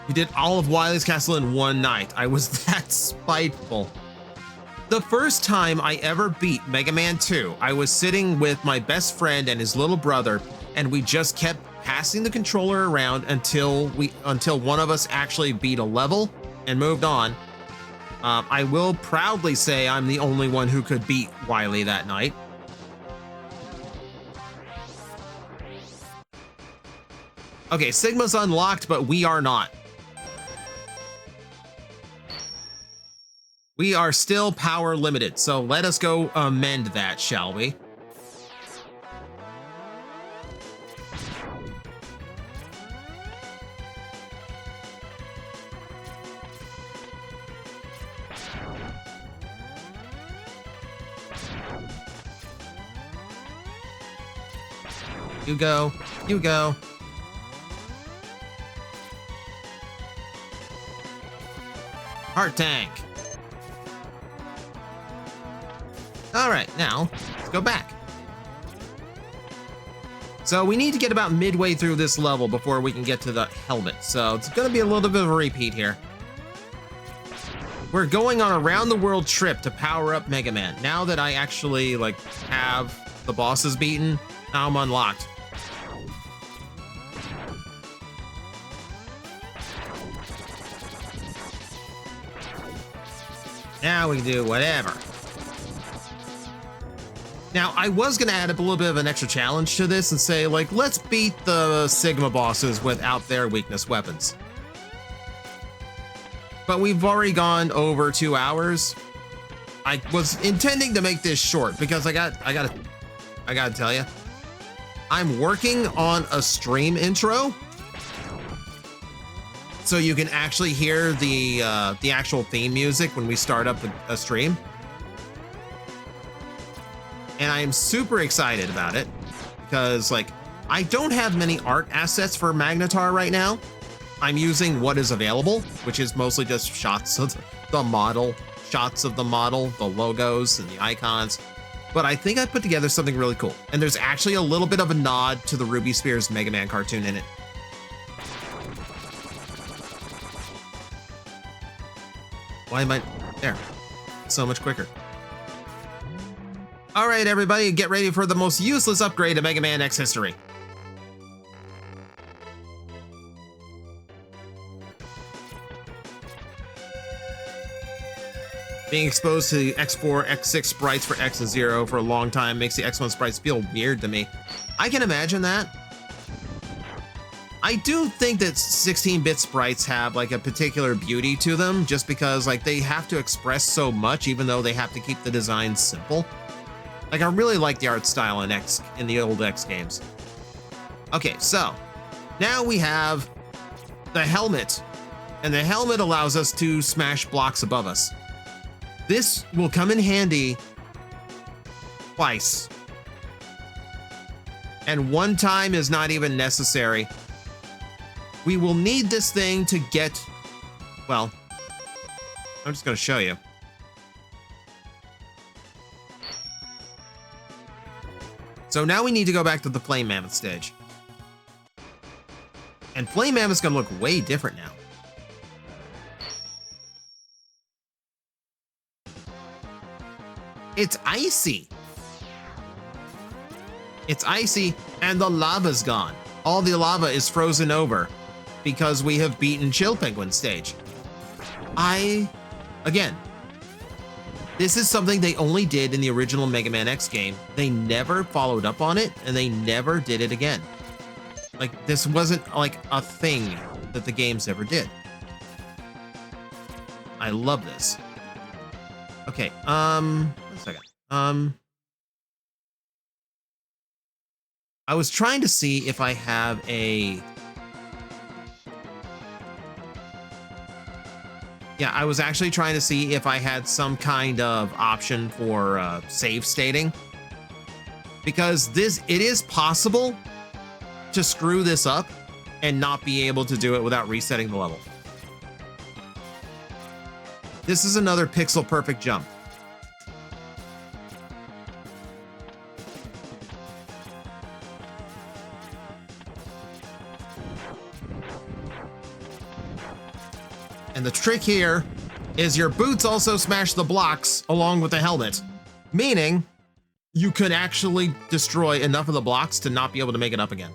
S2: You did all of Wily's Castle in one night. I was that spiteful. The first time I ever beat Mega Man 2, I was sitting with my best friend and his little brother, and we just kept passing the controller around until one of us actually beat a level and moved on. I will proudly say I'm the only one who could beat Wily that night. Okay, Sigma's unlocked, but we are not. We are still power limited, so let us go amend that, shall we? You go, you go. Heart tank. All right, now let's go back. So we need to get about midway through this level before we can get to the helmet. So it's gonna be a little bit of a repeat here. We're going on a round the world trip to power up Mega Man. Now that I actually have the bosses beaten, now I'm unlocked. Now we can do whatever. Now, I was going to add up a little bit of an extra challenge to this and say, let's beat the Sigma bosses without their weakness weapons. But we've already gone over 2 hours. I was intending to make this short because I gotta tell you, I'm working on a stream intro, so you can actually hear the actual theme music when we start up a stream. And I am super excited about it because I don't have many art assets for Magnetar right now. I'm using what is available, which is mostly just shots of the model, the logos and the icons. But I think I put together something really cool. And there's actually a little bit of a nod to the Ruby Spears Mega Man cartoon in it. Why am I there? So much quicker. All right, everybody, get ready for the most useless upgrade in Mega Man X history. Being exposed to the X4, X6 sprites for X and Zero for a long time makes the X1 sprites feel weird to me. I can imagine that. I do think that 16-bit sprites have a particular beauty to them just because they have to express so much even though they have to keep the design simple. I really like the art style in the old X games. Okay, so now we have the helmet, and the helmet allows us to smash blocks above us. This will come in handy twice. And one time is not even necessary. We will need this thing to get, well, I'm just going to show you. So now we need to go back to the Flame Mammoth stage. And Flame Mammoth's gonna look way different now. It's icy. It's icy and the lava's gone. all the lava is frozen over because we have beaten Chill Penguin stage. Again, this is something they only did in the original Mega Man X game. They never followed up on it, and they never did it again. Like, this wasn't like a thing that the games ever did. I love this. Okay, one second. I was trying to see if I have a... Yeah, I was actually trying to see if I had some kind of option for save stating. Because it is possible to screw this up and not be able to do it without resetting the level. This is another pixel perfect jump. And the trick here is your boots also smash the blocks along with the helmet, meaning you could actually destroy enough of the blocks to not be able to make it up again.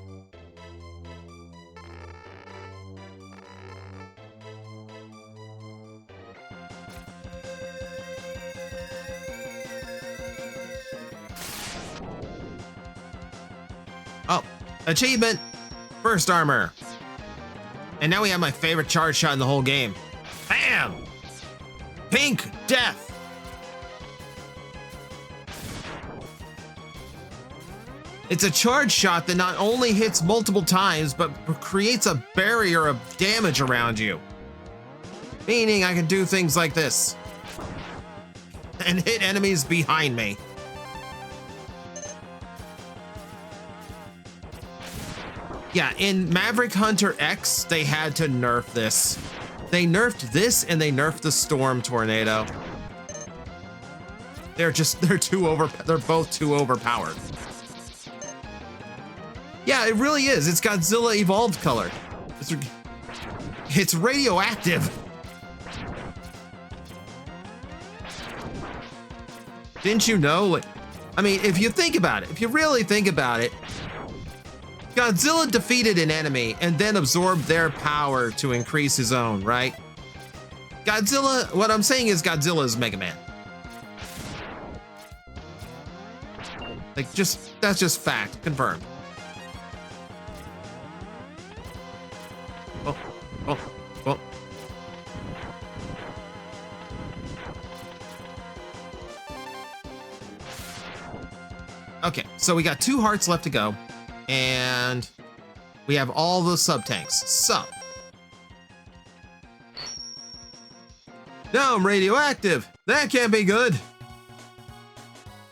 S2: Oh, achievement, burst armor. And now we have my favorite charge shot in the whole game. Bam! Pink death. It's a charge shot that not only hits multiple times, but creates a barrier of damage around you. Meaning I can do things like this. And hit enemies behind me. Yeah, in Maverick Hunter X, they had to nerf this. They nerfed this and they nerfed the Storm Tornado. They're both too overpowered. Yeah, it really is. It's Godzilla evolved color. It's radioactive. Didn't you know? Like, I mean, if you think about it, if you really think about it, Godzilla defeated an enemy and then absorbed their power to increase his own, right? Godzilla, what I'm saying is Godzilla is Mega Man. Like, that's just fact, confirmed. Oh. Okay, so we got 2 hearts left to go. And we have all the sub-tanks. So. Now I'm radioactive. That can't be good.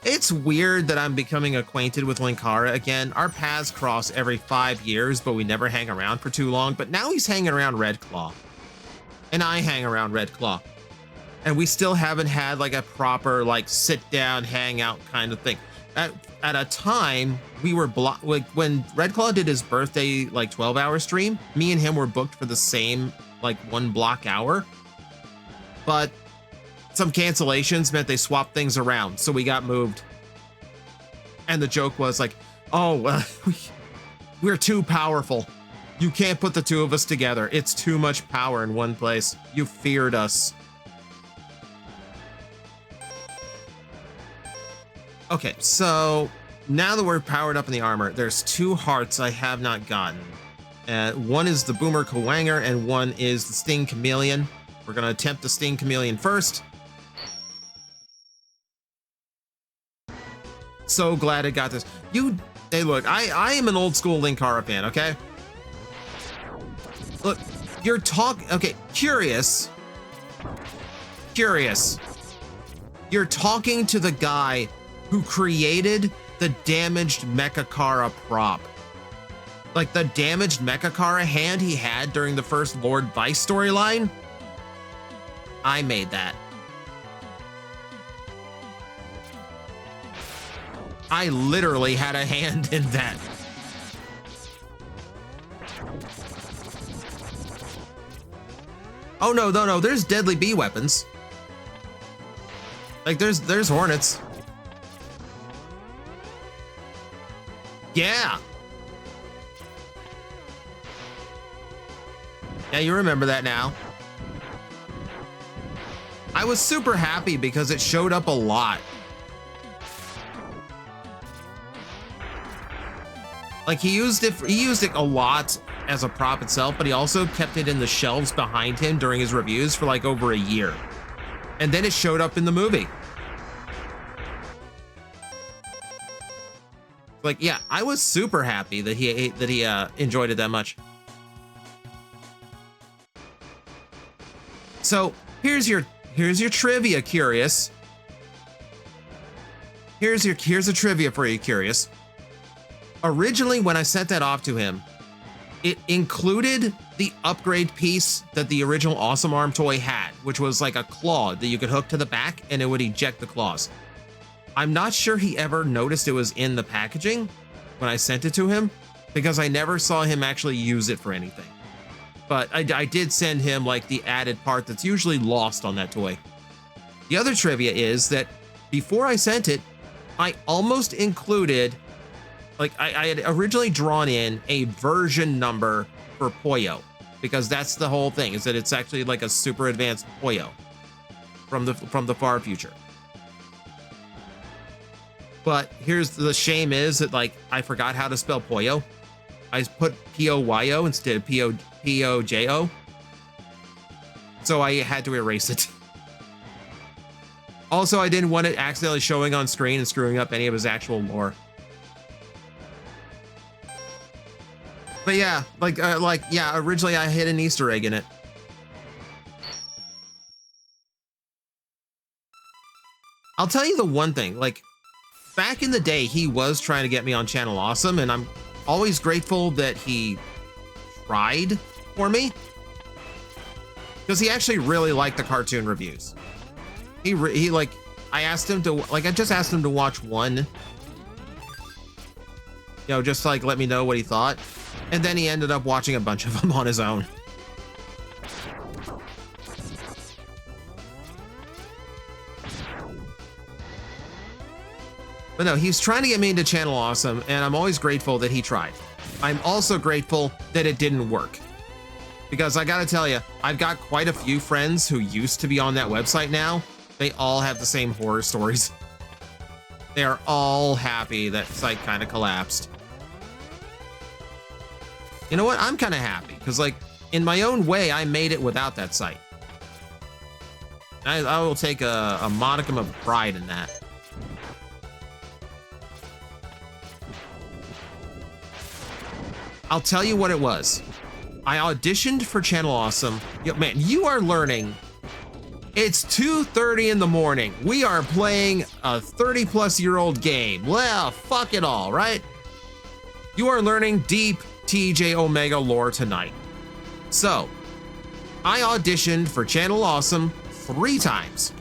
S2: It's weird that I'm becoming acquainted with Linkara again. Our paths cross every 5 years, but we never hang around for too long. But now he's hanging around Red Claw. And I hang around Red Claw. And we still haven't had like a proper like sit down, hang out kind of thing. At a time, we were like when Red Claw did his birthday like 12-hour stream, me and him were booked for the same like 1 block hour. But some cancellations meant they swapped things around, so we got moved. And the joke was like, oh, we're too powerful. You can't put the 2 of us together. It's too much power in one place. You feared us. Okay, so now that we're powered up in the armor, there's 2 hearts I have not gotten. One is the Boomer Kawanger and one is the Sting Chameleon. We're gonna attempt the Sting Chameleon first. So glad I got this. Hey look, I am an old school Linkara fan, okay? Look, okay, Curious. You're talking to the guy who created the damaged Mechakara prop. Like the damaged Mechakara hand he had during the first Lord Vice storyline. I made that. I literally had a hand in that. Oh no, there's deadly bee weapons. Like there's hornets. Yeah. Yeah, you remember that now. I was super happy because it showed up a lot. Like he used it a lot as a prop itself, but he also kept it in the shelves behind him during his reviews for like over a year. And then it showed up in the movie. Like, yeah, I was super happy that he enjoyed it that much. So here's your trivia, Curious. Here's a trivia for you, Curious. Originally, when I sent that off to him, it included the upgrade piece that the original Awesome Arm toy had, which was like a claw that you could hook to the back and it would eject the claws. I'm not sure he ever noticed it was in the packaging when I sent it to him, because I never saw him actually use it for anything. But I did send him like the added part that's usually lost on that toy. The other trivia is that before I sent it, I almost included, like I had originally drawn in a version number for Poyo, because that's the whole thing, is that it's actually like a super advanced Poyo from the far future. But here's the shame is that like I forgot how to spell Poyo. I put P-O-Y-O instead of P-O-J-O. So I had to erase it. Also, I didn't want it accidentally showing on screen and screwing up any of his actual lore. But yeah, yeah, originally I hid an Easter egg in it. I'll tell you the one thing, like back in the day, he was trying to get me on Channel Awesome, and I'm always grateful that he tried for me, because he actually really liked the cartoon reviews. He like, I asked him to, like, I just asked him to watch one, you know, just like let me know what he thought. And then he ended up watching a bunch of them on his own. But no, he's trying to get me into Channel Awesome, and I'm always grateful that he tried. I'm also grateful that it didn't work. Because I gotta tell you, I've got quite a few friends who used to be on that website now. They all have the same horror stories. They are all happy that site kind of collapsed. You know what? I'm kind of happy, because like, in my own way, I made it without that site. I will take a modicum of pride in that. I'll tell you what it was. I auditioned for Channel Awesome. Yo, man, you are learning. It's 2:30 in the morning. We are playing a 30-plus-year-old game. Well, fuck it all, right? You are learning deep TJ Omega lore tonight. So, I auditioned for Channel Awesome 3 times.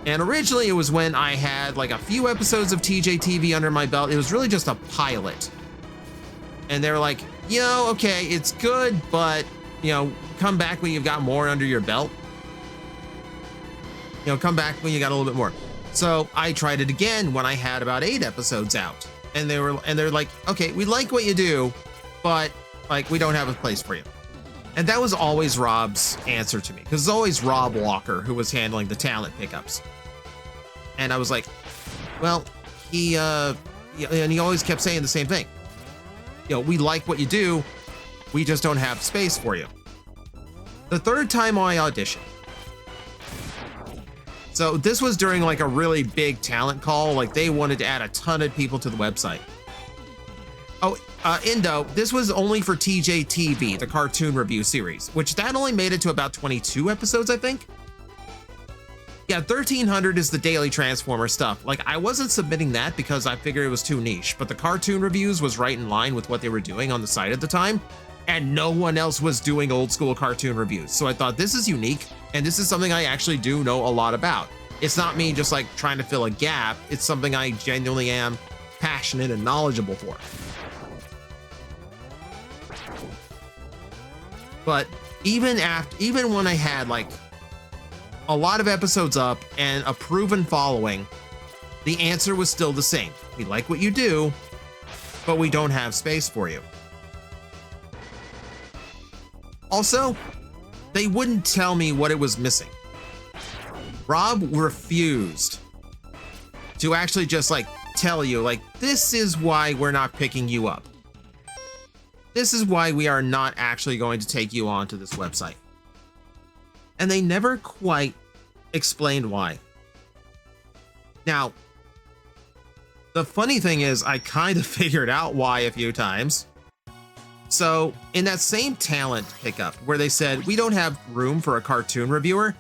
S2: And originally it was when I had like a few episodes of TJ TV under my belt. It was really just a pilot. And they were like, you know, okay, it's good, but, you know, come back when you've got more under your belt. You know, come back when you got a little bit more. So I tried it again when I had about 8 episodes out. And they're like, okay, we like what you do, but like, we don't have a place for you. And that was always Rob's answer to me, because it's always Rob Walker who was handling the talent pickups. And I was like, well, and he always kept saying the same thing. You know, we like what you do, we just don't have space for you. The 3rd time I auditioned. So this was during like a really big talent call, like they wanted to add a ton of people to the website. Oh, Indo, this was only for TJ TV, the cartoon review series, which that only made it to about 22 episodes, I think. Yeah, 1300 is the daily Transformer stuff. Like, I wasn't submitting that because I figured it was too niche, but the cartoon reviews was right in line with what they were doing on the site at the time, and no one else was doing old school cartoon reviews. So I thought, this is unique, and this is something I actually do know a lot about. It's not me just like trying to fill a gap, it's something I genuinely am passionate and knowledgeable for. But even when I had like a lot of episodes up and a proven following, the answer was still the same. We like what you do, but we don't have space for you. Also, they wouldn't tell me what it was missing. Rob refused to actually just like tell you, like, this is why we're not picking you up. This is why we are not actually going to take you onto this website. And they never quite explained why. Now, the funny thing is, I kind of figured out why a few times. So, in that same talent pickup where they said, we don't have room for a cartoon reviewer,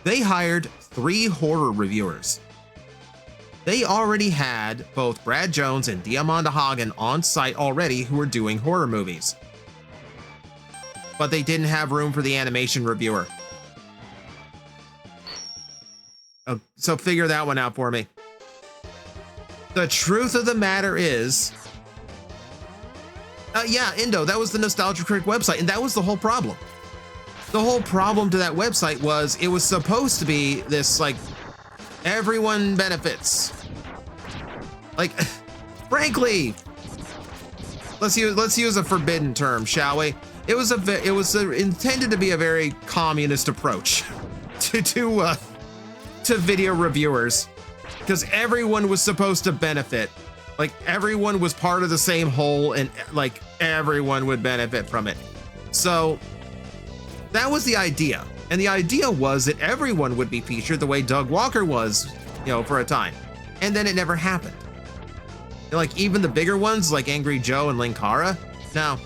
S2: they hired 3 horror reviewers. They already had both Brad Jones and Diamanda Hagen on site already who were doing horror movies. But they didn't have room for the animation reviewer. So figure that one out for me. The truth of the matter is, yeah, Indo, that was the Nostalgia Critic website, and that was the whole problem. The whole problem to that website was it was supposed to be this, like, everyone benefits. Like, frankly, let's use a forbidden term, shall we? It was intended to be a very communist approach to video reviewers, because everyone was supposed to benefit. Like, everyone was part of the same whole, and like everyone would benefit from it. So that was the idea. And the idea was that everyone would be featured the way Doug Walker was, you know, for a time. And then it never happened. Like, even the bigger ones like Angry Joe and Linkara. Now,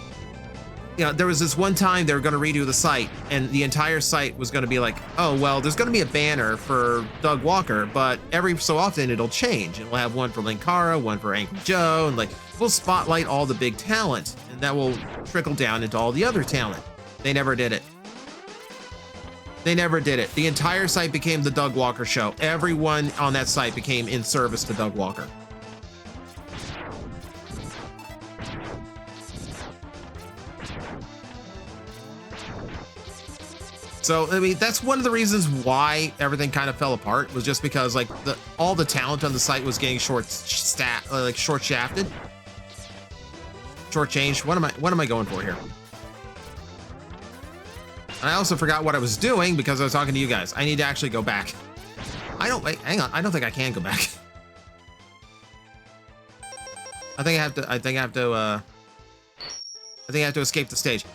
S2: you know, there was this one time they were going to redo the site, and the entire site was going to be like, oh, well, there's going to be a banner for Doug Walker, but every so often it'll change. And we'll have one for Linkara, one for Angry Joe, and like, we'll spotlight all the big talent, and that will trickle down into all the other talent. They never did it. They never did it. The entire site became the Doug Walker show. Everyone on that site became in service to Doug Walker. So, I mean, that's one of the reasons why everything kind of fell apart, was just because, like, all the talent on the site was getting short-shafted. Short-changed. What am I going for here? And I also forgot what I was doing because I was talking to you guys. I need to actually go back. Hang on. I don't think I can go back. I think I have to escape the stage.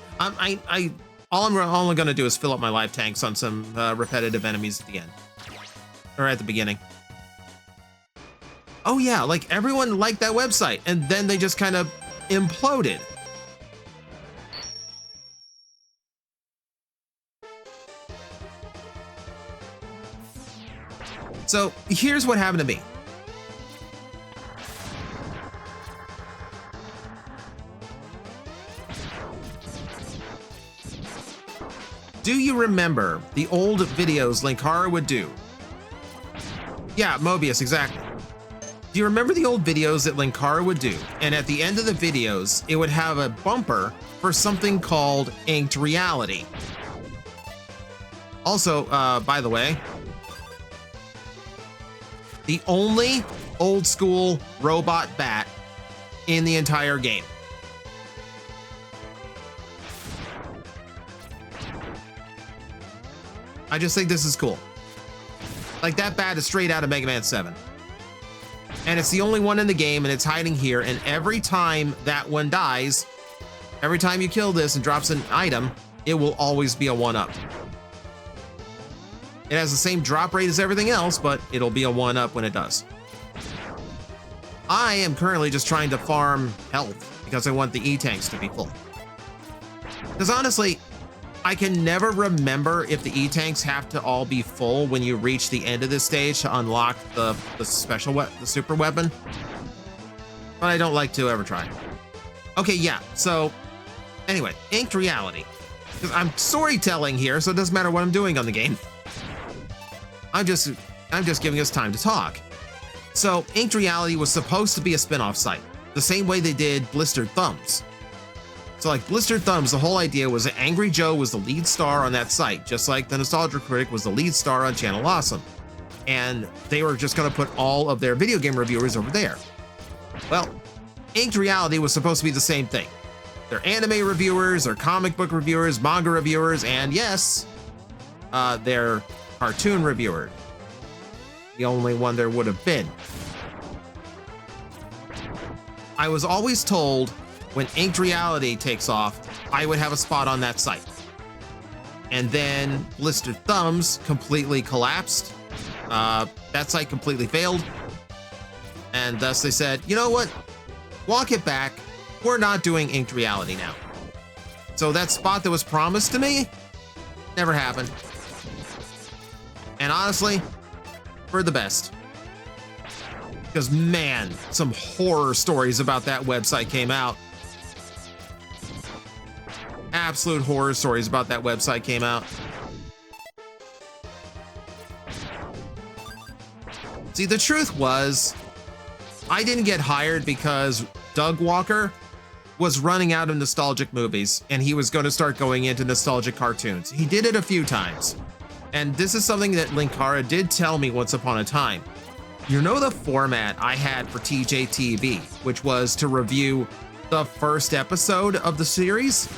S2: All I'm going to do is fill up my life tanks on some repetitive enemies at the end. Or at the beginning. Oh yeah, like, everyone liked that website, and then they just kind of imploded. So here's what happened to me. Do you remember the old videos Linkara would do? Yeah, Mobius, exactly. Do you remember the old videos that Linkara would do? And at the end of the videos, it would have a bumper for something called Inked Reality. Also, by the way, the only old school robot bat in the entire game. I just think this is cool. Like, that bat is straight out of Mega Man 7. And it's the only one in the game, and it's hiding here, and every time that one dies, every time you kill this and drops an item, it will always be a 1-up. It has the same drop rate as everything else, but it'll be a 1-up when it does. I am currently just trying to farm health because I want the E-tanks to be full. Because honestly, I can never remember if the E-tanks have to all be full when you reach the end of this stage to unlock the super weapon. But I don't like to ever try. Okay, yeah, so anyway, Inked Reality. Because I'm storytelling here, so it doesn't matter what I'm doing on the game. I'm just giving us time to talk. So Inked Reality was supposed to be a spin-off site, the same way they did Blistered Thumbs. So, like, Blistered Thumbs, the whole idea was that Angry Joe was the lead star on that site, just like the Nostalgia Critic was the lead star on Channel Awesome. And they were just going to put all of their video game reviewers over there. Well, Inked Reality was supposed to be the same thing. they're anime reviewers, they're comic book reviewers, manga reviewers, and yes, they're cartoon reviewers. The only one there would have been. I was always told when Inked Reality takes off, I would have a spot on that site. And then Blistered Thumbs completely collapsed. That site completely failed. And thus they said, you know what? Walk it back. We're not doing Inked Reality now. So that spot that was promised to me never happened. And honestly, for the best. Because man, some horror stories about that website came out. Absolute horror stories about that website came out. See, the truth was, I didn't get hired because Doug Walker was running out of nostalgic movies and he was going to start going into nostalgic cartoons. He did it a few times. And this is something that Linkara did tell me once upon a time. You know the format I had for TJTV, which was to review the first episode of the series?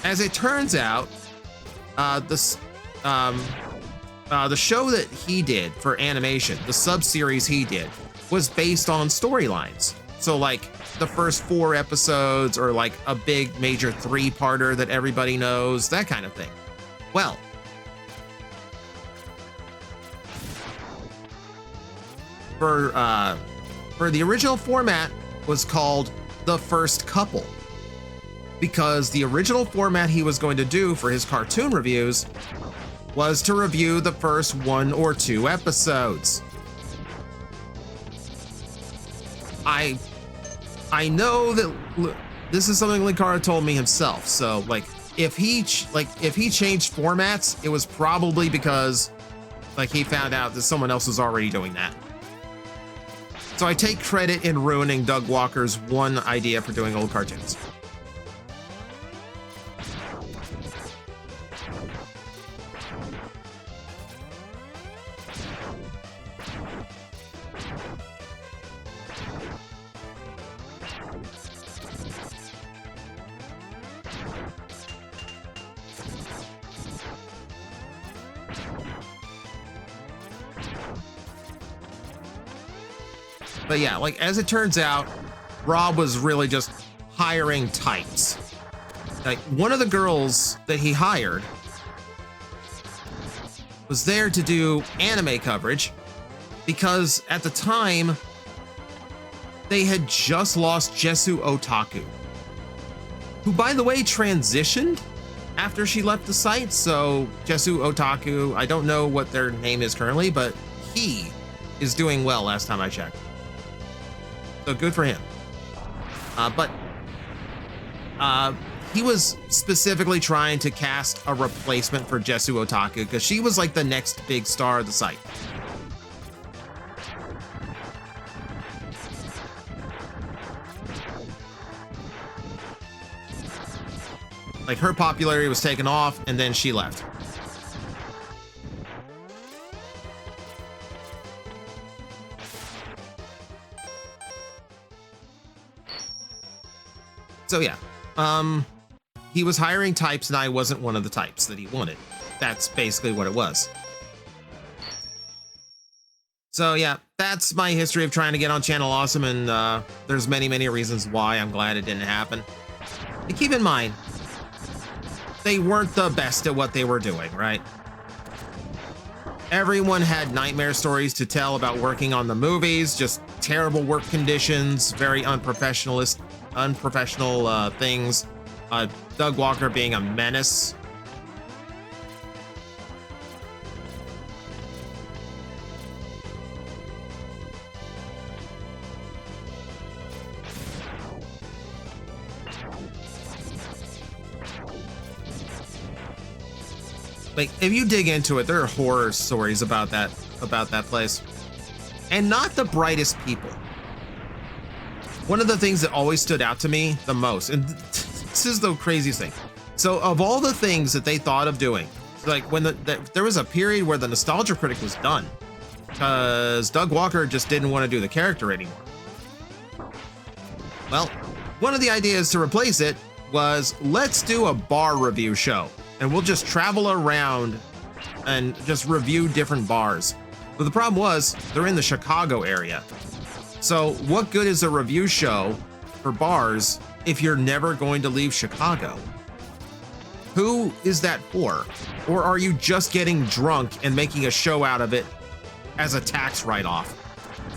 S2: As it turns out, the show that he did for animation, the sub-series he did, was based on storylines. So like the first 4 episodes or like a big major 3-parter that everybody knows, that kind of thing. Well, for the original format was called The First Couple, because the original format he was going to do for his cartoon reviews was to review the first 1 or 2 episodes. I know that this is something Linkara told me himself. So like if he changed formats, it was probably because like he found out that someone else was already doing that. So I take credit in ruining Doug Walker's one idea for doing old cartoons. But yeah, like as it turns out, Rob was really just hiring types. Like one of the girls that he hired was there to do anime coverage because at the time they had just lost Jesu Otaku, who by the way transitioned after she left the site. So Jesu Otaku, I don't know what their name is currently, but he is doing well last time I checked. So good for him. But he was specifically trying to cast a replacement for Jesu Otaku because she was like the next big star of the site. Like her popularity was taken off and then she left. So yeah, he was hiring types and I wasn't one of the types that he wanted. That's basically what it was. So yeah, that's my history of trying to get on Channel Awesome, and there's many reasons why I'm glad it didn't happen. And keep in mind, they weren't the best at what they were doing, right? Everyone had nightmare stories to tell about working on the movies, just terrible work conditions, very unprofessional things. Doug Walker being a menace. Like, if you dig into it, there are horror stories about that place. And not the brightest people. One of the things that always stood out to me the most, and this is the craziest thing. So of all the things that they thought of doing, like when there was a period where the Nostalgia Critic was done because Doug Walker just didn't want to do the character anymore. Well, one of the ideas to replace it was, let's do a bar review show, and we'll just travel around and just review different bars. But the problem was, they're in the Chicago area. So what good is a review show for bars if you're never going to leave Chicago? Who is that for? Or are you just getting drunk and making a show out of it as a tax write-off?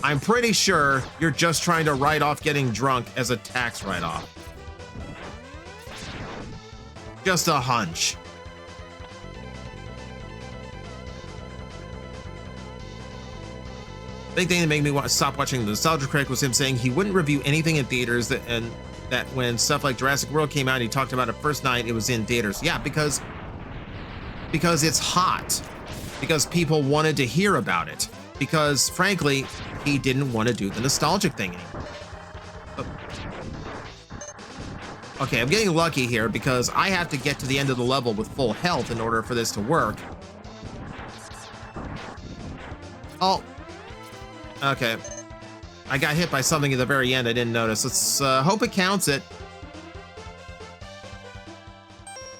S2: I'm pretty sure you're just trying to write off getting drunk as a tax write-off. Just a hunch. Big thing that made me want to stop watching the Nostalgia Critic was him saying he wouldn't review anything in theaters, and that when stuff like Jurassic World came out, he talked about it first night it was in theaters. Yeah, because it's hot. Because people wanted to hear about it. Because frankly, he didn't want to do the nostalgic thing anymore. Okay, I'm getting lucky here because I have to get to the end of the level with full health in order for this to work. Oh. Okay. I got hit by something at the very end I didn't notice. Let's hope it counts it.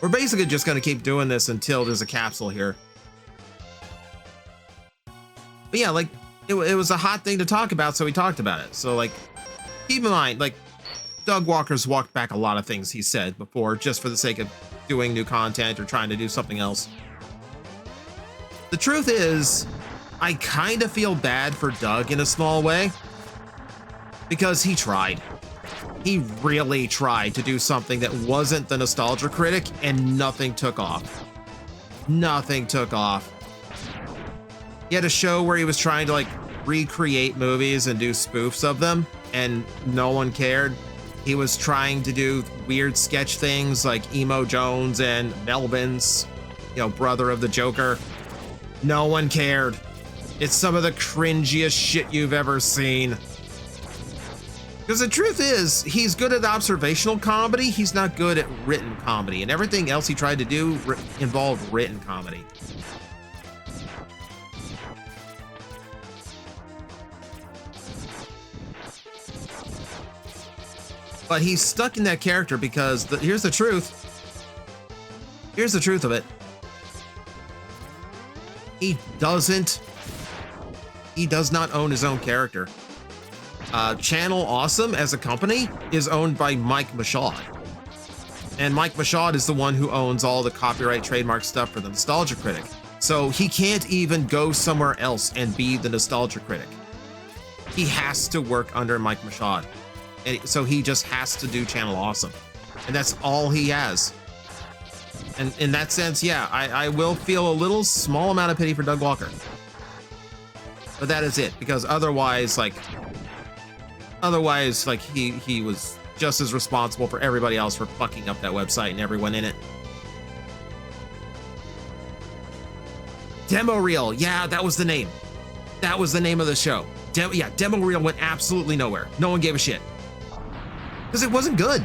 S2: We're basically just going to keep doing this until there's a capsule here. But yeah, like, it was a hot thing to talk about, so we talked about it. So, like, keep in mind, like, Doug Walker's walked back a lot of things he said before just for the sake of doing new content or trying to do something else. The truth is, I kind of feel bad for Doug in a small way because he tried. He really tried to do something that wasn't the Nostalgia Critic and nothing took off. Nothing took off. He had a show where he was trying to like recreate movies and do spoofs of them and no one cared. He was trying to do weird sketch things like Emo Jones and Melvin's, you know, brother of the Joker. No one cared. It's some of the cringiest shit you've ever seen. Because the truth is, he's good at observational comedy. He's not good at written comedy. And everything else he tried to do involved written comedy. But he's stuck in that character because here's the truth. Here's the truth of it. He does not own his own character. Channel Awesome as a company is owned by Mike Michaud. And Mike Michaud is the one who owns all the copyright trademark stuff for the Nostalgia Critic. So he can't even go somewhere else and be the Nostalgia Critic. He has to work under Mike Michaud. And so he just has to do Channel Awesome. And that's all he has. And in that sense, yeah, I will feel a little small amount of pity for Doug Walker. But that is it, because otherwise, like he was just as responsible for everybody else for fucking up that website and everyone in it. Demo Reel, yeah, that was the name. That was the name of the show. Demo Reel went absolutely nowhere. No one gave a shit. Because it wasn't good.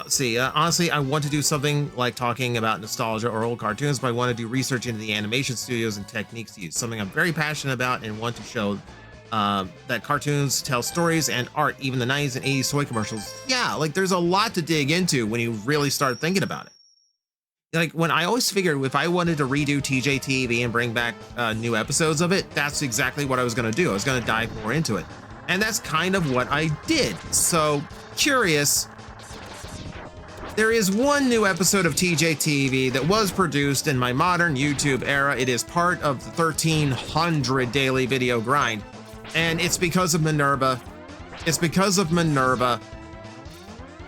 S2: See, honestly, I want to do something like talking about nostalgia or old cartoons, but I want to do research into the animation studios and techniques used, something I'm very passionate about and want to show that cartoons tell stories and art, even the 90s and 80s toy commercials. Yeah, like there's a lot to dig into when you really start thinking about it. Like when I always figured if I wanted to redo TJTV and bring back new episodes of it, that's exactly what I was going to do. I was going to dive more into it. And that's kind of what I did. So curious. There is one new episode of TJTV that was produced in my modern YouTube era. It is part of the 1300 daily video grind. And it's because of Minerva. It's because of Minerva.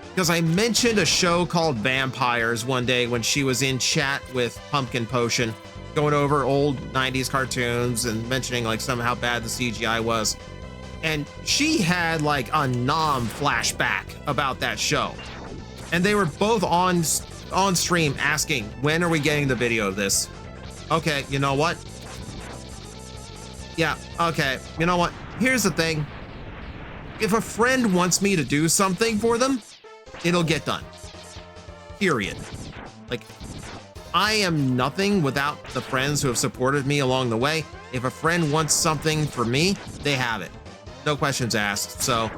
S2: Because I mentioned a show called Vampires one day when she was in chat with Pumpkin Potion, going over old 90s cartoons and mentioning like how bad the CGI was. And she had like a Nom flashback about that show. And they were both on stream asking, when are we getting the video of this? Okay, you know what? Yeah, okay. You know what? Here's the thing. If a friend wants me to do something for them, it'll get done. Period. Like, I am nothing without the friends who have supported me along the way. If a friend wants something for me, they have it. No questions asked. So,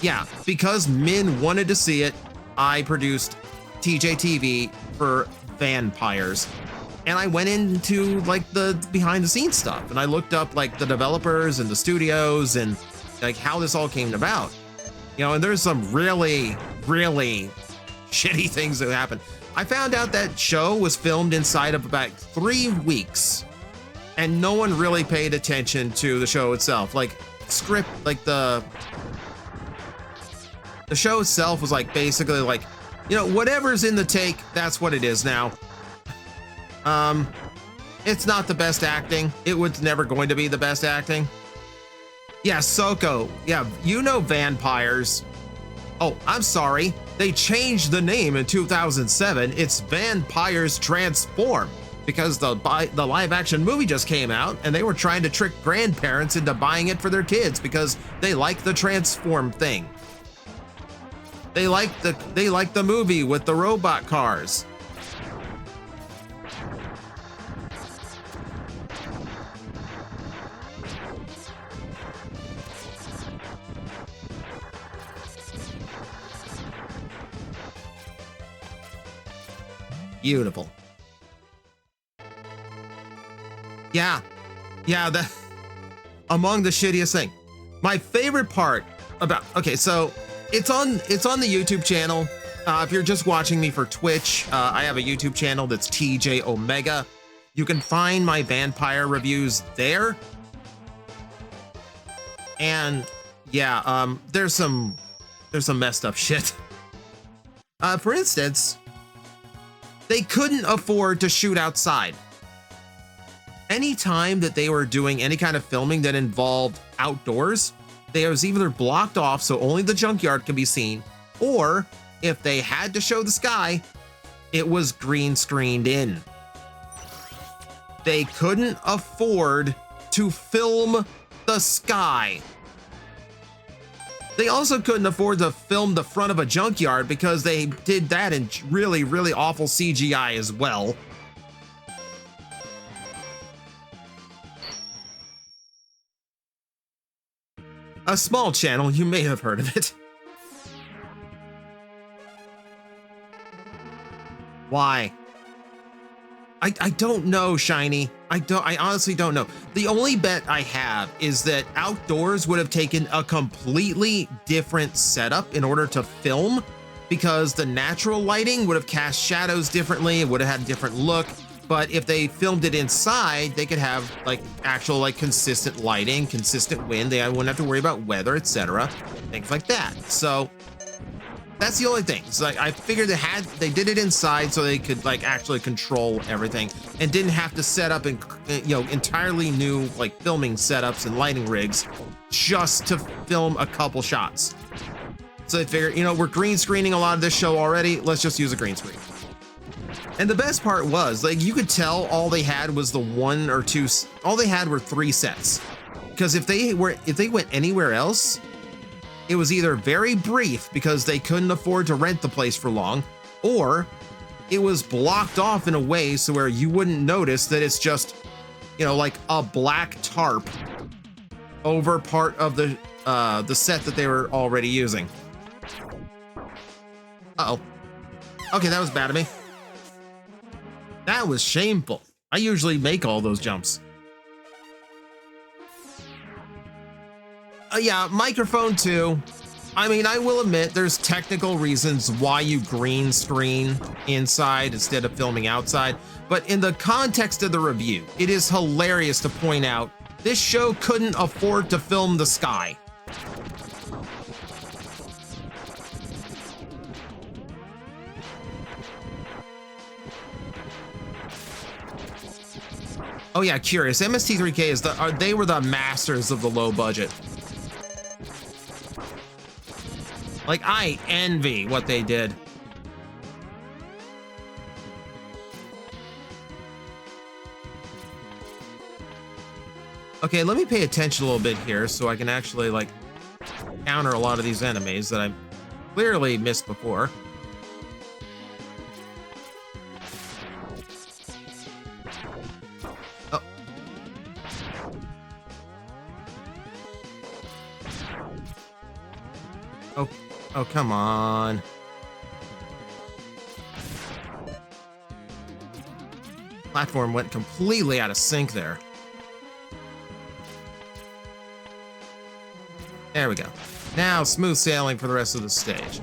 S2: yeah, because Min wanted to see it, I produced TJTV for Vampires. And I went into like the behind the scenes stuff and I looked up like the developers and the studios and like how this all came about. You know, and there's some really, really shitty things that happened. I found out that show was filmed inside of about 3 weeks and no one really paid attention to the show itself. Like script, like the show itself was like basically like, you know, whatever's in the take, that's what it is now. It's not the best acting. It was never going to be the best acting. Yeah, Soko. Yeah, you know Vampires. Oh, I'm sorry. They changed the name in 2007. It's Vampires Transform because the live action movie just came out and they were trying to trick grandparents into buying it for their kids because they like the Transform thing. They like the movie with the robot cars. Beautiful. Yeah, that among the shittiest thing. My favorite part about, okay, so it's on the YouTube channel. If you're just watching me for Twitch, I have a YouTube channel that's TJ Omega. You can find my vampire reviews there. And yeah, there's some messed up shit. For instance, they couldn't afford to shoot outside. Anytime that they were doing any kind of filming that involved outdoors, they was either blocked off so only the junkyard can be seen, or if they had to show the sky, it was green screened in. They couldn't afford to film the sky. They also couldn't afford to film the front of a junkyard because they did that in really, really awful CGI as well. A small channel, you may have heard of it. Why? I don't know, Shiny. I honestly don't know. The only bet I have is that Outdoors would have taken a completely different setup in order to film because the natural lighting would have cast shadows differently. It would have had a different look. But if they filmed it inside, they could have like actual like consistent lighting, consistent wind. They wouldn't have to worry about weather, etc. Things like that. So that's the only thing. So like, I figured they did it inside so they could like actually control everything and didn't have to set up and entirely new like filming setups and lighting rigs just to film a couple shots. So they figured, we're green screening a lot of this show already. Let's just use a green screen. And the best part was like you could tell all they had was all they had were 3 sets. Because if they went anywhere else, it was either very brief because they couldn't afford to rent the place for long, or it was blocked off in a way so where you wouldn't notice that it's just, like a black tarp over part of the set that they were already using. Uh-oh. Okay, that was bad of me. That was shameful. I usually make all those jumps. Yeah, microphone too. I mean, I will admit there's technical reasons why you green screen inside instead of filming outside, but in the context of the review, it is hilarious to point out this show couldn't afford to film the sky. Oh yeah, curious. MST3K they were the masters of the low budget. Like, I envy what they did. Okay, let me pay attention a little bit here so I can actually like counter a lot of these enemies that I clearly missed before. Oh. Oh, oh, come on. Platform went completely out of sync there. There we go. Now, smooth sailing for the rest of the stage.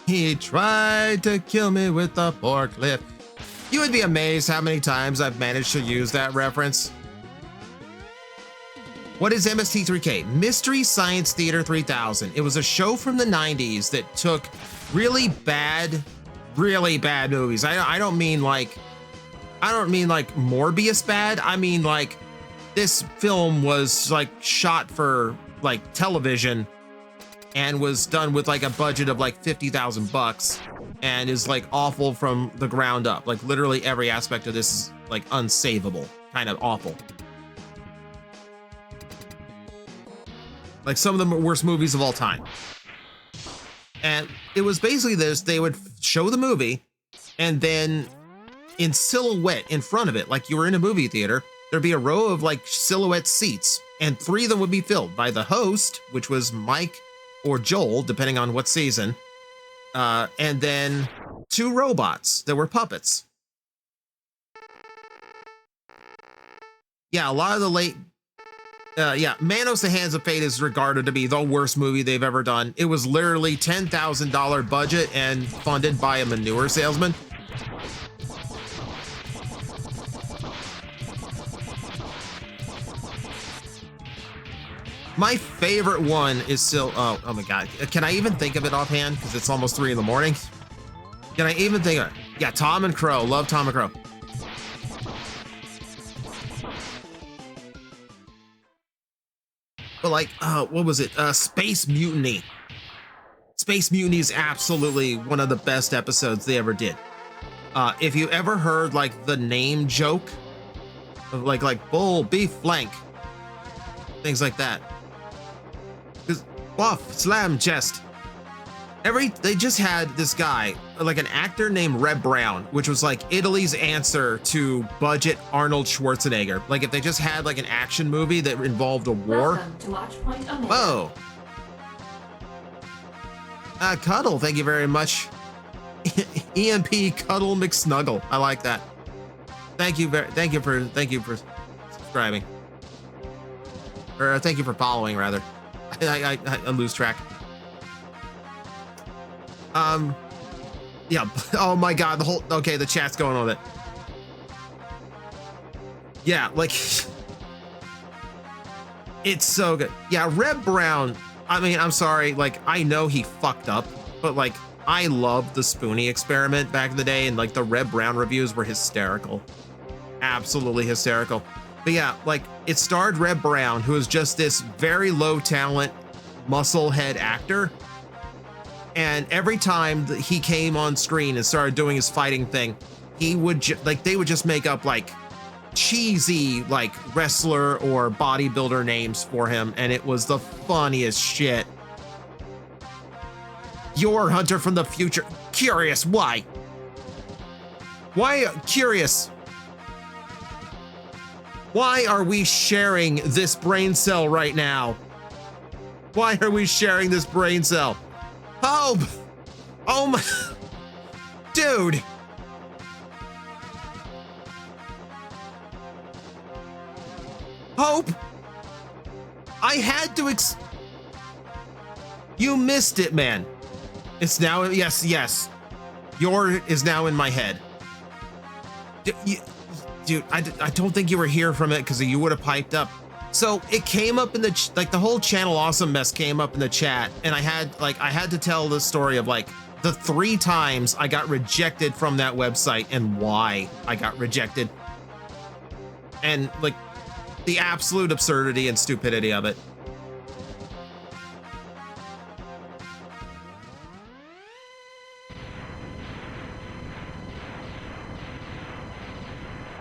S2: He tried to kill me with a forklift. You would be amazed how many times I've managed to use that reference. What is MST3K? Mystery Science Theater 3000. It was a show from the 90s that took really bad movies. I don't mean like Morbius bad. I mean like this film was like shot for like television and was done with like a budget of like $50,000 and is like awful from the ground up. Like literally every aspect of this is like unsavable, kind of awful. Like some of the worst movies of all time. And it was basically this, they would show the movie and then in silhouette in front of it, like you were in a movie theater, there'd be a row of like silhouette seats and 3 of them would be filled by the host, which was Mike or Joel, depending on what season, and then 2 robots that were puppets. Yeah, a lot of the late, Manos the Hands of Fate is regarded to be the worst movie they've ever done. It was literally $10,000 budget and funded by a manure salesman. My favorite one is still, oh my God. Can I even think of it offhand? Because it's almost 3 in the morning. Can I even think of it? Yeah, Tom and Crow. Love Tom and Crow. But like, what was it? Space Mutiny. Space Mutiny is absolutely one of the best episodes they ever did. If you ever heard like the name joke, like bull, beef, flank, things like that. Buff, slam, chest. They just had this guy, like an actor named Reb Brown, which was like Italy's answer to budget Arnold Schwarzenegger. Like if they just had like an action movie that involved a war.
S3: Welcome to Watchpoint Omega.
S2: Whoa. Cuddle, thank you very much. EMP Cuddle McSnuggle. I like that. Thank you for subscribing. Or thank you for following, rather. I lose track. Yeah. Oh my God. The chat's going on it. Yeah, like it's so good. Yeah, Reb Brown. I mean, I'm sorry. Like, I know he fucked up, but like, I loved the Spoonie Experiment back in the day, and like the Reb Brown reviews were hysterical, absolutely hysterical. But yeah, like it starred Reb Brown, who is just this very low talent, muscle head actor. And every time that he came on screen and started doing his fighting thing, he would they would just make up like cheesy like wrestler or bodybuilder names for him, and it was the funniest shit. You're Hunter from the future. Curious, why? Why curious? Why are we sharing this brain cell right now? Why are we sharing this brain cell? Hope! Oh my... Dude! Hope! I had to You missed it, man. It's now... Yes. Your is now in my head. Dude, I don't think you were here from it because you would have piped up. So it came up in the, like the whole Channel Awesome mess came up in the chat, and I had to tell the story of like the 3 times I got rejected from that website and why I got rejected. And like the absolute absurdity and stupidity of it.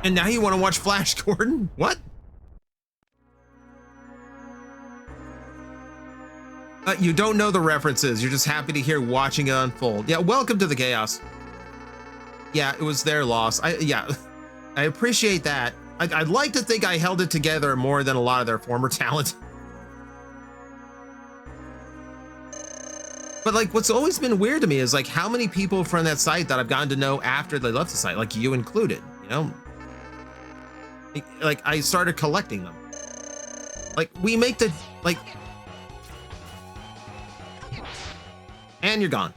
S2: And now you want to watch Flash Gordon? What? You don't know the references. You're just happy to hear watching it unfold. Yeah, welcome to the chaos. Yeah, it was their loss. I appreciate that. I'd like to think I held it together more than a lot of their former talent. But like, what's always been weird to me is like how many people from that site that I've gotten to know after they left the site, like you included, you know? Like I started collecting them. Like we make the, like, and you're gone.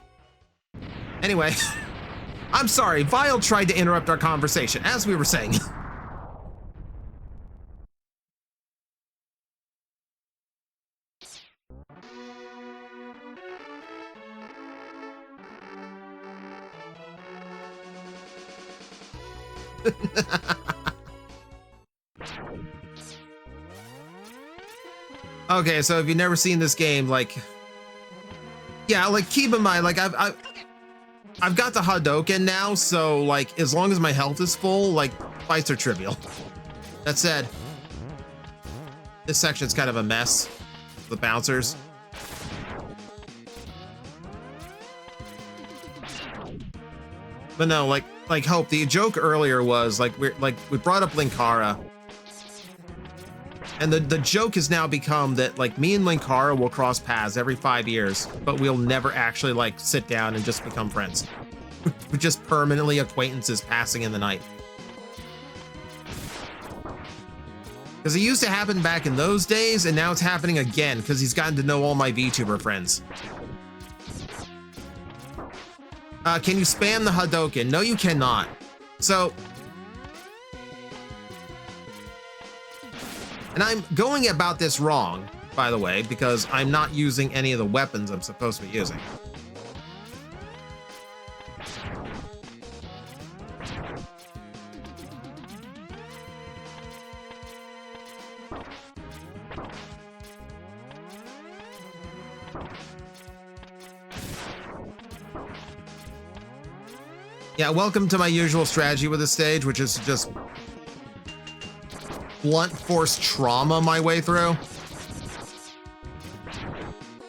S2: Anyway, I'm sorry, Vile tried to interrupt our conversation, as we were saying. Okay, so if you've never seen this game, like, yeah, like keep in mind, like I've got the Hadouken now, so like as long as my health is full, like fights are trivial. That said, this section's kind of a mess. The bouncers. But no, like Hope, the joke earlier was like we brought up Linkara. And the joke has now become that like me and Linkara will cross paths every 5 years, but we'll never actually like sit down and just become friends. We're just permanently acquaintances passing in the night. Because it used to happen back in those days, and now it's happening again because he's gotten to know all my VTuber friends. Can you spam the Hadouken? No, you cannot. So, and I'm going about this wrong, by the way, because I'm not using any of the weapons I'm supposed to be using. Yeah, welcome to my usual strategy with this stage, which is to just blunt force trauma my way through.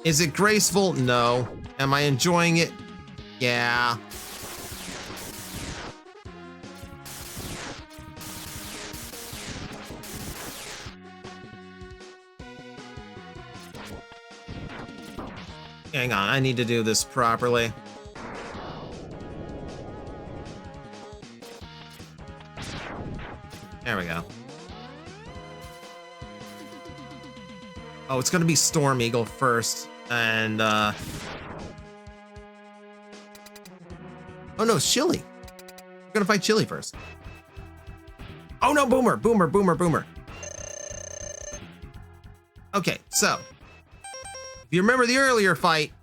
S2: Is it graceful? No. Am I enjoying it? Yeah. Hang on, I need to do this properly. There we go. Oh, it's gonna be Storm Eagle first, and oh no, it's Chili. We're gonna fight Chili first. Oh no, Boomer, Boomer, Boomer, Boomer. Okay, so if you remember the earlier fight,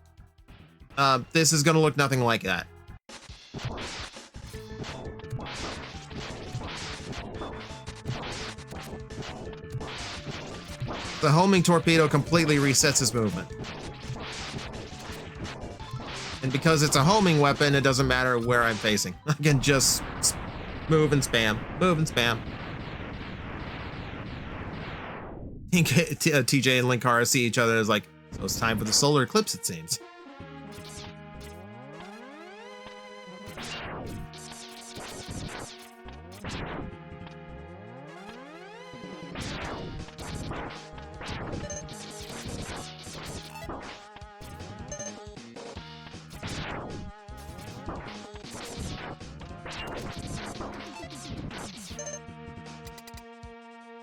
S2: this is gonna look nothing like that. The homing torpedo completely resets his movement. And because it's a homing weapon, it doesn't matter where I'm facing. I can just move and spam, move and spam. TJ and Linkara see each other as like, so it's time for the solar eclipse, it seems.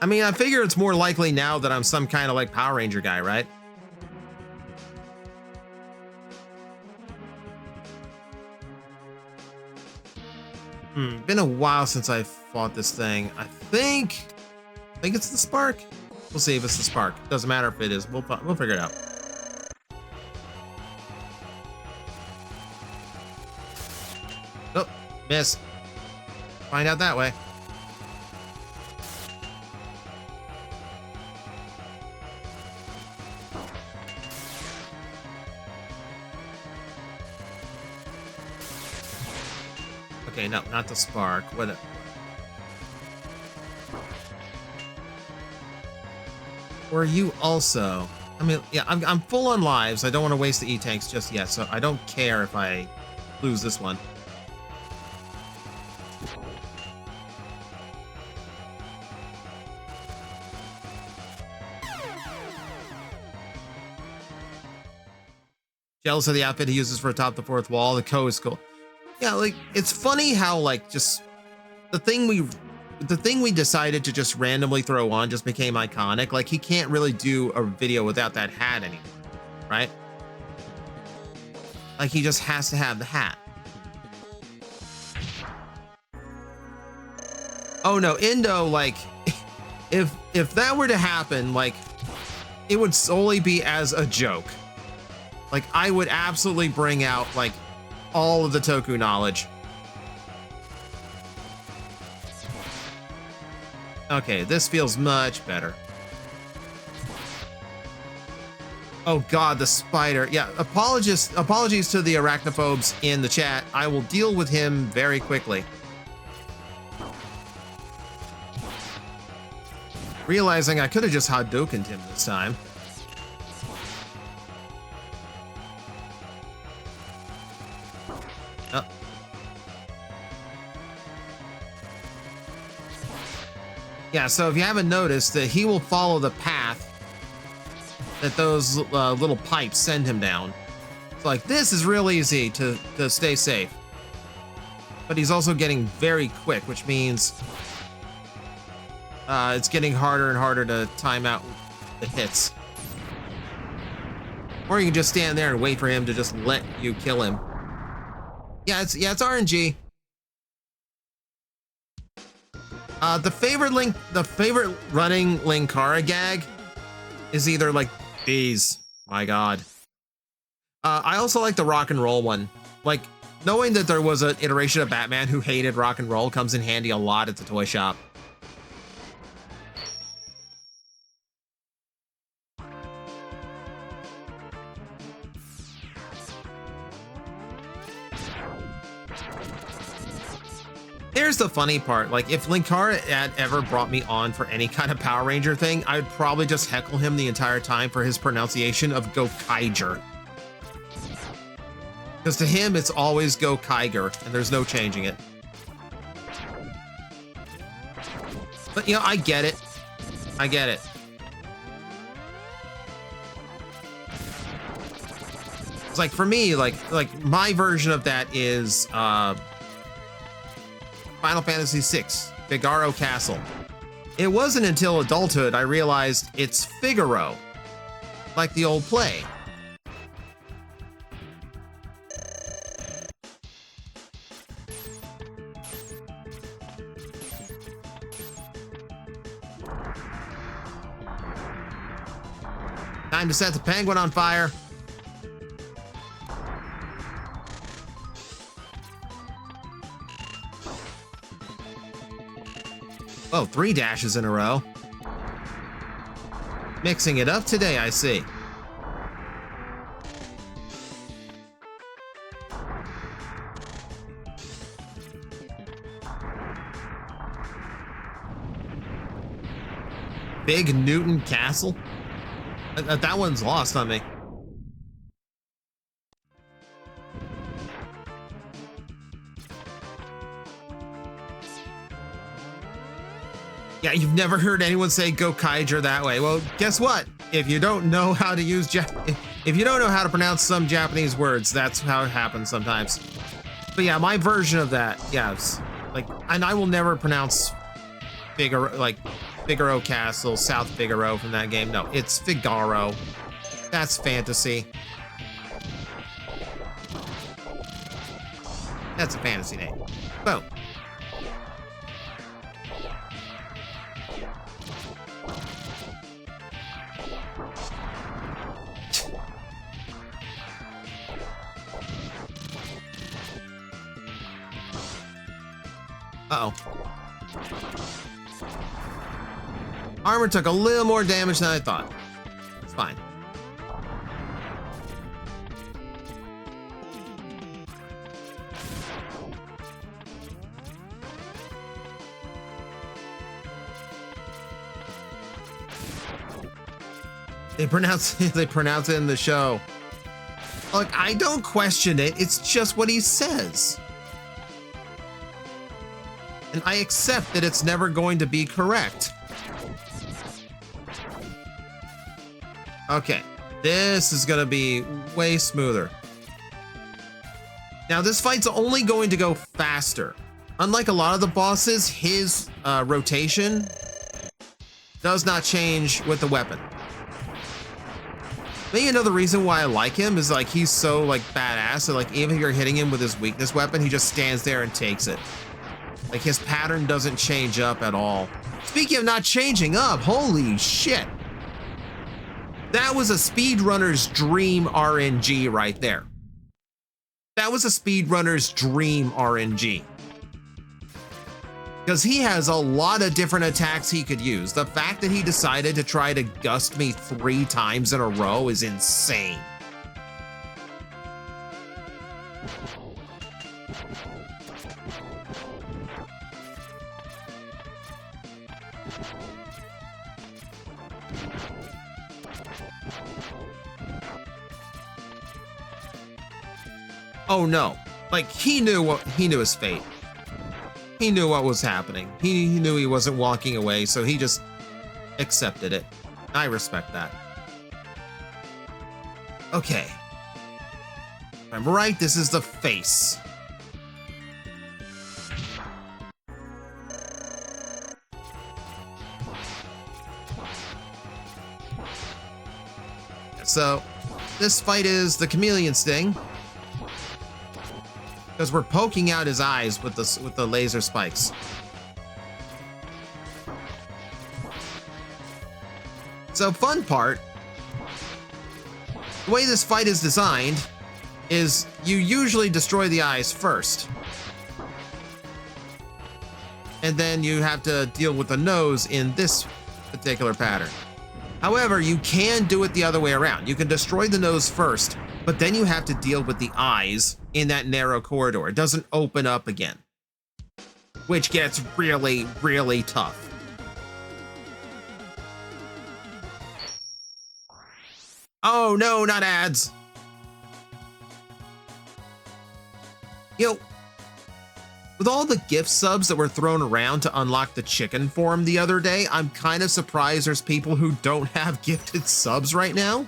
S2: I mean, I figure it's more likely now that I'm some kind of like Power Ranger guy, right? Been a while since I fought this thing. I think it's the Spark. We'll see if it's the Spark. Doesn't matter if it is. We'll figure it out. Oh, miss. Find out that way. Okay, no, not the spark. What? Or you also? I mean, yeah, I'm full on lives. I don't want to waste the E-tanks just yet, so I don't care if I lose this one. Jealous of the outfit he uses for atop the fourth wall. The Ko is cool. Yeah, like, it's funny how, like, just the thing we decided to just randomly throw on just became iconic. Like, he can't really do a video without that hat anymore, right? Like, he just has to have the hat. Oh no, Indo, like, if that were to happen, like, it would solely be as a joke. Like, I would absolutely bring out, like, all of the Toku knowledge. Okay, this feels much better. Oh god, the spider. Yeah, apologies to the arachnophobes in the chat. I will deal with him very quickly. Realizing I could have just Hadoukened him this time. Oh. Yeah, so if you haven't noticed, that he will follow the path that those little pipes send him down. It's like, this is real easy to stay safe. But he's also getting very quick, which means it's getting harder and harder to time out the hits. Or you can just stand there and wait for him to just let you kill him. Yeah, it's RNG. The favorite running Linkara gag is either like these. My god. I also like the rock and roll one. Like, knowing that there was an iteration of Batman who hated rock and roll comes in handy a lot at the toy shop. Here's the funny part, like, if Linkara had ever brought me on for any kind of Power Ranger thing, I would probably just heckle him the entire time for his pronunciation of Gokaiger. Because to him, it's always Gokaiger, and there's no changing it. But, you know, I get it. I get it. It's like, for me, like my version of that is, Final Fantasy VI, Figaro Castle. It wasn't until adulthood I realized it's Figaro, like the old play. Time to set the penguin on fire. Oh, 3 dashes in a row. Mixing it up today, I see. Big Newton Castle? That one's lost on me. Yeah, you've never heard anyone say Gokaiger that way. Well, guess what? If you don't know how to use if you don't know how to pronounce some Japanese words, that's how it happens sometimes. But yeah, my version of that, yes. Like, and I will never pronounce Figaro Castle, South Figaro from that game. No, it's Figaro. That's fantasy. That's a fantasy name. Boom. Uh-oh. Armor took a little more damage than I thought. It's fine. They pronounce it in the show. Like, I don't question it. It's just what he says. And I accept that it's never going to be correct. Okay, this is gonna be way smoother. Now, this fight's only going to go faster. Unlike a lot of the bosses, his rotation does not change with the weapon. Maybe another reason why I like him is like he's so like badass that like even if you're hitting him with his weakness weapon, he just stands there and takes it. Like his pattern doesn't change up at all. Speaking of not changing up, holy shit. That was a speedrunner's dream RNG right there. That was a speedrunner's dream RNG. Because he has a lot of different attacks he could use. The fact that he decided to try to gust me 3 times in a row is insane. Oh no, like he knew his fate. He knew what was happening. He knew he wasn't walking away, so he just accepted it. I respect that. Okay. I'm right, this is the face. So, this fight is the Chameleon Sting. Because we're poking out his eyes with the laser spikes. So fun part, the way this fight is designed is you usually destroy the eyes first. And then you have to deal with the nose in this particular pattern. However, you can do it the other way around. You can destroy the nose first, but then you have to deal with the eyes in that narrow corridor. It doesn't open up again, which gets really, really tough. Oh no, not ads. You know, with all the gift subs that were thrown around to unlock the chicken form the other day, I'm kind of surprised there's people who don't have gifted subs right now.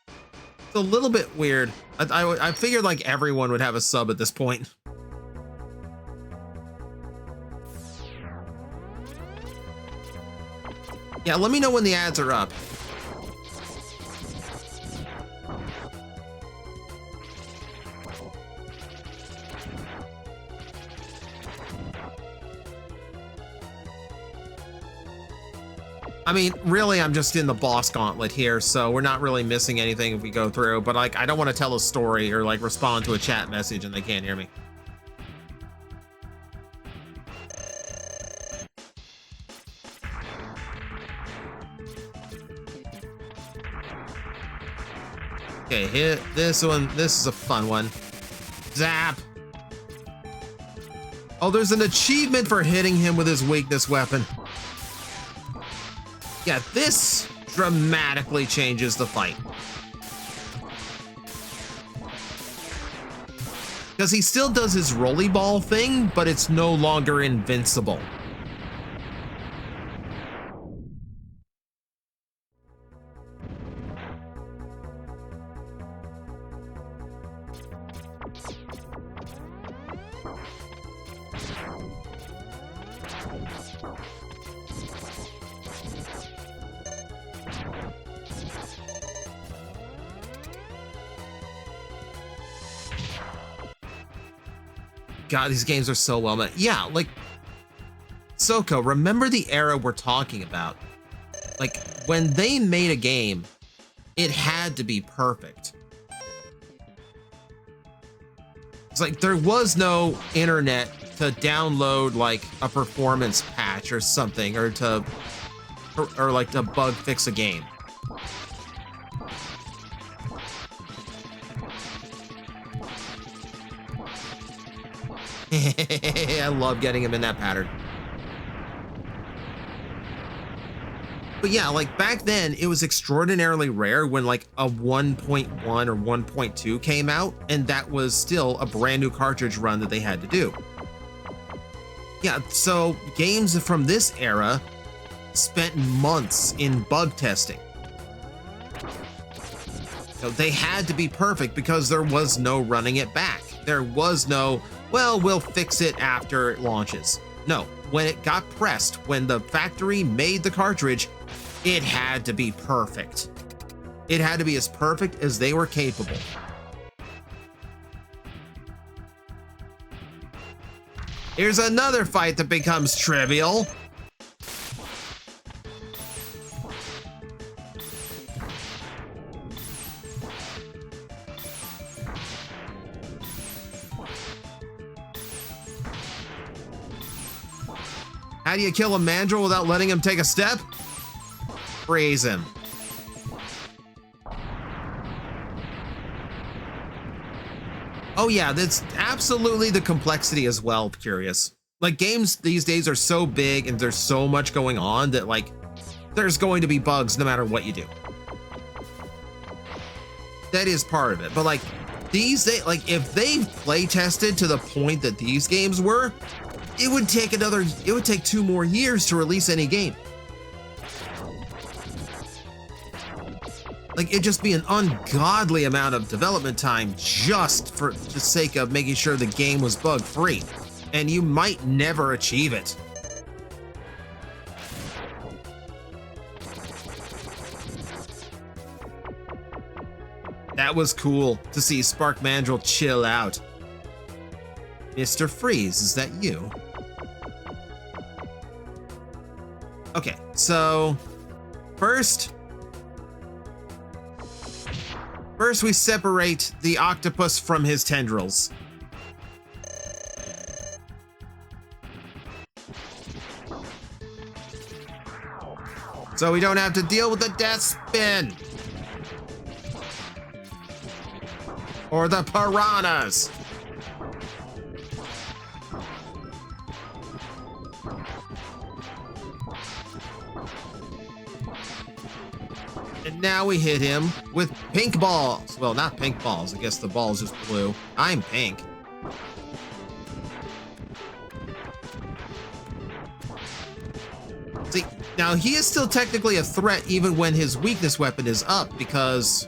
S2: It's a little bit weird. I figured like everyone would have a sub at this point. Yeah, let me know when the ads are up. I mean, really, I'm just in the boss gauntlet here, so we're not really missing anything if we go through, but like, I don't want to tell a story or like respond to a chat message and they can't hear me. Okay, hit this one. This is a fun one. Zap. Oh, there's an achievement for hitting him with his weakness weapon. Yeah, this dramatically changes the fight. Because he still does his rolly ball thing, but it's no longer invincible. God, these games are so well made. Yeah, like, Soko, remember the era we're talking about. Like, when they made a game, it had to be perfect. It's like, there was no internet to download, like, a performance patch or something, or to, or like, to bug fix a game. I love getting him in that pattern. But yeah, like back then, it was extraordinarily rare when like a 1.1 or 1.2 came out, and that was still a brand new cartridge run that they had to do. Yeah, so games from this era spent months in bug testing. So they had to be perfect because there was no running it back. There was no, well, we'll fix it after it launches. No, when it got pressed, when the factory made the cartridge, it had to be perfect. It had to be as perfect as they were capable. Here's another fight that becomes trivial. How do you kill a mandrill without letting him take a step? Freeze him. Oh yeah, that's absolutely the complexity as well, Curious. Like games these days are so big and there's so much going on that like there's going to be bugs no matter what you do. That is part of it. But like these days, like if they play tested to the point that these games were, it would take 2 more years to release any game. Like it'd just be an ungodly amount of development time just for the sake of making sure the game was bug free. And you might never achieve it. That was cool to see Spark Mandrill chill out. Mr. Freeze, is that you? Okay, so first we separate the octopus from his tendrils. So we don't have to deal with the death spin. Or the piranhas. And now we hit him with pink balls. Well, not pink balls. I guess the ball's just blue. I'm pink. See, now he is still technically a threat even when his weakness weapon is up because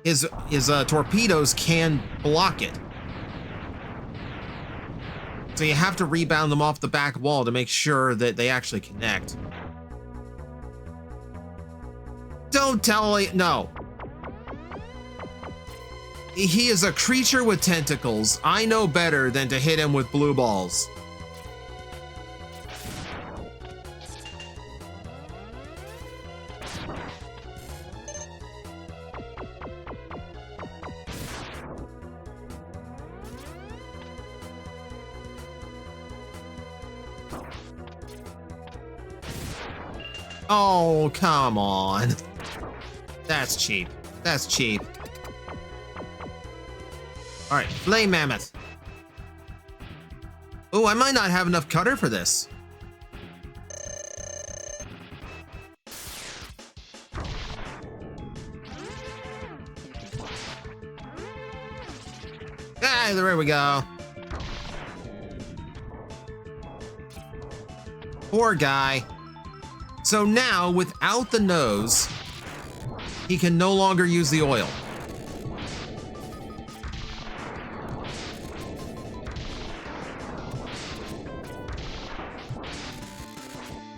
S2: his torpedoes can block it. So you have to rebound them off the back wall to make sure that they actually connect. Don't tell me, no. He is a creature with tentacles. I know better than to hit him with blue balls. Oh, come on. That's cheap. That's cheap. All right, Flame Mammoth. Oh, I might not have enough cutter for this. Ah, there we go. Poor guy. So now, without the nose, he can no longer use the oil.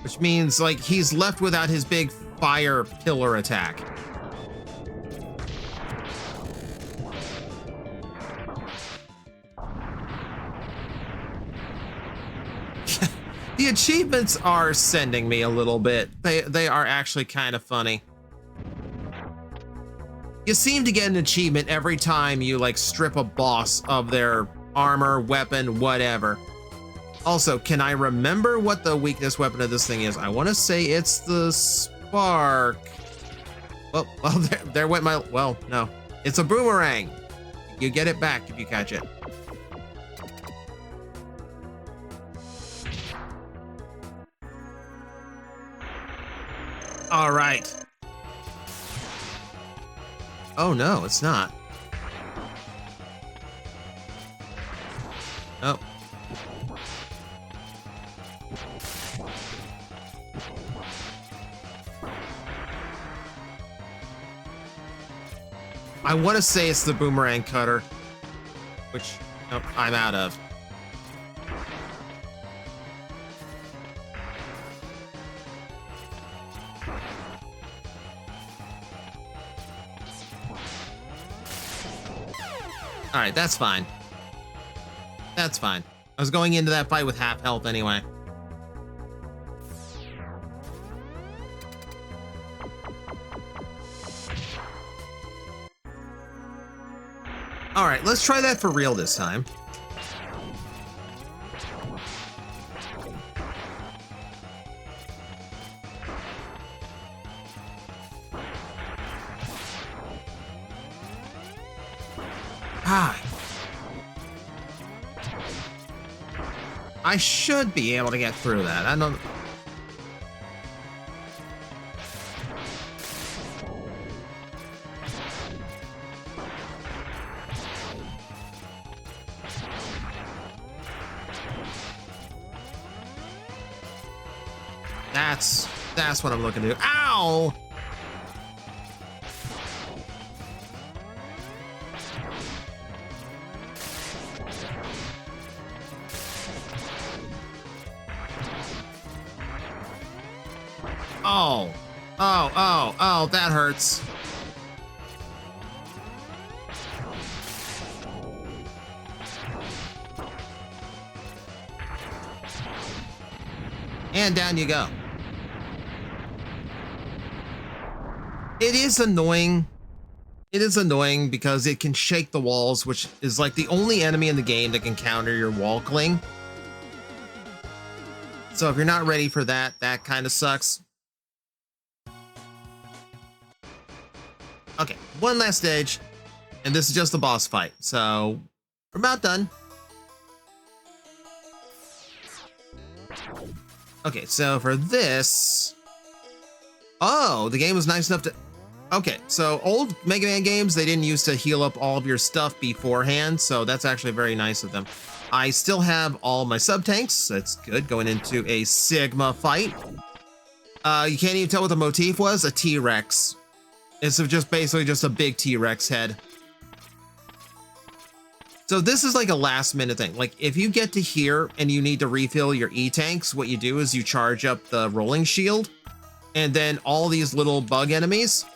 S2: Which means, like, he's left without his big fire pillar attack. The achievements are sending me a little bit. They are actually kind of funny. You seem to get an achievement every time you like strip a boss of their armor, weapon, whatever. Also, can I remember what the weakness weapon of this thing is? I want to say it's the spark. Well, there went my, well, no. It's a boomerang. You get it back if you catch it. All right. Oh no, it's not. Oh. I want to say it's the boomerang cutter, which nope, I'm out of. All right, that's fine. That's fine. I was going into that fight with half health anyway. All right, let's try that for real this time. Ah. I should be able to get through that. I don't. That's what I'm looking to do. Ow! Oh. Oh, that hurts. And down you go. It is annoying. It is annoying because it can shake the walls, which is like the only enemy in the game that can counter your wall cling. So if you're not ready for that, that kind of sucks. Okay, one last stage, and this is just the boss fight. So we're about done. Okay, so for this, oh, the game was nice enough to. Okay, so old Mega Man games, they didn't used to heal up all of your stuff beforehand, so that's actually very nice of them. I still have all my sub-tanks. That's good, going into a Sigma fight. You can't even tell what the motif was, a T-Rex. It's just basically just a big T-Rex head. So this is like a last minute thing. Like if you get to here and you need to refill your E-tanks, what you do is you charge up the rolling shield, and then all these little bug enemies,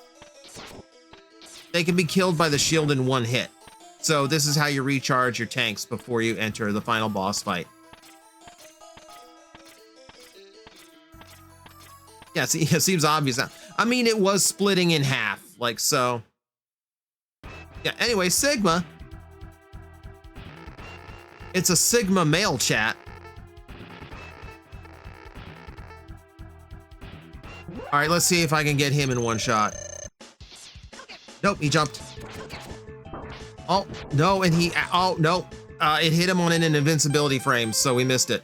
S2: they can be killed by the shield in one hit. So this is how you recharge your tanks before you enter the final boss fight. Yeah, see, it seems obvious now. I mean, it was splitting in half, like so. Yeah, anyway, Sigma. It's a Sigma male chat. All right, let's see if I can get him in one shot. Nope, he jumped. Oh, no, and he, oh, no. It hit him on an invincibility frame, so we missed it.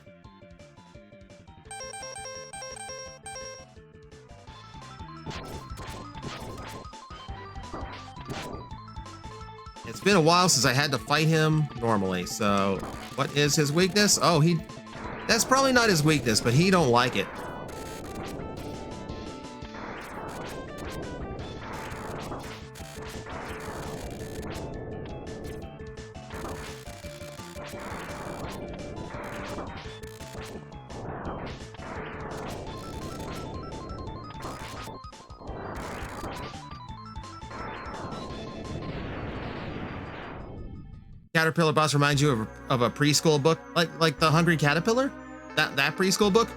S2: It's been a while since I had to fight him normally, so what is his weakness? Oh, that's probably not his weakness, but he don't like it. Caterpillar boss reminds you of a preschool book, like the Hungry Caterpillar, that preschool book.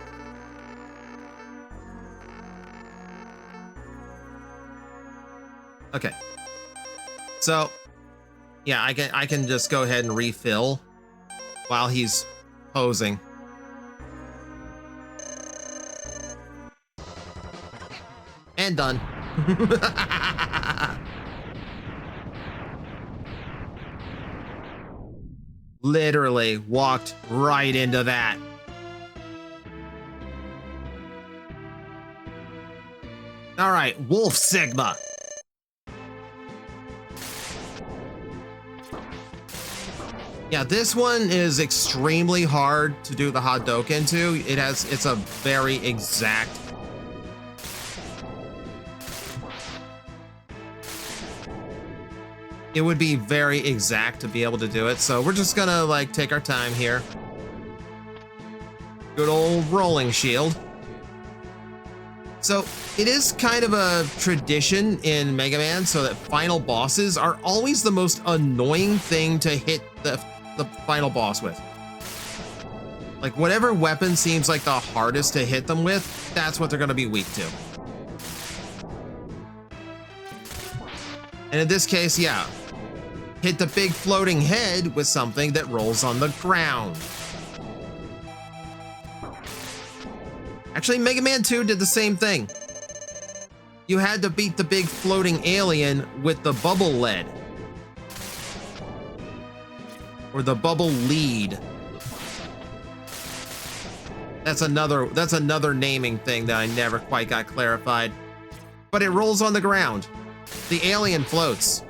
S2: Okay, so yeah, I can just go ahead and refill while he's posing. And done. Literally walked right into that. All right, Wolf Sigma. Yeah, this one is extremely hard to do the Hadouken to. It's a very exact. It would be very exact to be able to do it. So we're just gonna like take our time here. Good old rolling shield. So it is kind of a tradition in Mega Man so that final bosses are always the most annoying thing to hit the final boss with. Like whatever weapon seems like the hardest to hit them with, that's what they're gonna be weak to. And in this case, yeah, hit the big floating head with something that rolls on the ground. Actually, Mega Man 2 did the same thing. You had to beat the big floating alien with the bubble lead. Or the bubble lead. That's another naming thing that I never quite got clarified. But it rolls on the ground. The alien floats.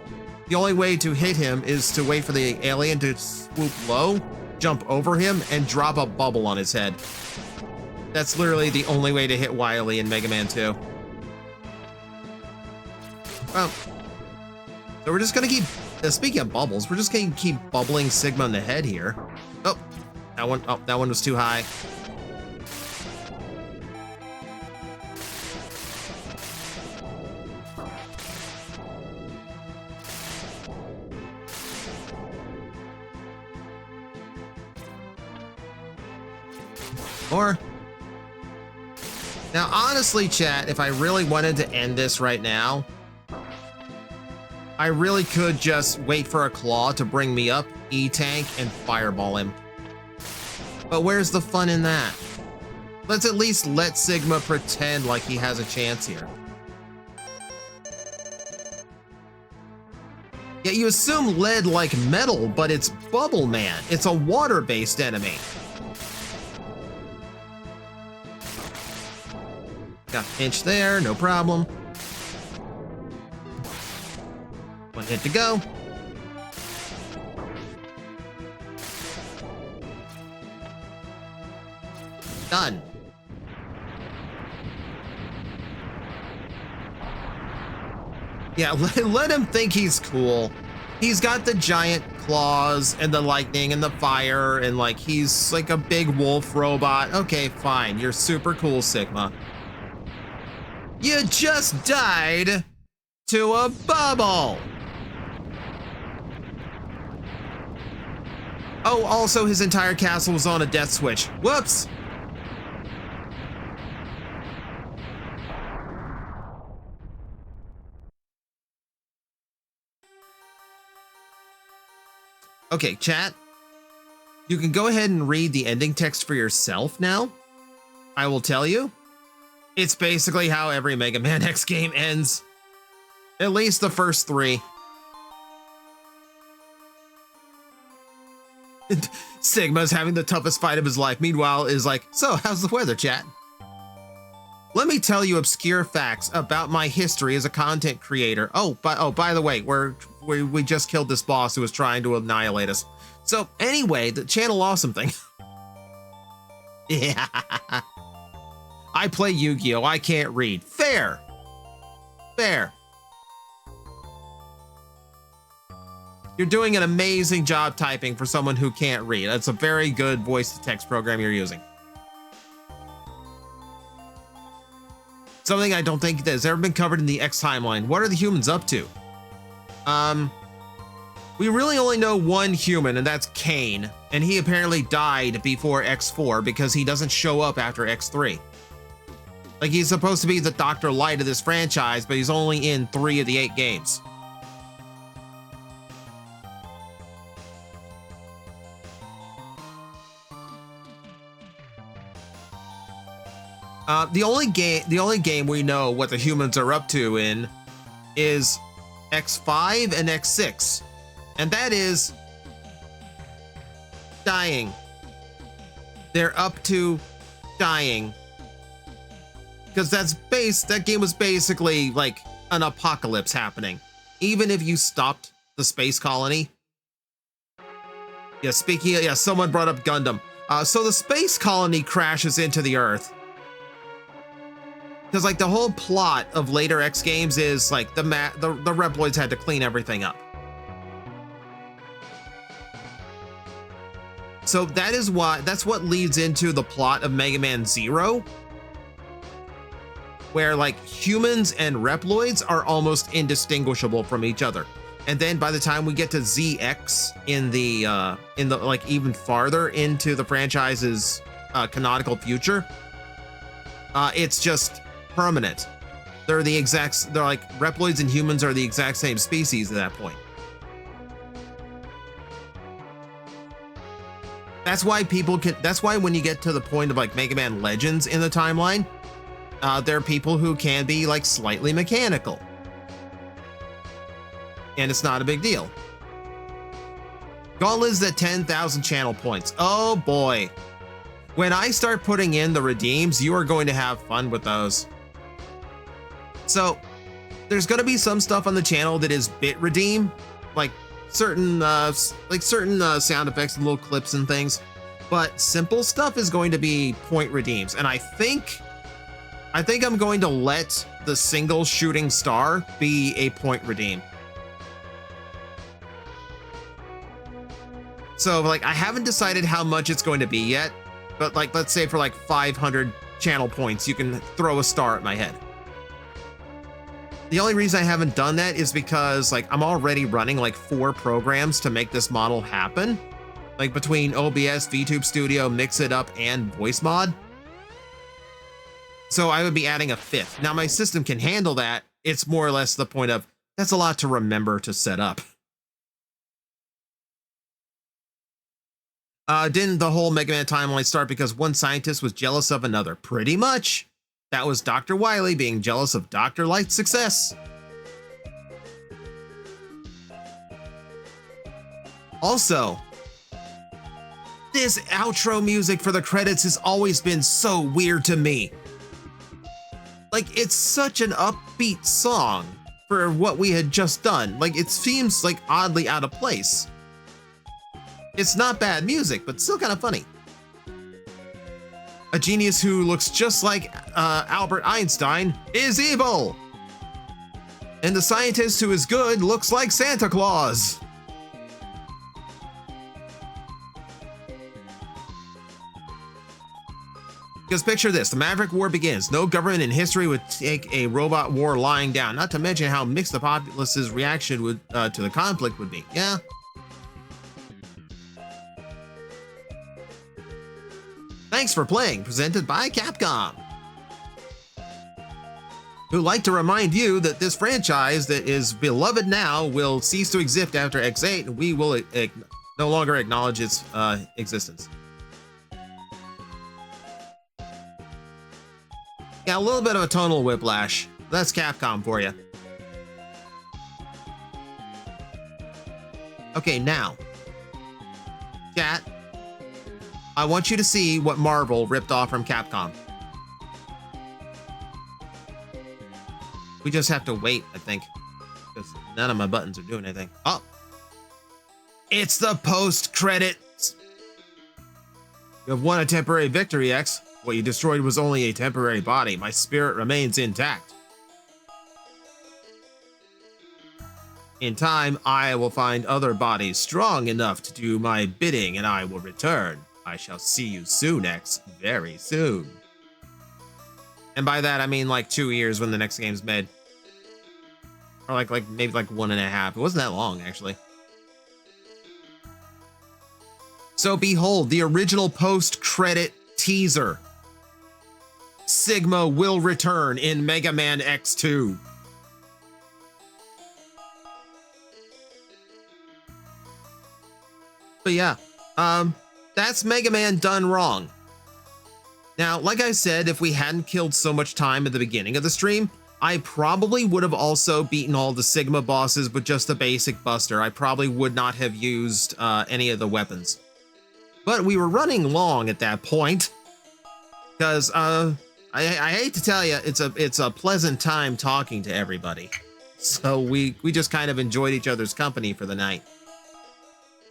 S2: The only way to hit him is to wait for the alien to swoop low, jump over him, and drop a bubble on his head. That's literally the only way to hit Wily in Mega Man 2. Well, so we're just gonna keep, speaking of bubbles, we're just gonna keep bubbling Sigma in the head here. Oh, that one was too high. More. Now, honestly, chat, if I really wanted to end this right now, I really could just wait for a claw to bring me up, E-Tank, and fireball him. But where's the fun in that? Let's at least let Sigma pretend like he has a chance here. Yeah, you assume lead like metal, but it's Bubble Man. It's a water-based enemy. Got pinch there, no problem. One hit to go. Done. Yeah, let him think he's cool. He's got the giant claws and the lightning and the fire and like he's like a big wolf robot. Okay, fine. You're super cool, Sigma. You just died to a bubble. Oh, also his entire castle was on a death switch. Whoops. Okay, chat. You can go ahead and read the ending text for yourself now. I will tell you. It's basically how every Mega Man X game ends. At least the first 3. Sigma's having the toughest fight of his life. Meanwhile, is like, so how's the weather, chat? Let me tell you obscure facts about my history as a content creator. By the way, we just killed this boss who was trying to annihilate us. So anyway, the channel awesome thing. Yeah. I play Yu-Gi-Oh! I can't read. Fair. Fair. You're doing an amazing job typing for someone who can't read. That's a very good voice-to-text program you're using. Something I don't think that has ever been covered in the X timeline. What are the humans up to? We really only know one human, and that's Kane. And he apparently died before X4 because he doesn't show up after X3. Like, he's supposed to be the Dr. Light of this franchise, but he's only in 3 of the 8 games. The only game we know what the humans are up to in is X5 and X6. And that is dying. They're up to dying. because that game was basically like an apocalypse happening. Even if you stopped the space colony. Yeah, someone brought up Gundam. So the space colony crashes into the Earth. Because like the whole plot of later X games is like the Reploids had to clean everything up. So that's what leads into the plot of Mega Man Zero, where like humans and Reploids are almost indistinguishable from each other. And then by the time we get to ZX in the like even farther into the franchise's canonical future, it's just permanent. They're like Reploids and humans are the exact same species at that point. That's why when you get to the point of like Mega Man Legends in the timeline, there are people who can be like slightly mechanical. And it's not a big deal. Gauntlet's at 10,000 channel points. Oh boy. When I start putting in the redeems, you are going to have fun with those. So there's going to be some stuff on the channel that is bit redeem, like certain sound effects and little clips and things. But simple stuff is going to be point redeems. And I think I'm going to let the single shooting star be a point redeem. So like I haven't decided how much it's going to be yet, but like let's say for like 500 channel points you can throw a star at my head. The only reason I haven't done that is because like I'm already running like 4 programs to make this model happen, like between OBS, VTube Studio, Mix It Up, and Voice Mod. So I would be adding a 5th. Now my system can handle that. It's more or less the point of that's a lot to remember to set up. Didn't the whole Mega Man timeline start because one scientist was jealous of another? Pretty much. That was Dr. Wily being jealous of Dr. Light's success. Also, this outro music for the credits has always been so weird to me. Like, it's such an upbeat song for what we had just done. Like, it seems like oddly out of place. It's not bad music, but still kind of funny. A genius who looks just like Albert Einstein is evil. And the scientist who is good looks like Santa Claus. Because picture this, the Maverick War begins. No government in history would take a robot war lying down, not to mention how mixed the populace's reaction would, to the conflict would be. Yeah. Thanks for playing, presented by Capcom. Who like to remind you that this franchise that is beloved now will cease to exist after X8, and we will no longer acknowledge its existence. Yeah, a little bit of a tonal whiplash. That's Capcom for you. Okay, now, chat, I want you to see what Marvel ripped off from Capcom. We just have to wait, I think, because none of my buttons are doing anything. Oh, it's the post-credits. You have won a temporary victory, X. What you destroyed was only a temporary body. My spirit remains intact. In time, I will find other bodies strong enough to do my bidding, and I will return. I shall see you soon, X. Very soon. And by that, I mean like 2 years when the next game's made. Or like maybe like 1.5. It wasn't that long, actually. So behold, the original post-credit teaser. Sigma will return in Mega Man X2. But yeah, that's Mega Man done wrong. Now, like I said, if we hadn't killed so much time at the beginning of the stream, I probably would have also beaten all the Sigma bosses with just the basic Buster. I probably would not have used any of the weapons. But we were running long at that point, because I I hate to tell you, it's a pleasant time talking to everybody. So we just kind of enjoyed each other's company for the night.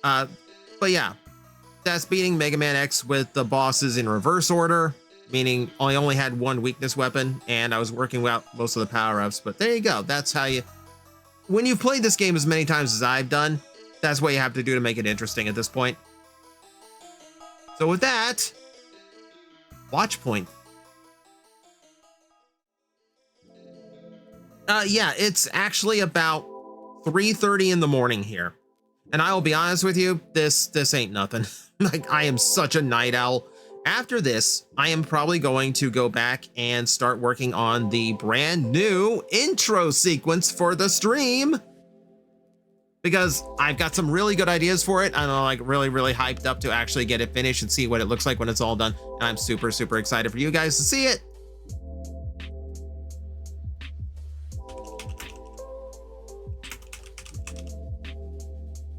S2: But yeah, that's beating Mega Man X with the bosses in reverse order, meaning I only had one weakness weapon and I was working out most of the power-ups. But there you go. That's how you, when you've played this game as many times as I've done, that's what you have to do to make it interesting at this point. So with that, Watch Point. Yeah, it's actually about 3:30 in the morning here. And I will be honest with you, this ain't nothing. Like, I am such a night owl. After this, I am probably going to go back and start working on the brand new intro sequence for the stream. Because I've got some really good ideas for it. I'm like really hyped up to actually get it finished and see what it looks like when it's all done. And I'm super excited for you guys to see it.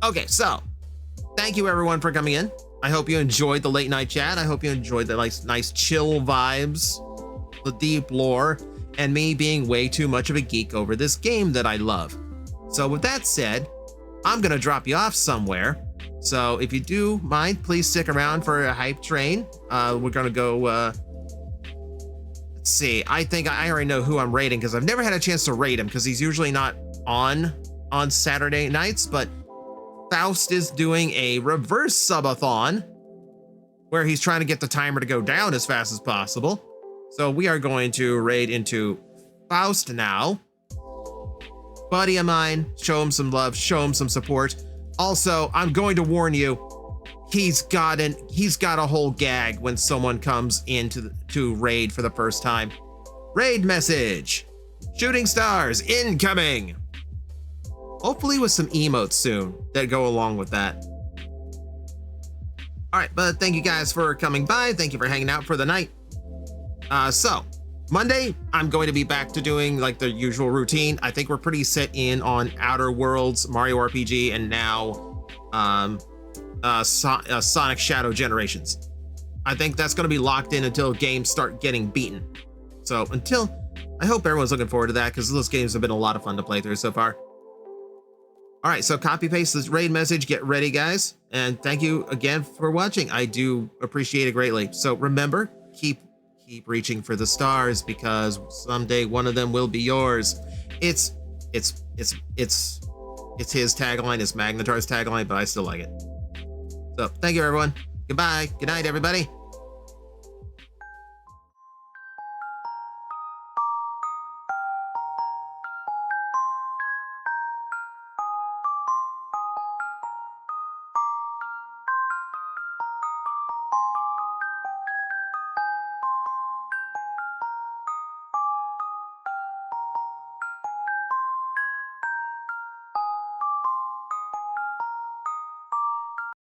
S2: Okay, so thank you everyone for coming in. I hope you enjoyed the late night chat. I hope you enjoyed the nice chill vibes, the deep lore, and me being way too much of a geek over this game that I love. So with that said, I'm gonna drop you off somewhere. So if you do mind, please stick around for a hype train. We're gonna go, let's see. I think I already know who I'm raiding because I've never had a chance to raid him because he's usually not on Saturday nights, but Faust is doing a reverse subathon where he's trying to get the timer to go down as fast as possible. So we are going to raid into Faust now. Buddy of mine, show him some love, show him some support. Also, I'm going to warn you, he's got a whole gag when someone comes into to raid for the first time. Raid message, shooting stars incoming. Hopefully with some emotes soon that go along with that. All right, but thank you guys for coming by. Thank you for hanging out for the night. So Monday, I'm going to be back to doing like the usual routine. I think we're pretty set in on Outer Worlds, Mario RPG, and now Sonic Shadow Generations. I think that's going to be locked in until games start getting beaten. So I hope everyone's looking forward to that because those games have been a lot of fun to play through so far. All right, so copy paste this raid message, get ready guys. And thank you again for watching. I do appreciate it greatly. So remember, keep reaching for the stars because someday one of them will be yours. It's his tagline, it's Magnetar's tagline, but I still like it. So thank you everyone. Goodbye. Good night, everybody.